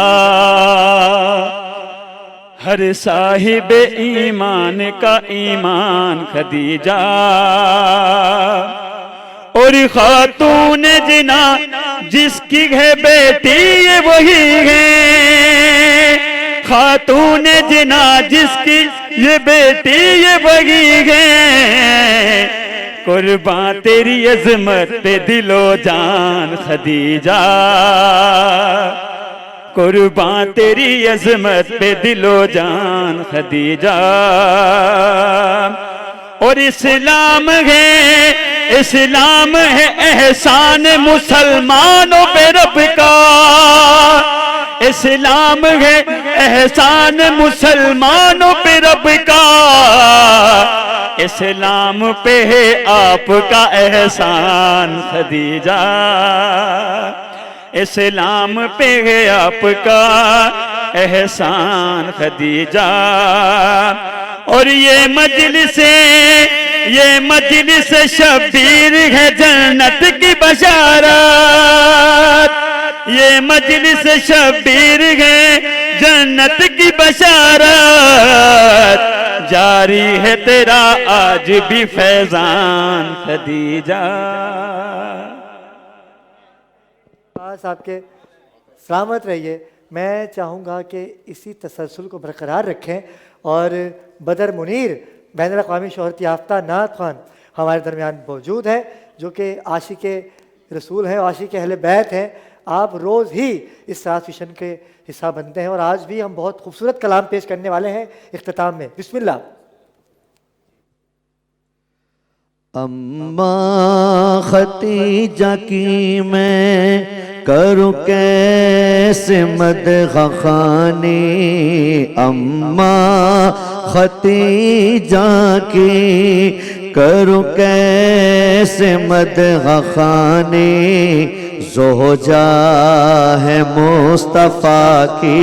Speaker 15: ہر صاحب ایمان کا ایمان خدیجہ. اور خاتون جنا جس کی ہے بیٹی یہ وہی ہے, خاتون جنا جس کی یہ بیٹی یہ وہی ہے, قربان تیری عظمت پہ دل و جان خدیجہ, قربان تیری عظمت پہ دل و جان خدیجہ. اور اسلام ہے, اسلام ہے احسان مسلمانوں پہ رب کا, اسلام ہے احسان مسلمانوں پہ رب کا, اسلام پہ ہے آپ کا احسان خدیجہ, اسلام پہ ہے آپ کا احسان خدیجہ. اور یہ مجلس شبیر ہے جنت کی بشارت, یہ مجلس شبیر ہے جنت کی بشارت, جاری ہے تیرا آج بھی فیضان خدیجہ.
Speaker 2: صاحب کے سلامت رہیے. میں چاہوں گا کہ اسی تسلسل کو برقرار رکھیں اور بدر منیر بین الاقوامی شہرت یافتہ نعت خوان ہمارے درمیان موجود ہیں جو کہ عاشق رسول ہیں، عاشق اہل بیت ہیں. آپ روز ہی اس ٹرانسمیشن کے حصہ بنتے ہیں اور آج بھی ہم بہت خوبصورت کلام پیش کرنے والے ہیں اختتام میں. بسم اللہ.
Speaker 12: اماں ختیجہ کی میں کروں کیسے مدح خوانی، اماں ختیجہ کی کروں کیسے مدح خوانی، زوجہ ہے مصطفیٰ کی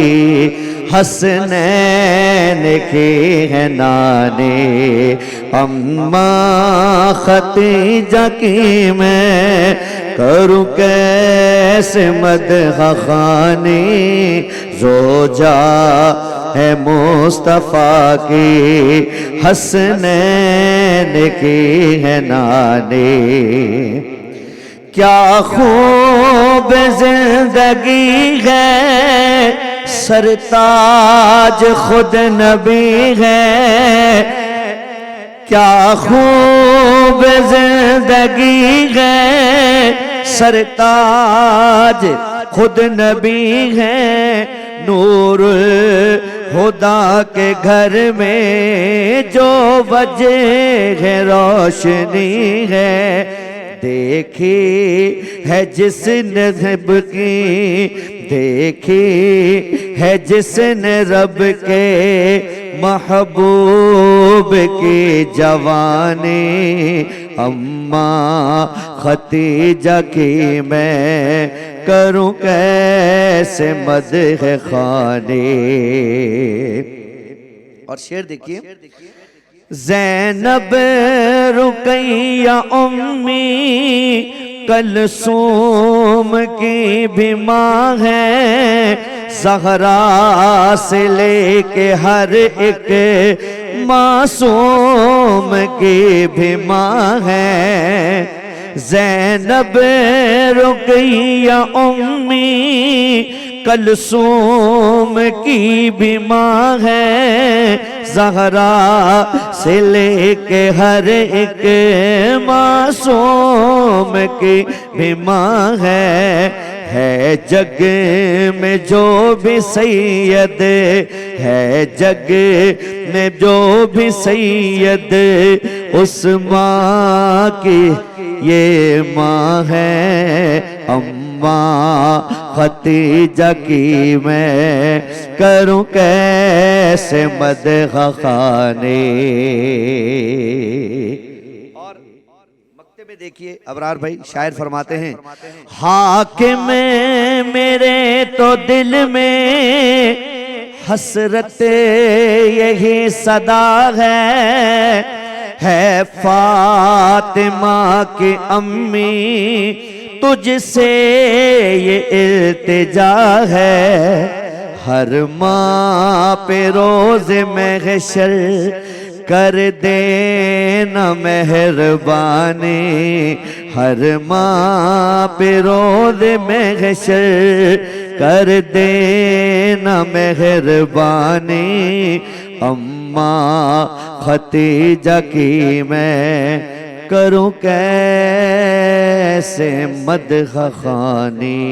Speaker 12: حسنین کی ہے نانی، اماں ختیجہ کی میں کروں کیسے مدح خوانی، زوجہ ہے مصطفیٰ کی حسنین کی ہے نانی. کیا خوب زندگی ہے سرتاج خود نبی ہے، کیا خوب زندگی ہے سرتاج خود نبی ہے، نور خدا کے گھر میں جو وجہ ہے روشنی ہے، دیکھی ہے جس نے رب کی، دیکھی ہے جس نے رب کے محبوب کی جوانی، اماں ختیجہ کی میں کروں کیسے مدح خوانی. اور شعر دیکھیے، زینب رقیہ امی کلثوم کی بھی ماں ہے، زہرا سے لے کے ہر ایک معصوم کی بھی ماں ہے، زینب رقیہ امی کلثوم کی بھی ماں ہے، زہرا سے لے کے ہر ایک معصوم کی بھی ماں ہے جگ میں جو بھی سید ہے، جگ میں جو بھی سید اس ماں کی یہ ماں ہے، اماں ختیجہ کی میں کروں کیسے مدح خوانی. اور مکتے میں دیکھیے ابرار بھائی شاعر فرماتے ہیں، حاکم میرے تو دل میں حسرت یہی صدا ہے فاطمہ کی امی تجھ سے یہ التجا ہے، ہر ماں پہ روز محشر کر دینا مہربانی، ہر ماں پہ روز محشر کر دینا مہربانی، اماں ختیجہ کی میں کروں کیسے مدح خوانی.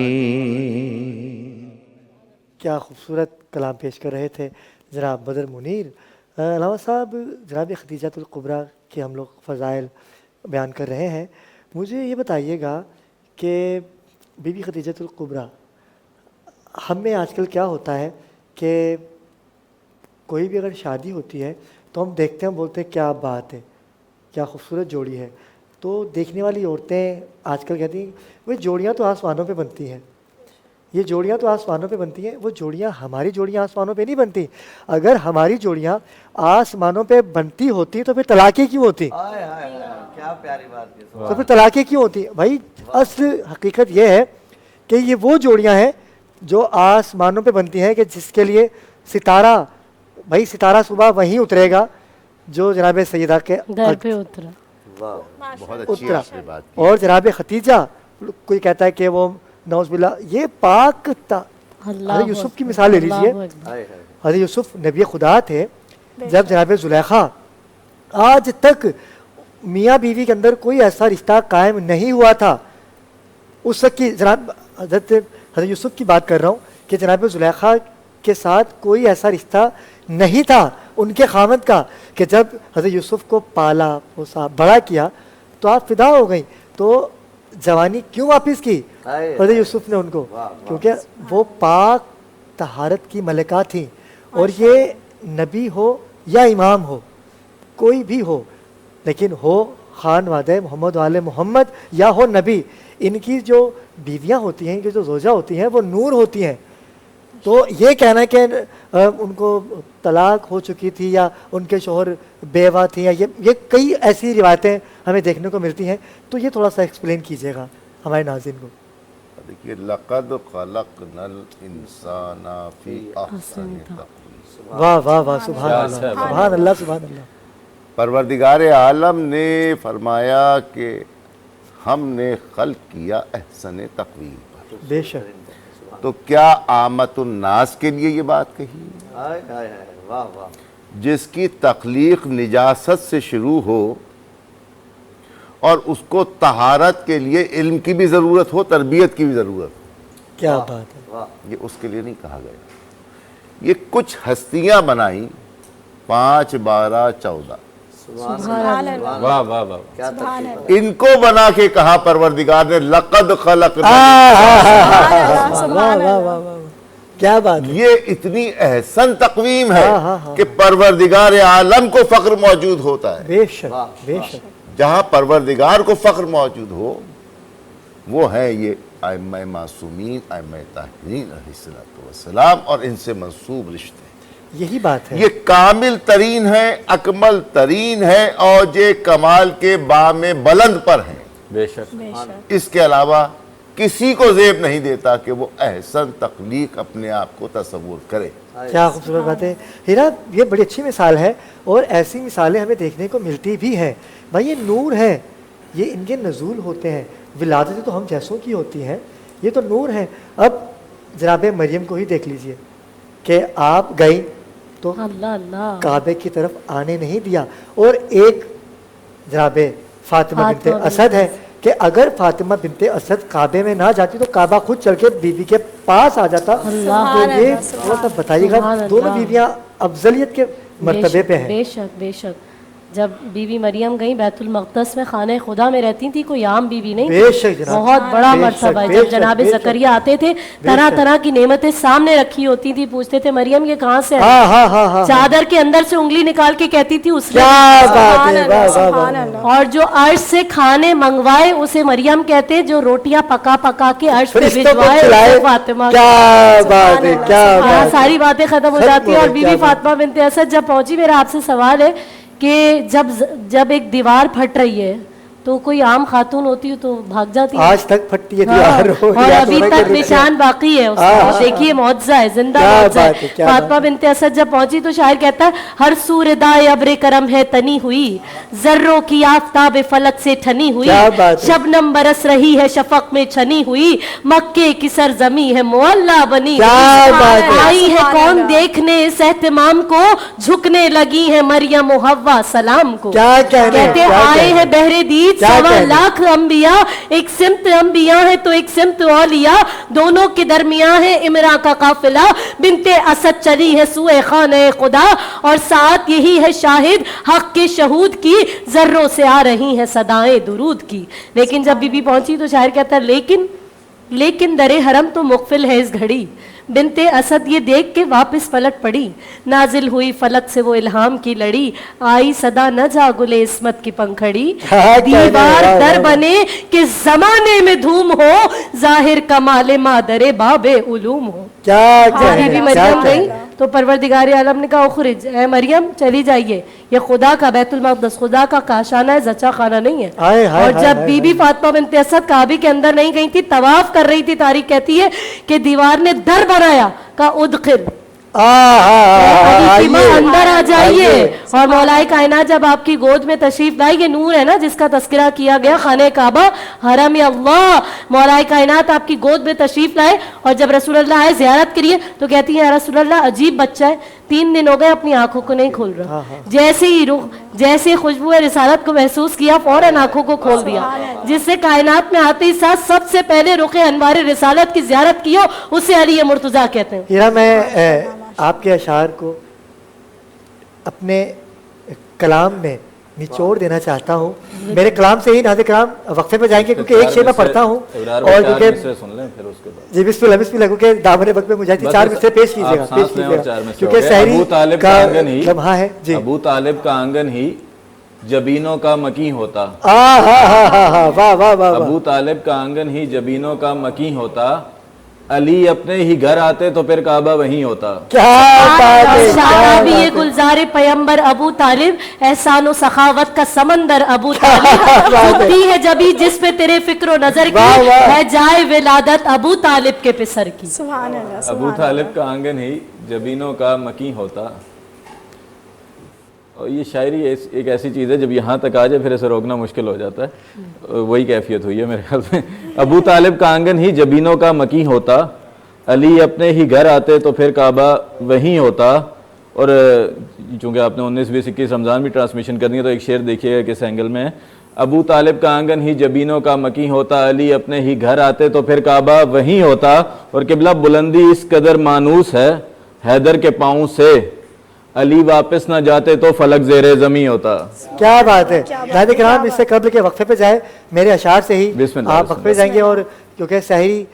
Speaker 2: کیا خوبصورت کلام پیش کر رہے تھے جناب بدر منیر. علامہ صاحب، جناب خدیجۃ الکبریٰ کے ہم لوگ فضائل بیان کر رہے ہیں. مجھے یہ بتائیے گا کہ بی بی خدیجۃ الکبریٰ، ہم میں آج کل کیا ہوتا ہے کہ کوئی بھی اگر شادی ہوتی ہے تو ہم دیکھتے ہیں، ہم بولتے ہیں کیا بات ہے، کیا خوبصورت جوڑی ہے. تو دیکھنے والی عورتیں آج کل کہتی ہیں وہ جوڑیاں تو آسمانوں پہ بنتی ہیں، یہ جوڑیاں تو آسمانوں پہ بنتی ہیں. وہ جوڑیاں، ہماری جوڑیاں آسمانوں پہ نہیں بنتی. اگر ہماری جوڑیاں آسمانوں پہ بنتی ہوتی تو پھر طلاقیں کیوں ہوتی؟
Speaker 12: کیا پیاری بات ہے.
Speaker 2: تو پھر طلاقیں کیوں ہوتی؟ بھائی اصل حقیقت یہ ہے کہ یہ وہ جوڑیاں ہیں جو آسمانوں پہ بنتی ہیں کہ جس کے لیے ستارہ، بھائی ستارہ صبح وہیں اترے گا جو جناب سیدہ کے
Speaker 3: در پہ اترا،
Speaker 9: بہت اچھی بات.
Speaker 2: اور جناب خدیجہ، کوئی کہتا ہے کہ وہ نعوذ باللہ یہ پاک حضرت یوسف کی مثال لے لیجئے. حضرت یوسف نبی خدا تھے. جب جناب زلیخا آج تک میاں بیوی کے اندر کوئی ایسا رشتہ قائم نہیں ہوا تھا. اس وقت کی جناب حضرت یوسف کی بات کر رہا ہوں کہ جناب زلیخا کے ساتھ کوئی ایسا رشتہ نہیں تھا ان کے خاوند کا کہ جب حضرت یوسف کو پالا پوسا بڑا کیا تو آپ فدا ہو گئیں. تو جوانی کیوں واپس کی حضرت یوسف نے ان کو؟ کیونکہ وہ پاک طہارت کی ملکہ تھیں. اور یہ نبی ہو یا امام ہو کوئی بھی ہو, لیکن ہو خان وعدہ محمد وآل محمد یا ہو نبی, ان کی جو بیویاں ہوتی ہیں, ان کی جو زوجہ ہوتی ہیں وہ نور ہوتی ہیں. تو یہ کہنا کہ ان کو طلاق ہو چکی تھی یا ان کے شوہر بیوہ تھیں یا یہ کئی ایسی روایتیں ہمیں دیکھنے کو ملتی ہیں, تو یہ تھوڑا سا ایکسپلین کیجیے گا ہمارے ناظرین کو.
Speaker 9: دیکھیے لقد خلقنا الانسان فی احسن تقویم.
Speaker 2: واہ واہ واہ, سبحان اللہ سبحان اللہ سبحان اللہ.
Speaker 9: پروردگار عالم نے فرمایا کہ ہم نے خلق کیا احسن تقویم پر.
Speaker 2: بے شک.
Speaker 9: تو کیا عامت الناس کے لیے یہ بات کہی؟
Speaker 12: واہ واہ.
Speaker 9: جس کی تخلیق نجاست سے شروع ہو اور اس کو طہارت کے لیے علم کی بھی ضرورت ہو, تربیت کی بھی ضرورت ہو.
Speaker 2: کیا بات ہے.
Speaker 9: یہ اس کے لیے نہیں کہا گیا. یہ کچھ ہستیاں بنائیں 5, 12, 14.
Speaker 4: واہ واہ واہ.
Speaker 9: ان کو بنا کے کہا پروردگار نے لقد خلقنا.
Speaker 2: کیا بات.
Speaker 9: یہ اتنی احسن تقویم ہے کہ پروردگار عالم کو فخر موجود ہوتا ہے.
Speaker 2: بے شک بے شک.
Speaker 9: جہاں پروردگار کو فخر موجود ہو وہ ہے یہ ائمہ معصومین, ائمہ طاہرین علیہ السلام اور ان سے منسوب رشتے.
Speaker 2: یہی بات ہے.
Speaker 9: یہ کامل ترین ہے, اکمل ترین ہے, اوج کمال کے بام بلند پر ہیں.
Speaker 4: بے شک.
Speaker 9: اس کے علاوہ کسی کو زیب نہیں دیتا کہ وہ احسن تخلیق اپنے آپ کو تصور کرے.
Speaker 2: کیا خوبصورت بات ہے ہیرا, یہ بڑی اچھی مثال ہے اور ایسی مثالیں ہمیں دیکھنے کو ملتی بھی ہیں. بھائی یہ نور ہے, یہ ان کے نزول ہوتے ہیں. ولادت تو ہم جیسوں کی ہوتی ہیں, یہ تو نور ہے. اب جناب مریم کو ہی دیکھ لیجئے کہ آپ گئی تو کعبے کی طرف آنے نہیں دیا, اور ایک جناب فاطمہ بنت اسد ہے کہ اگر فاطمہ بنت اسد کعبے میں نہ جاتی تو کعبہ خود چل کے بیوی کے پاس آ جاتا. تو یہ تھوڑا سا بتائیے گا, دونوں بیویاں افضلیت کے مرتبے پہ ہیں.
Speaker 3: بے شک بے شک. جب بی بی مریم گئیں بیت المقدس میں خانہ خدا میں رہتی تھی, کوئی عام بی بی نہیں, بہت بڑا مرتبہ ہے. جب جناب زکریہ آتے تھے طرح طرح کی نعمتیں سامنے رکھی ہوتی تھی, پوچھتے تھے مریم یہ کہاں سے ہے, چادر کے اندر سے انگلی نکال کے کہتی تھی اس نے. اور جو عرش سے کھانے منگوائے اسے مریم کہتے, جو روٹیاں پکا پکا کے عرش پہ بھجوائے فاطمہ. ساری باتیں ختم ہو جاتی ہیں. اور بی بی فاطمہ بنت اسد جب پہنچی, میرا آپ سے سوال ہے کہ جب ایک دیوار پھٹ رہی ہے تو کوئی عام خاتون ہوتی تو بھاگ جاتی ہے.
Speaker 2: آج تک پھٹتی ہے دیوار,
Speaker 3: اور ابھی تک نشان باقی ہے اس کا. دیکھیے معجزہ ہے, زندہ معجزہ ہے. فاطمہ بنت اسد جب پہنچی تو شاعر کہتا ہے ہر سور دائے ابر کرم ہے تنی ہوئی, ذروں کی آفتاب فلک سے ٹھنی ہوئی, شبنم برس رہی ہے شفق میں چھنی ہوئی, مکے کی سرزمی ہے معلا بنی ہوئی, آئی ہے کون دیکھنے اس اہتمام کو, جھکنے لگی ہے مریم و حوا سلام کو. کہتے آئے ہیں بہرے دید 1.25 لاکھ انبیاء, ایک سمت انبیاء ہے تو ایک سمت اولیاء, دونوں کے درمیان ہے عمران کا قافلہ, بنت اسد چلی ہے سوئے خانہ خدا, اور ساتھ یہی ہے شاہد حق کے شہود کی, ذروں سے آ رہی ہیں صدائیں درود کی. لیکن جب بی بی پہنچی تو شاعر کہتا ہے لیکن در حرم تو مقفل ہے اس گھڑی, بنت اسد یہ دیکھ کے واپس پلٹ پڑی, نازل ہوئی فلک سے وہ الہام کی لڑی, آئی صدا نہ جا گلے عصمت کی پنکھڑی, دیوار در بنے کہ زمانے میں دھوم ہو, ظاہر کمال مادر باب علوم ہو. جب بی بی مریم گئی تو پروردگار عالم نے کہا اخرج, اے مریم چلی جائیے, یہ خدا کا بیت المقدس خدا کا کاشانہ ہے, زچا خانہ نہیں ہے. اور جب بی بی فاطمہ بنت اسد کعبے کے اندر نہیں گئی تھی, طواف کر رہی تھی, تاریخ کہتی ہے کہ دیوار نے در بنایا, کہا ادخل, اندر آ جائیے, اور مولا کائنات جب آپ کی گود میں تشریف لائی، یہ نور ہے نا جس کا تذکرہ کیا گیا، خانہ کعبہ حرم اللہ، مولا کائنات آپ کی گود میں تشریف لائے، اور جب رسول اللہ آئے زیارت کے لیے تو کہتی ہیں یا رسول اللہ عجیب بچہ ہے، 3 دن ہو گئے اپنی آنکھوں کو نہیں کھول رہا، جیسے ہی جیسے خوشبو رسالت کو محسوس کیا فوراً آنکھوں کو کھول دیا، جس سے کائنات میں آتے ہی ساتھ سب سے پہلے رخ انوار رسالت کی زیارت کی ہو اسے علی مرتضیٰ کہتے ہیں۔
Speaker 2: ہیرا، میں آپ کے اشعار کو اپنے کلام میں نچوڑ دینا چاہتا ہوں، میرے کلام سے ہی ناظر کرام وقفے پہ جائیں گے کیونکہ ایک شعر میں پڑھتا ہوں، اور کیونکہ جی بسم اللہ بسم اللہ، کیونکہ دامن وقت میں مجاہدی 4 مصرے پیش کیجیے گا کیونکہ سحری کا لمحہ ہے۔ جی،
Speaker 4: ابو طالب کا آنگن ہی جبینوں کا مکی ہوتا،
Speaker 2: واہ واہ واہ،
Speaker 4: ابو طالب کا آنگن ہی جبینوں کا مکی ہوتا، علی اپنے ہی گھر آتے تو پھر کعبہ وہیں ہوتا۔
Speaker 3: شادابی گلزار پیمبر ابو طالب، احسان و سخاوت کا سمندر ابو طالب، چھٹی ہے جبھی جس پہ تیرے فکر و نظر کی، ہے جائے ولادت ابو طالب کے پسر کی۔
Speaker 6: سبحان اللہ۔
Speaker 4: ابو طالب کا آنگن ہی جبینوں کا مکی ہوتا، اور یہ شاعری ایک ایسی چیز ہے جب یہاں تک آ جائے پھر اسے روکنا مشکل ہو جاتا ہے، وہی کیفیت ہوئی ہے میرے خیال میں۔ ابو طالب کا آنگن ہی جبینوں کا مکی ہوتا، علی اپنے ہی گھر آتے تو پھر کعبہ وہیں ہوتا، اور چونکہ آپ نے 19 20 21 رمضان بھی ٹرانسمیشن کرنی ہے تو ایک شعر دیکھیے گا کس اینگل میں ہے۔ ابو طالب کا آنگن ہی جبینوں کا مکی ہوتا، علی اپنے ہی گھر آتے تو پھر کعبہ وہیں ہوتا، اور قبلہ بلندی اس قدر مانوس ہے حیدر کے پاؤں سے، علی واپس نہ جاتے تو فلک زیر زمین ہوتا۔
Speaker 2: کیا بات ہے ناظرین کرام، اس سے قبل کے وقفے پہ جائے میرے اشعار سے ہی آپ وقفے جائیں گے، اور کیونکہ سحری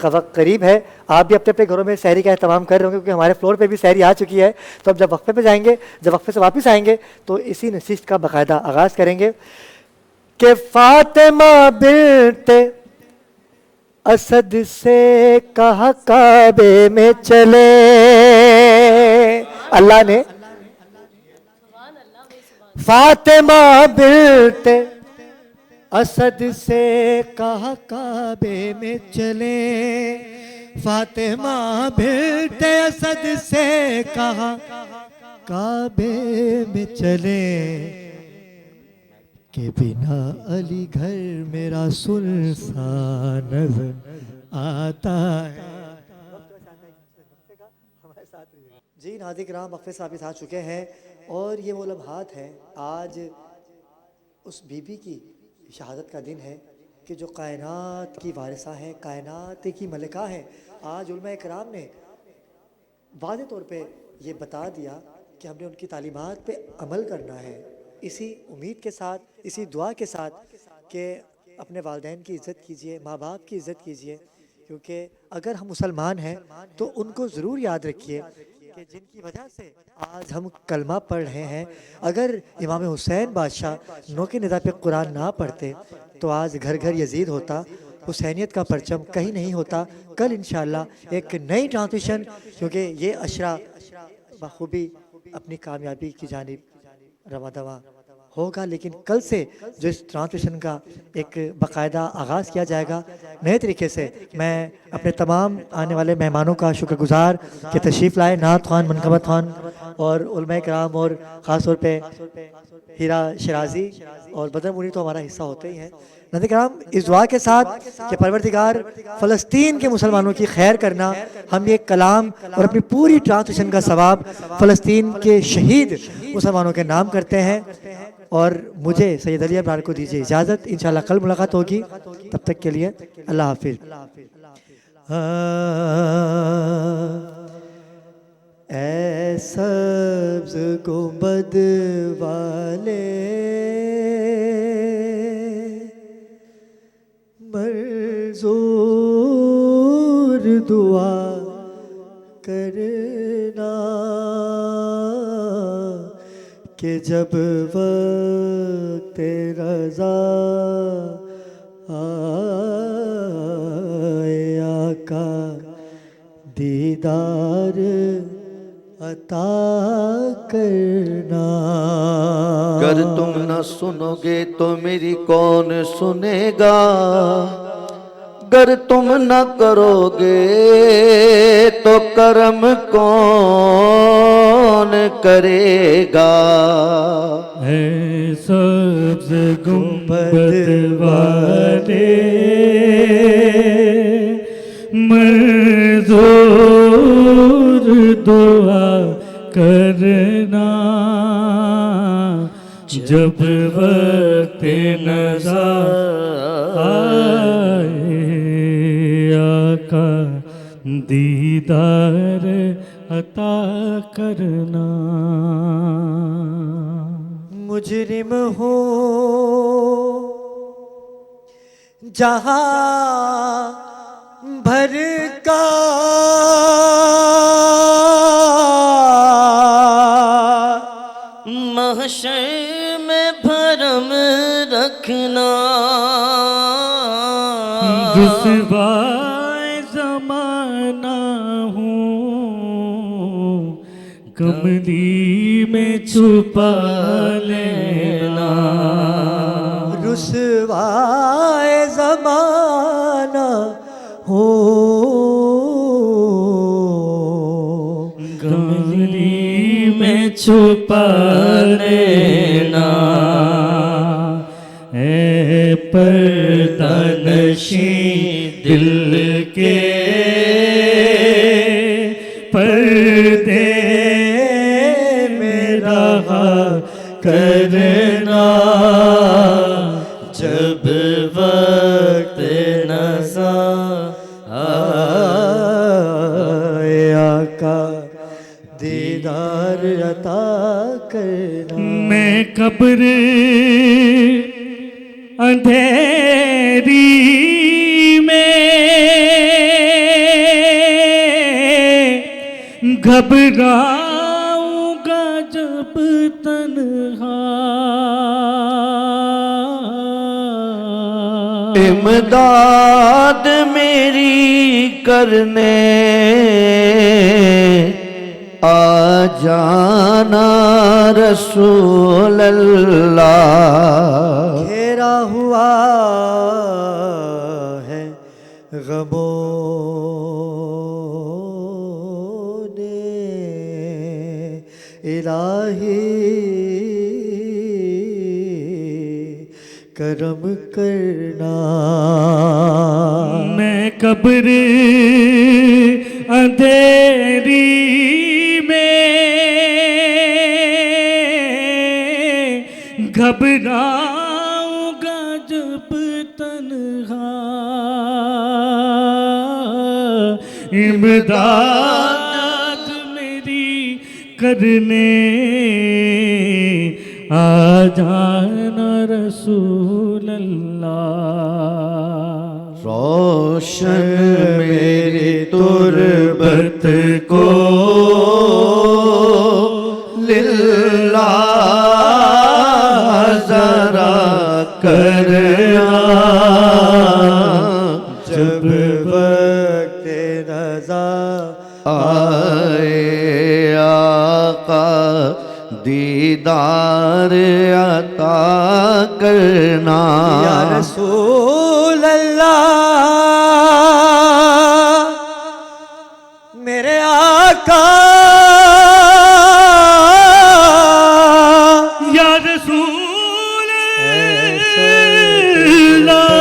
Speaker 2: کا وقت قریب ہے، آپ بھی اپنے اپنے گھروں میں سحری کا اہتمام کر رہے ہوں گے کیونکہ ہمارے فلور پہ بھی سحری آ چکی ہے، تو اب جب وقفے پہ جائیں گے، جب وقفے سے واپس آئیں گے تو اسی نشست کا باقاعدہ آغاز کریں گے کہ فاطمہ بنت اسد سے کہا کعبے میں چلے، اللہ نے فاطمہ بنت اسد سے کہا کعبے میں چلے، فاطمہ بنت اسد سے کہا کعبے میں چلے، کہ بنا علی گھر میرا سنسان نظر آتا ہے۔ جی ناظرین کرام، وقفے ثابت آ چکے ہیں، اور یہ وہ لمحات ہیں، آج اس بی بی کی شہادت کا دن ہے کہ جو کائنات کی وارثہ ہیں، کائنات کی ملکہ ہیں۔ آج علماء کرام نے واضح طور پہ یہ بتا دیا کہ ہم نے ان کی تعلیمات پہ عمل کرنا ہے، اسی امید کے ساتھ، اسی دعا کے ساتھ کہ اپنے والدین کی عزت کیجئے، ماں باپ کی عزت کیجئے، کیونکہ اگر ہم مسلمان ہیں تو ان کو ضرور یاد رکھیے کہ جن کی وجہ سے آج ہم کلمہ پڑھ رہے ہیں، اگر امام حسین بادشاہ نو کے ندا پہ قرآن نہ پڑھتے تو آج گھر گھر یزید ہوتا، حسینیت کا پرچم کہیں نہیں ہوتا۔ کل انشاءاللہ ایک نئی ٹرانزیشن، کیونکہ یہ عشرہ بخوبی اپنی کامیابی کی جانب رواں دواں ہوگا، لیکن کل سے جو اس ٹرانزیشن کا ایک باقاعدہ آغاز کیا جائے گا نئے طریقے سے۔ میں اپنے تمام آنے والے مہمانوں کا شکر گزار کہ تشریف لائے، نعت خوان، منقبت خوان اور علماء کرام، اور خاص طور پہ ہیرا شرازی اور بدر منیر تو ہمارا حصہ ہوتے ہی ہیں۔ ناظرین کرام، اس دعا کے ساتھ کہ پروردگار فلسطین کے مسلمانوں کی خیر کرنا، ہم یہ کلام اور اپنی پوری ٹرانزیشن کا ثواب فلسطین کے شہید مسلمانوں کے نام کرتے ہیں، اور مجھے سید علی ابرار کو دیجیے اجازت، انشاءاللہ کل ملاقات ہوگی، تب تک کے لیے اللہ حافظ۔ اے سبز گنبد والے منظور دعا کرنا کہ جب وقت رضا آئے آقا دیدار عطا کرنا۔
Speaker 12: گر تم نہ سنو گے تو میری کون سنے گا، گر تم نہ کرو گے تو کرم کون کرے گا
Speaker 14: ہے سبز گنبد والے منظور دعا کرنا جب وقت نظر آئے آقا دیدار عطا کرنا
Speaker 2: مجرم ہوں جہاں بھر کا
Speaker 1: محشر میں بھرم رکھنا
Speaker 14: رسوائے زمانہ ہوں کملی میں چھپا لینا
Speaker 2: رسوائے زمانہ ہو
Speaker 14: کملی میں چھپا لینا اے پردہ نشین دل کے پردے میں رہا کرنا
Speaker 1: جب وقت نظر
Speaker 2: آئے آقا دیدار عطا کرنا
Speaker 14: میں قبر اندھیری میں گھبراؤں گا جب تنہا
Speaker 12: امداد میری کرنے آ جانا رسول اللہ
Speaker 2: گھیرا ہوا ہے غموں نے الہی کرم کرنا
Speaker 14: میں قبر اندھیری میں گھبراؤں گا جب تنہا امداد میری کرنے آ جانا رسول اللہ
Speaker 12: روشن میری تربت کو للہ ذرا کرنا
Speaker 2: جب وقت رضا
Speaker 12: آئے آقا دیدار عطا کرنا
Speaker 2: یا رسول اللہ میرے آقا
Speaker 14: یا رسول اللہ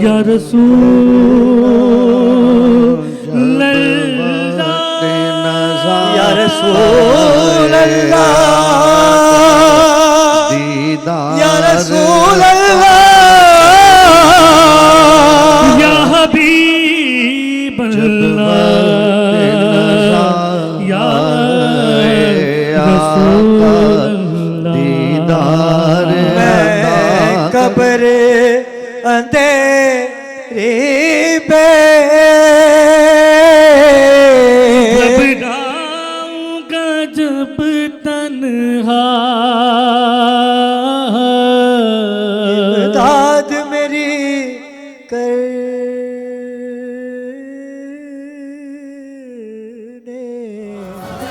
Speaker 14: یا رسول
Speaker 2: یا رسول اللہ یا رسول اللہ
Speaker 14: یا حبیب اللہ یا رسول اللہ
Speaker 12: دیدار
Speaker 2: میں قبر اندھیری پہ
Speaker 14: گھبراؤں گا جب تنہا
Speaker 2: امداد میری کر